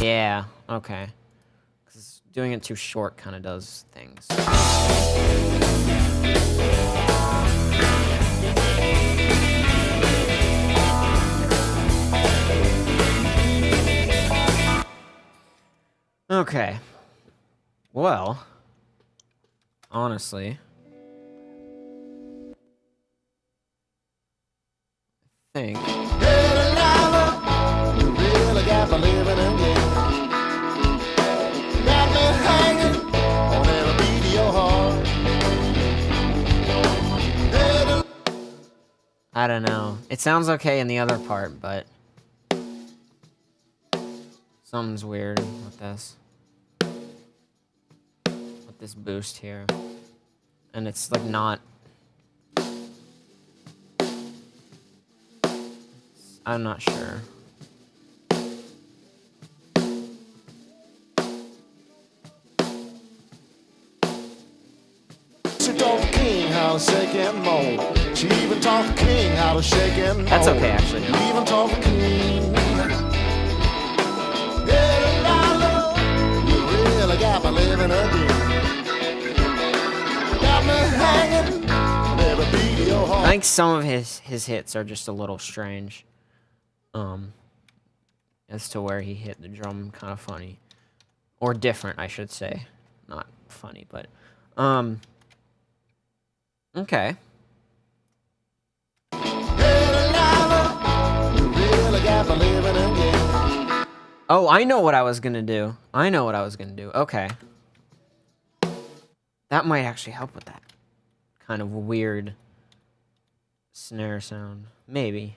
Yeah, okay. Because doing it too short kind of does things. Okay. Well, honestly, I think. You really got me living again. Got me hanging on every beat of your heart. I don't know. It sounds okay in the other part, but something's weird with this. With this boost here. And it's like not. I'm not sure. She taught the king how to shake and mold. She even taught the king how to shake and mold. That's okay, actually. She even taught the king. Yeah, Delilah, you really got me living again. Got me hanging on every beat of your heart. I think some of his hits are just a little strange. As to where he hit the drum kind of funny. Or different, I should say. Not funny, but okay. Oh, I know what I was gonna do. Okay. That might actually help with that kind of weird snare sound. Maybe.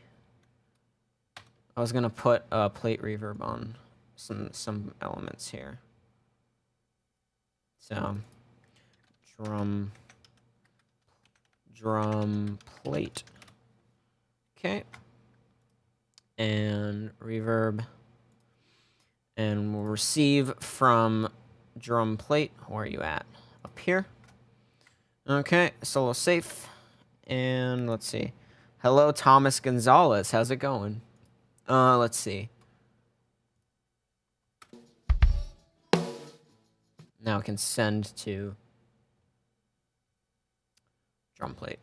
I was gonna put a plate reverb on some elements here. So drum plate. Okay. And reverb. And we'll receive from drum plate. Where are you at? Up here. Okay, solo safe. And let's see. Hello, Thomas Gonzalez. How's it going? Let's see. Now I can send to drum plate.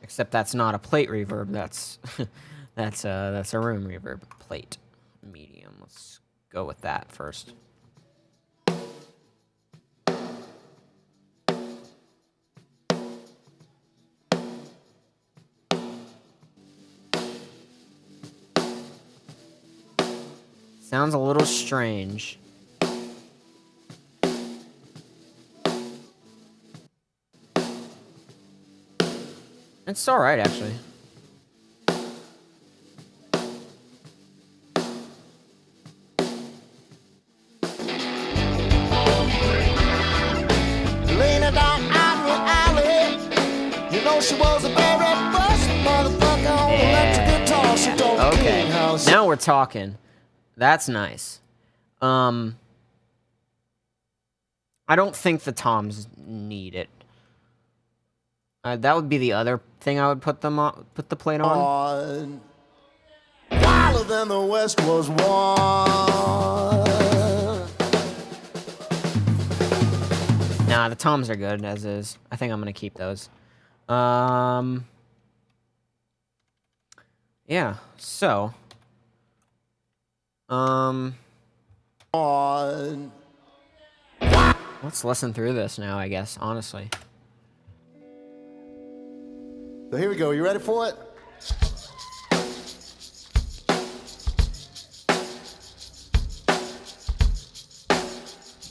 Except that's not a plate reverb. That's that's a room reverb. Plate medium. Let's go with that first. Sounds a little strange. It's alright, actually. Leaning down out the alley, you know she was a very first motherfucker on electric guitar. She told the king how to Now we're talking. That's nice. I don't think the toms need it. That would be the other thing I would put them on, put the plate on. Wilder than the West was won. Nah, the toms are good as is. I think I'm gonna keep those. yeah, so On. let's listen through this now, I guess, honestly. So here we go. You ready for it?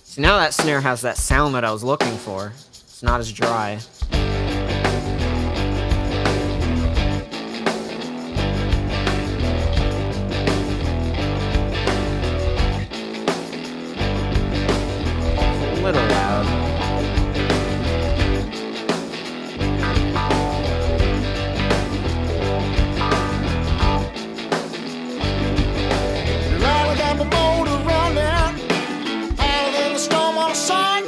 See, now that snare has that sound that I was looking for. It's not as dry. A little loud. Now got the motor running, out in the storm on the sun.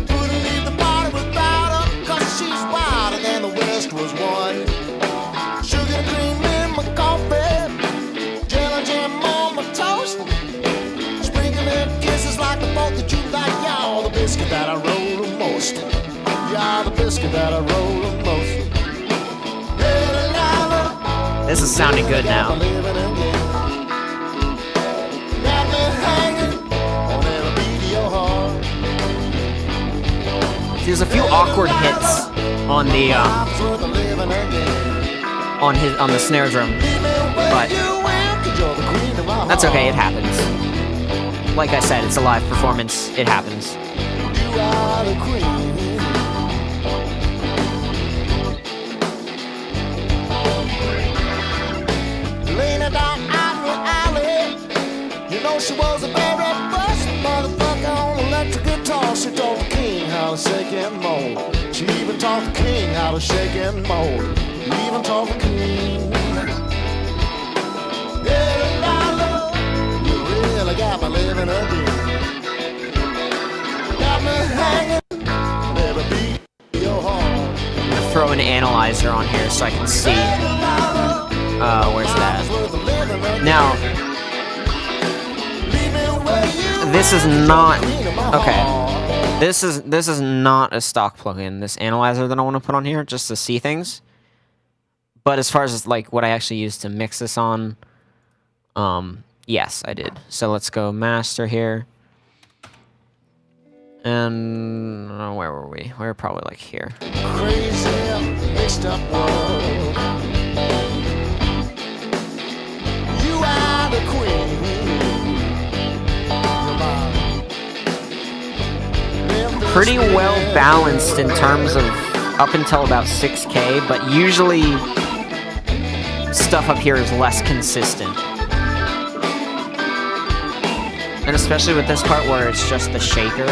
Couldn't leave the party without her, 'cause she's wilder than the West was one. Sugar and cream in my coffee, jell and jam on my toast. Sprinkling kisses like the 4th of July. Y'all the biscuit that I roll the most. Y'all the biscuit that I roll the most. This is sounding good now. There's a few awkward hits on the on the snare drum, but that's okay. It happens. Like I said, it's a live performance. It happens. You are the queen. Lena down out in the alley. You know she was a very first motherfucker on electric guitar. She taught the king how to shake and mold. She even taught the king how to shake and mold. Even taught the king. Yeah, Lila, you really got me living again. Got me hanging, never beat your heart. I'm gonna throw an analyzer on here so I can see. Where's that? Now, this is not okay. This is not a stock plugin. This analyzer that I want to put on here just to see things. But as far as like what I actually used to mix this on, yes, I did. So let's go master here. And where were we? We were probably like here. Crazy, mixed up world. You are the queen. Pretty well balanced in terms of up until about 6K, but usually stuff up here is less consistent. And especially with this part where it's just the shaker.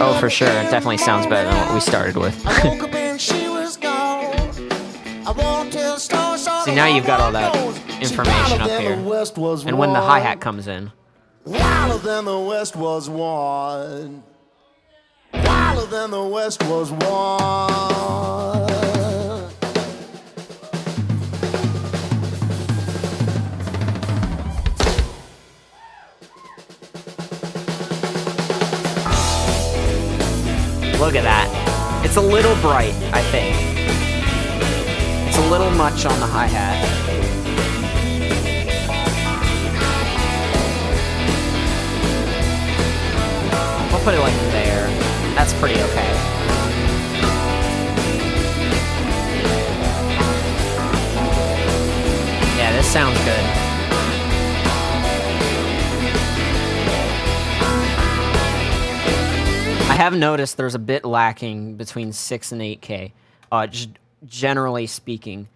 Oh, for sure. It definitely sounds better than what we started with. See, now you've got all that information up here. And when the hi-hat comes in. Wilder than the West was one. Wilder than the West was one. Look at that. It's a little bright, I think. It's a little much on the hi-hat. I'll put it like there. That's pretty okay. Yeah, this sounds good. I have noticed there's a bit lacking between 6 and 8K, generally speaking.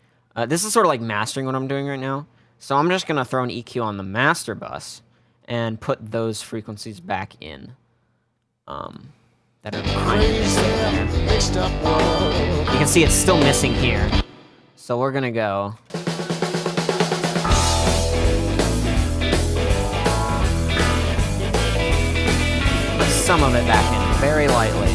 This is sort of like mastering what I'm doing right now. So I'm just going to throw an EQ on the master bus and put those frequencies back in. That are kind of missing there. You can see it's still missing here. So we're going to go... put some of it back in, very lightly.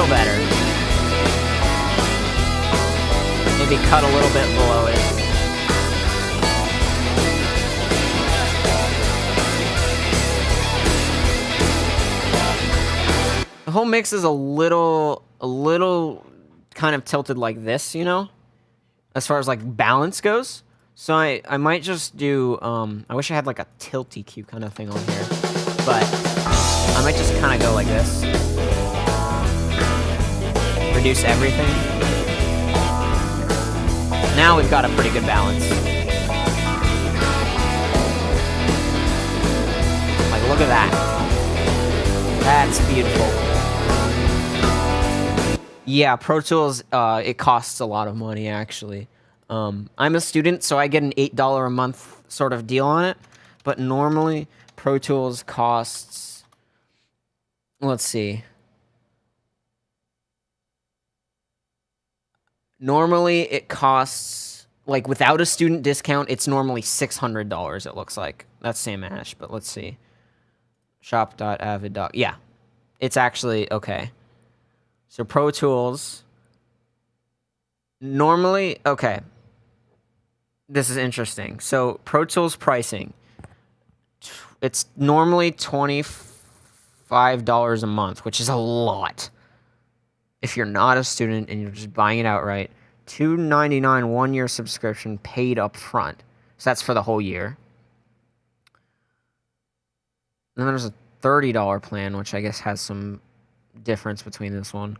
better. Maybe cut a little bit below it. The whole mix is a little kind of tilted like this, you know, as far as like balance goes. So I might just do, I wish I had like a tilt EQ kind of thing on here, but I might just kind of go like this. Reduce everything. Now we've got a pretty good balance. Like, look at that. That's beautiful. Yeah, Pro Tools, it costs a lot of money, actually. I'm a student, so I get an $8 a month sort of deal on it. But normally, Pro Tools costs... Let's see. Normally, it costs... Like, without a student discount, it's normally $600, it looks like. That's Sam Ash, but let's see. Shop.avid. Yeah. It's actually... Okay. So, Pro Tools... Normally... Okay. This is interesting. So, Pro Tools pricing. It's normally $25 a month, which is a lot. If you're not a student and you're just buying it outright. $2.99 one-year subscription paid up front. So, that's for the whole year. Then there's a $30 plan, which I guess has some difference between this one.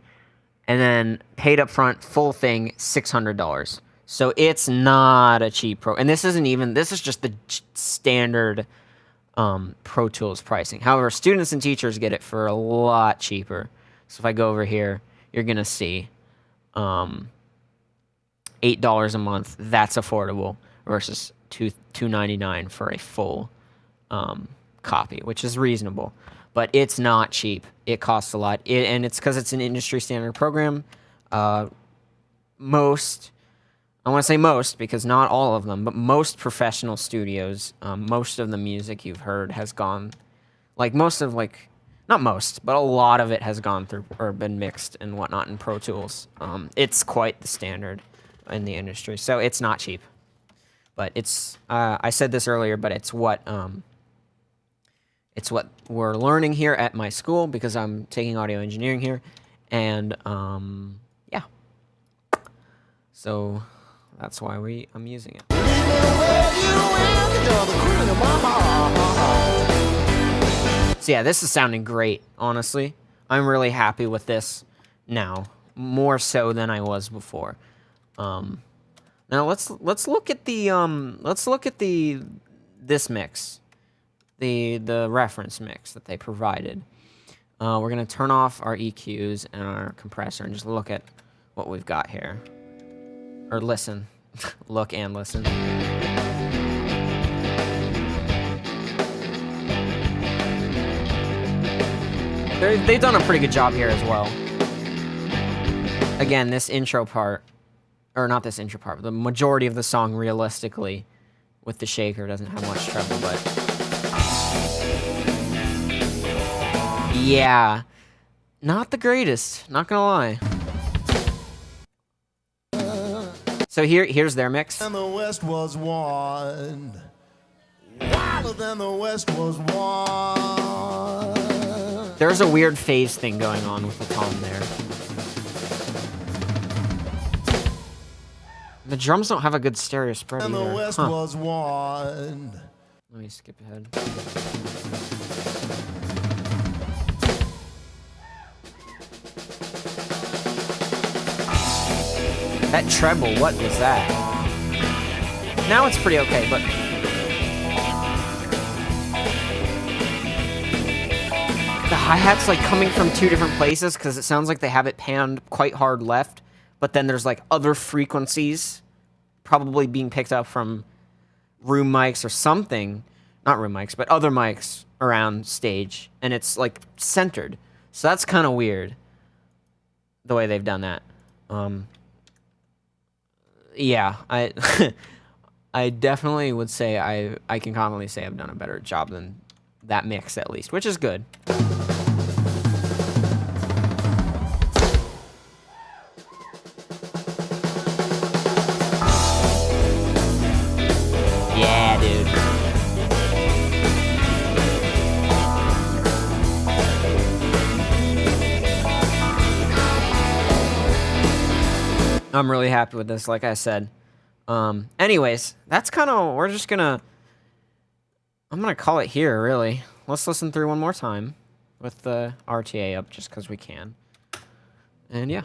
And then paid up front, full thing, $600. So it's not a cheap Pro. And this isn't even, this is just the standard Pro Tools pricing. However, students and teachers get it for a lot cheaper. So if I go over here, you're going to see $8 a month. That's affordable versus $2.99 for a full copy, which is reasonable. But it's not cheap. It costs a lot. And it's because it's an industry standard program. Most... I want to say most, because not all of them, but most professional studios, most of the music you've heard has gone, like most of, like, not most, but a lot of it has gone through or been mixed and whatnot in Pro Tools. It's quite the standard in the industry, so it's not cheap. But it's, I said this earlier, but it's what we're learning here at my school, because I'm taking audio engineering here, and, yeah. So... That's why I'm using it. So yeah, this is sounding great, honestly. I'm really happy with this now, more so than I was before. Now let's look at the this mix, the reference mix that they provided. We're gonna turn off our EQs and our compressor and just look at what we've got here. Or listen. Look and listen. They've done a pretty good job here as well. Again, this intro part, or not this intro part, but the majority of the song, realistically, with the shaker, doesn't have much treble, but... Yeah. Not the greatest, not gonna lie. So here's their mix. And the West was one. Wilder than the West was one. There's a weird phase thing going on with the tom there. The drums don't have a good stereo spread And either. the West was one. Let me skip ahead. That treble, what was that? Now it's pretty okay, but... The hi-hat's like coming from two different places because it sounds like they have it panned quite hard left, but then there's like other frequencies probably being picked up from room mics or something. Not room mics, but other mics around stage, and it's like centered. So that's kind of weird, the way they've done that. Yeah, I definitely would say I can confidently say I've done a better job than that mix, at least, which is good. I'm really happy with this, like I said. Anyways, that's kind of, I'm gonna call it here, really. Let's listen through one more time with the RTA up, just because we can. And yeah.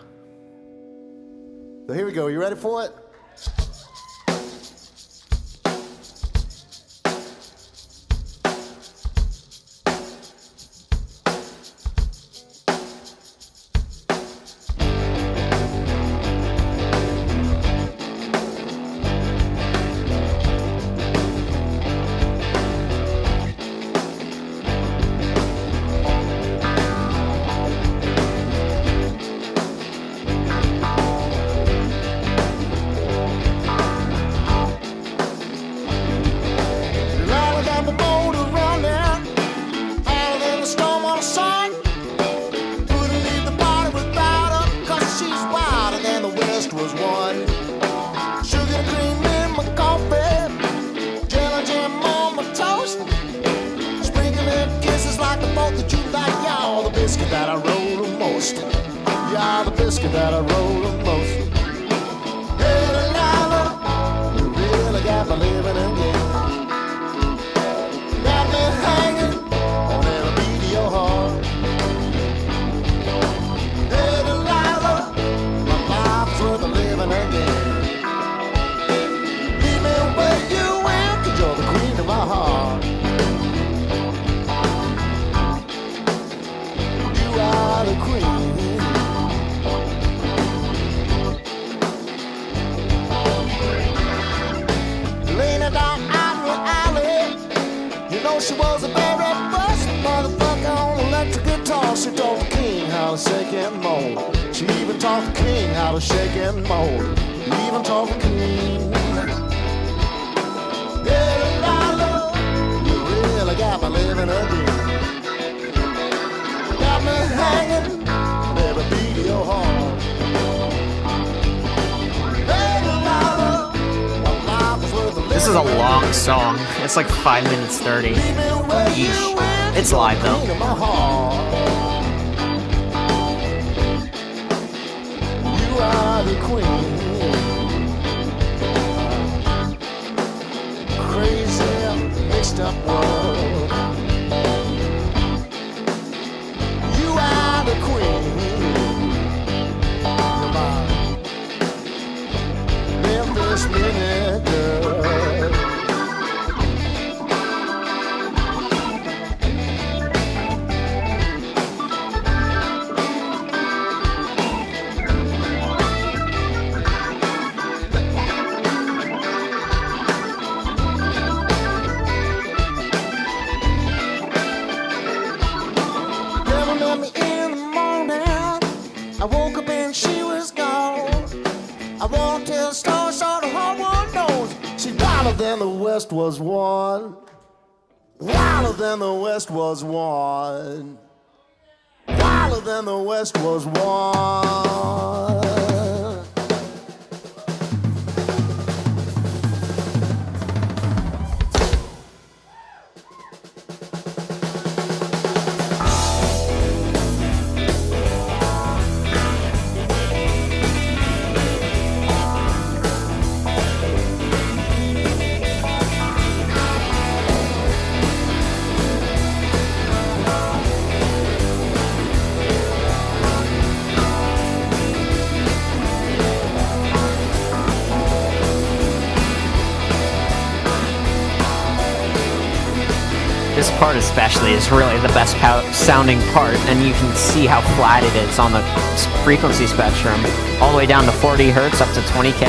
So here we go. You ready for it? That I roll the most. Yeah, the biscuit that I roll the most. Hey, Delilah, you really got me living again. Got me hanging on every beat of your heart. Hey, Delilah, my life's worth living again. Leave me where you went, 'cause you're the queen of my heart. The queen. Laying down out in the alley, you know she was a very first motherfucker on electric guitar. She taught the king how to shake and mold. She even taught the king how to shake and mold. Even taught the king. Yeah, Delilah, you really got me living again. Got me hanging on every beat of your heart. Hey, Delilah, my life was worth living. This is a long song. It's like 5 minutes 30. Yeesh. It's live though. You are the queen. Crazy, mixed up world. The queen, you're my Memphis minute girl. Never met me in the morning. I woke up and she was gone. I won't tell the story so the whole world knows. She wilder than the West was won. Wilder than the West was won. Wilder than the West was won. This part especially is really the best sounding part, and you can see how flat it is on the frequency spectrum, all the way down to 40 hertz up to 20K.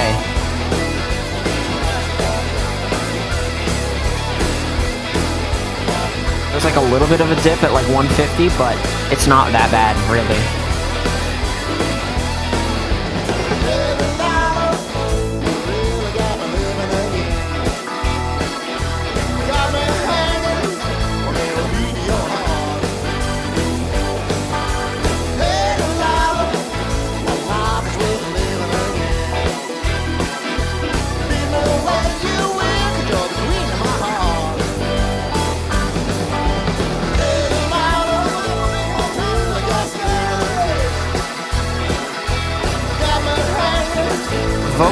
There's like a little bit of a dip at like 150, but it's not that bad, really. Hey,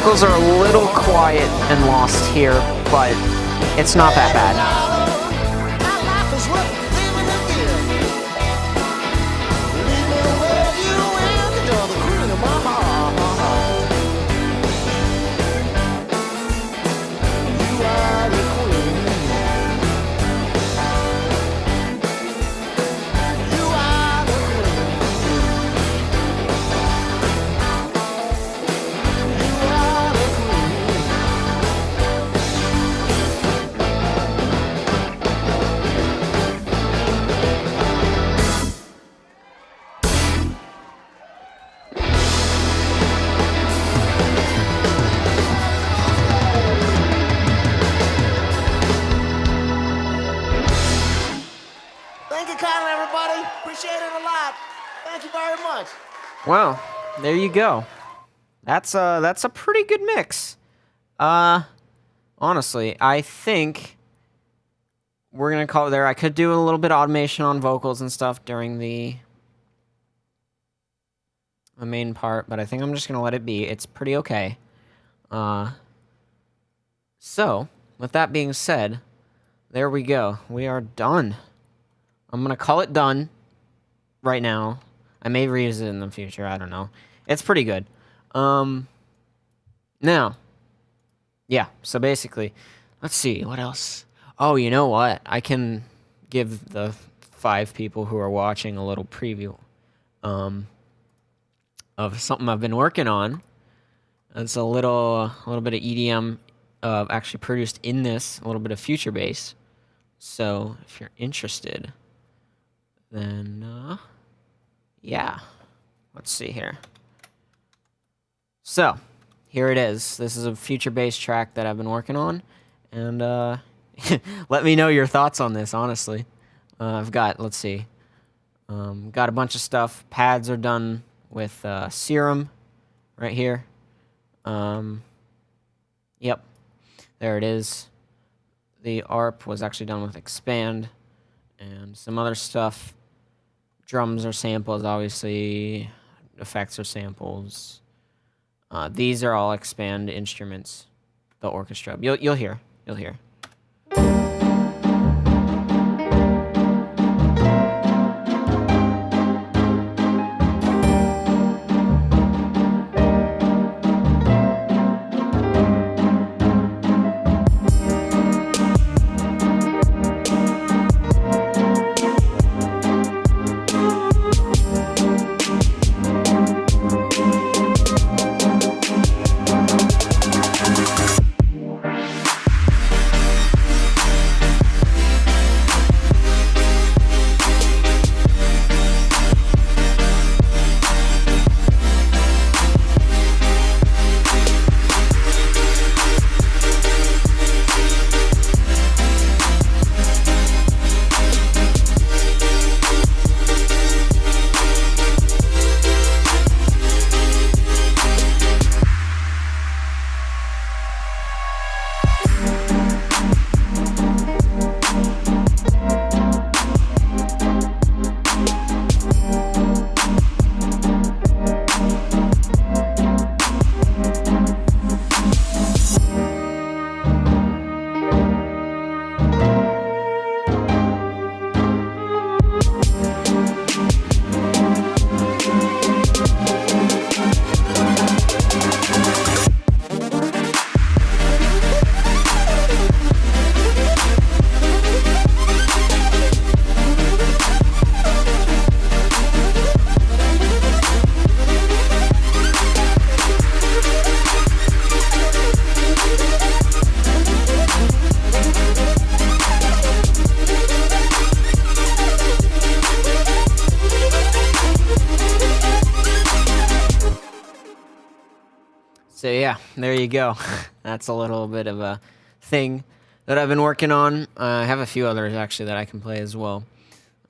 vocals are a little quiet and lost here, but it's not that bad. Thank you kindly, everybody. Appreciate it a lot. Thank you very much. Well, there you go. That's a pretty good mix. Honestly, I think we're gonna call it there. I could do a little bit of automation on vocals and stuff during the main part, but I think I'm just gonna let it be. It's pretty okay. So, with that being said, there we go. We are done. I'm gonna call it done right now. I may reuse it in the future. I don't know. It's pretty good. Now, yeah. So basically, let's see what else. Oh, you know what? I can give the 5 people who are watching a little preview of something I've been working on. It's a little bit of EDM actually produced in this, a little bit of future bass. So if you're interested, then yeah, let's see here. So here it is. This is a future bass track that I've been working on, and let me know your thoughts on this. Honestly, I've got, let's see, got a bunch of stuff. Pads are done with Serum right here. Yep, there it is. The ARP was actually done with Expand, and some other stuff. Drums are samples, obviously. Effects are samples. These are all Expand instruments. The orchestra. You'll hear. You'll hear. So yeah, there you go. That's a little bit of a thing that I've been working on. I have a few others actually that I can play as well.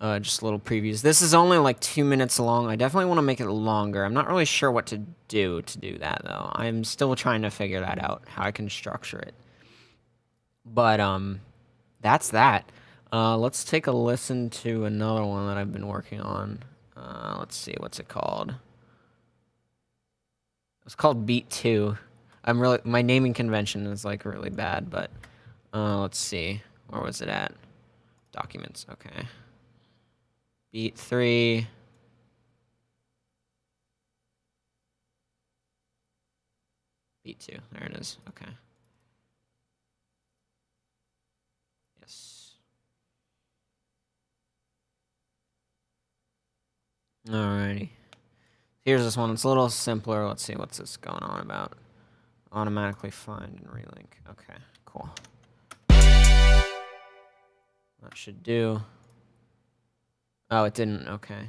Just little previews. This is only like 2 minutes long. I definitely want to make it longer. I'm not really sure what to do that though. I'm still trying to figure that out, how I can structure it. But that's that. Let's take a listen to another one that I've been working on. Let's see, what's it called? It's called Beat 2. my naming convention is like really bad, but let's see. Where was it at? Documents. Okay. Beat 3. Beat 2. There it is. Okay. Yes. Alrighty. Here's this one. It's a little simpler. Let's see what's this going on about. Automatically find and relink. Okay, cool. That should do. Oh, it didn't. Okay.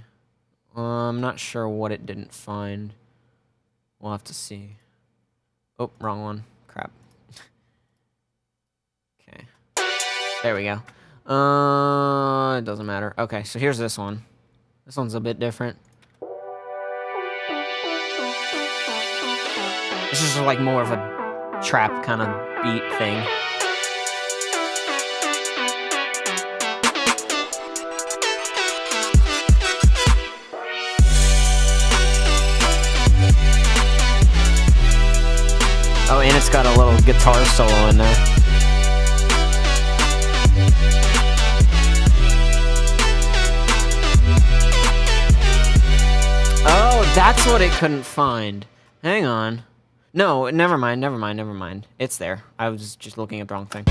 I'm not sure what it didn't find. We'll have to see. Oh, wrong one. Crap. Okay. There we go. It doesn't matter. Okay, so here's this one. This one's a bit different. This is like more of a trap kind of beat thing. Oh, and it's got a little guitar solo in there. Oh, that's what it couldn't find. Hang on. No, never mind. It's there. I was just looking at the wrong thing.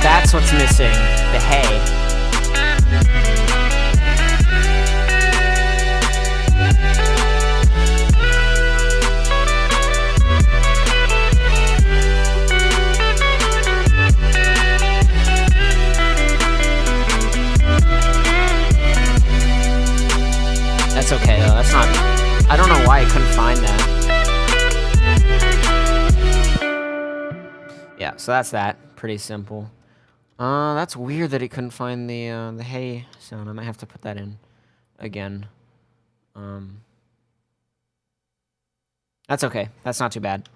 That's what's missing. The hay. That's okay though, that's not... I don't know why I couldn't find that. Yeah, so that's that. Pretty simple. That's weird that it couldn't find the hay sound. I might have to put that in again. That's okay. That's not too bad.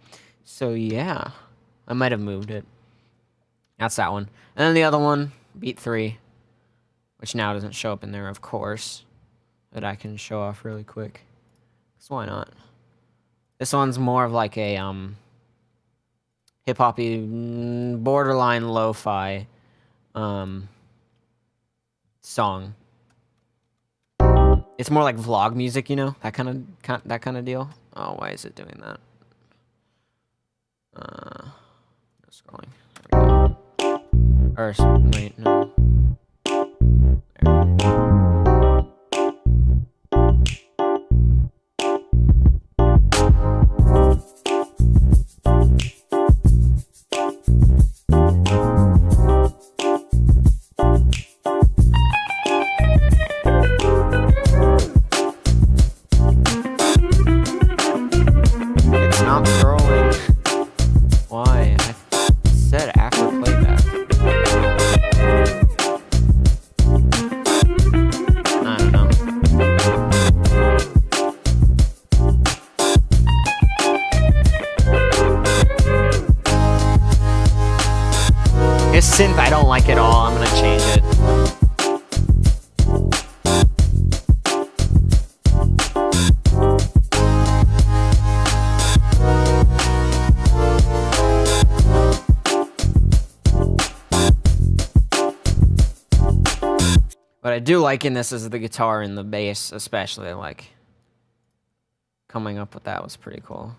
So yeah, I might have moved it. That's that one. And then the other one, beat 3, which now doesn't show up in there, of course. That I can show off really quick. So why not? This one's more of like a hip-hoppy, borderline lo-fi song. It's more like vlog music, you know, that kind of deal. Oh, why is it doing that? No scrolling. There we go. Or wait, no. There. Synth I don't like at all. I'm gonna change it. What I do like in this is the guitar and the bass, especially. Like coming up with that was pretty cool.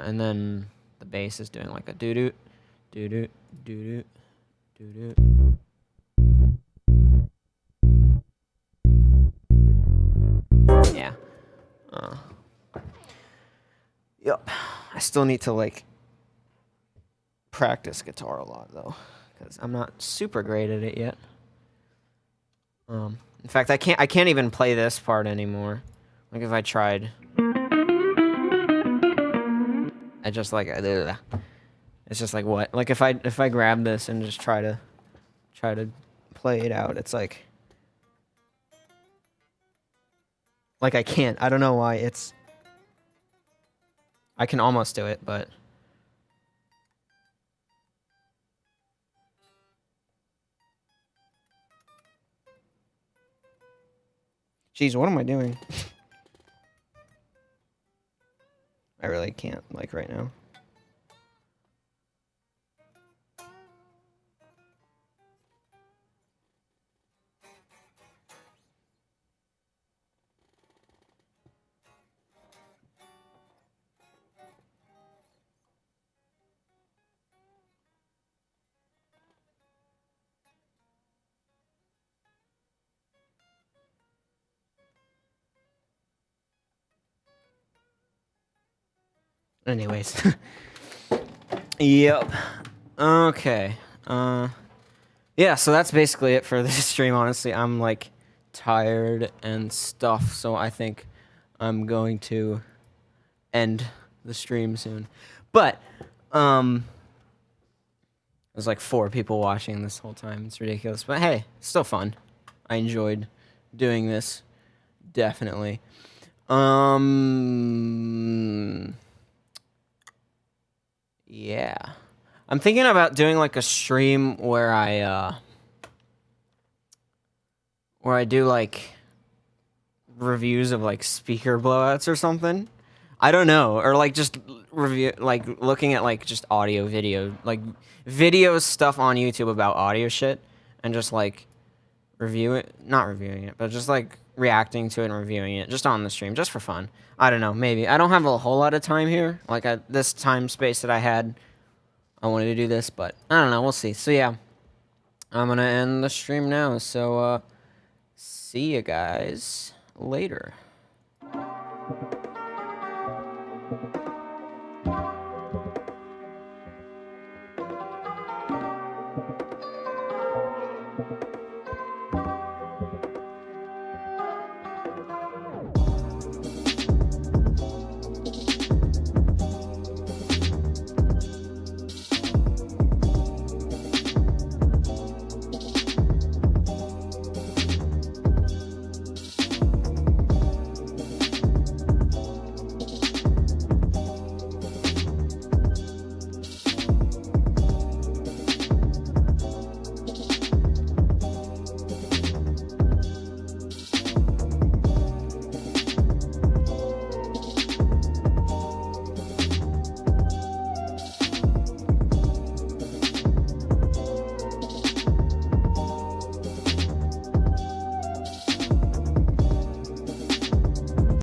And then the bass is doing like a doo-doo, doo-doo, doo-doo, doo-doo. Yeah. Yep. I still need to like practice guitar a lot though, because I'm not super great at it yet. In fact, I can't even play this part anymore. Like if I tried. I just like it's just like what? Like if I grab this and just try to play it out. It's like I can't. I don't know why. It's I can almost do it, but jeez, what am I doing? I really can't, like, right now. Anyways. Yep. Okay. Yeah, so that's basically it for this stream, honestly. I'm, like, tired and stuff, so I think I'm going to end the stream soon. But, there's, like, 4 people watching this whole time. It's ridiculous. But, hey, it's still fun. I enjoyed doing this. Definitely. Yeah. I'm thinking about doing like a stream where I do like reviews of like speaker blowouts or something. I don't know, or like just review like looking at like just audio video, like video stuff on YouTube about audio shit and just like not reviewing it, but just like reacting to it and reviewing it just on the stream just for fun. I don't know, maybe. I don't have a whole lot of time here. Like at this time space that I had, I wanted to do this, but I don't know. We'll see. So yeah, I'm gonna end the stream now. So see you guys later.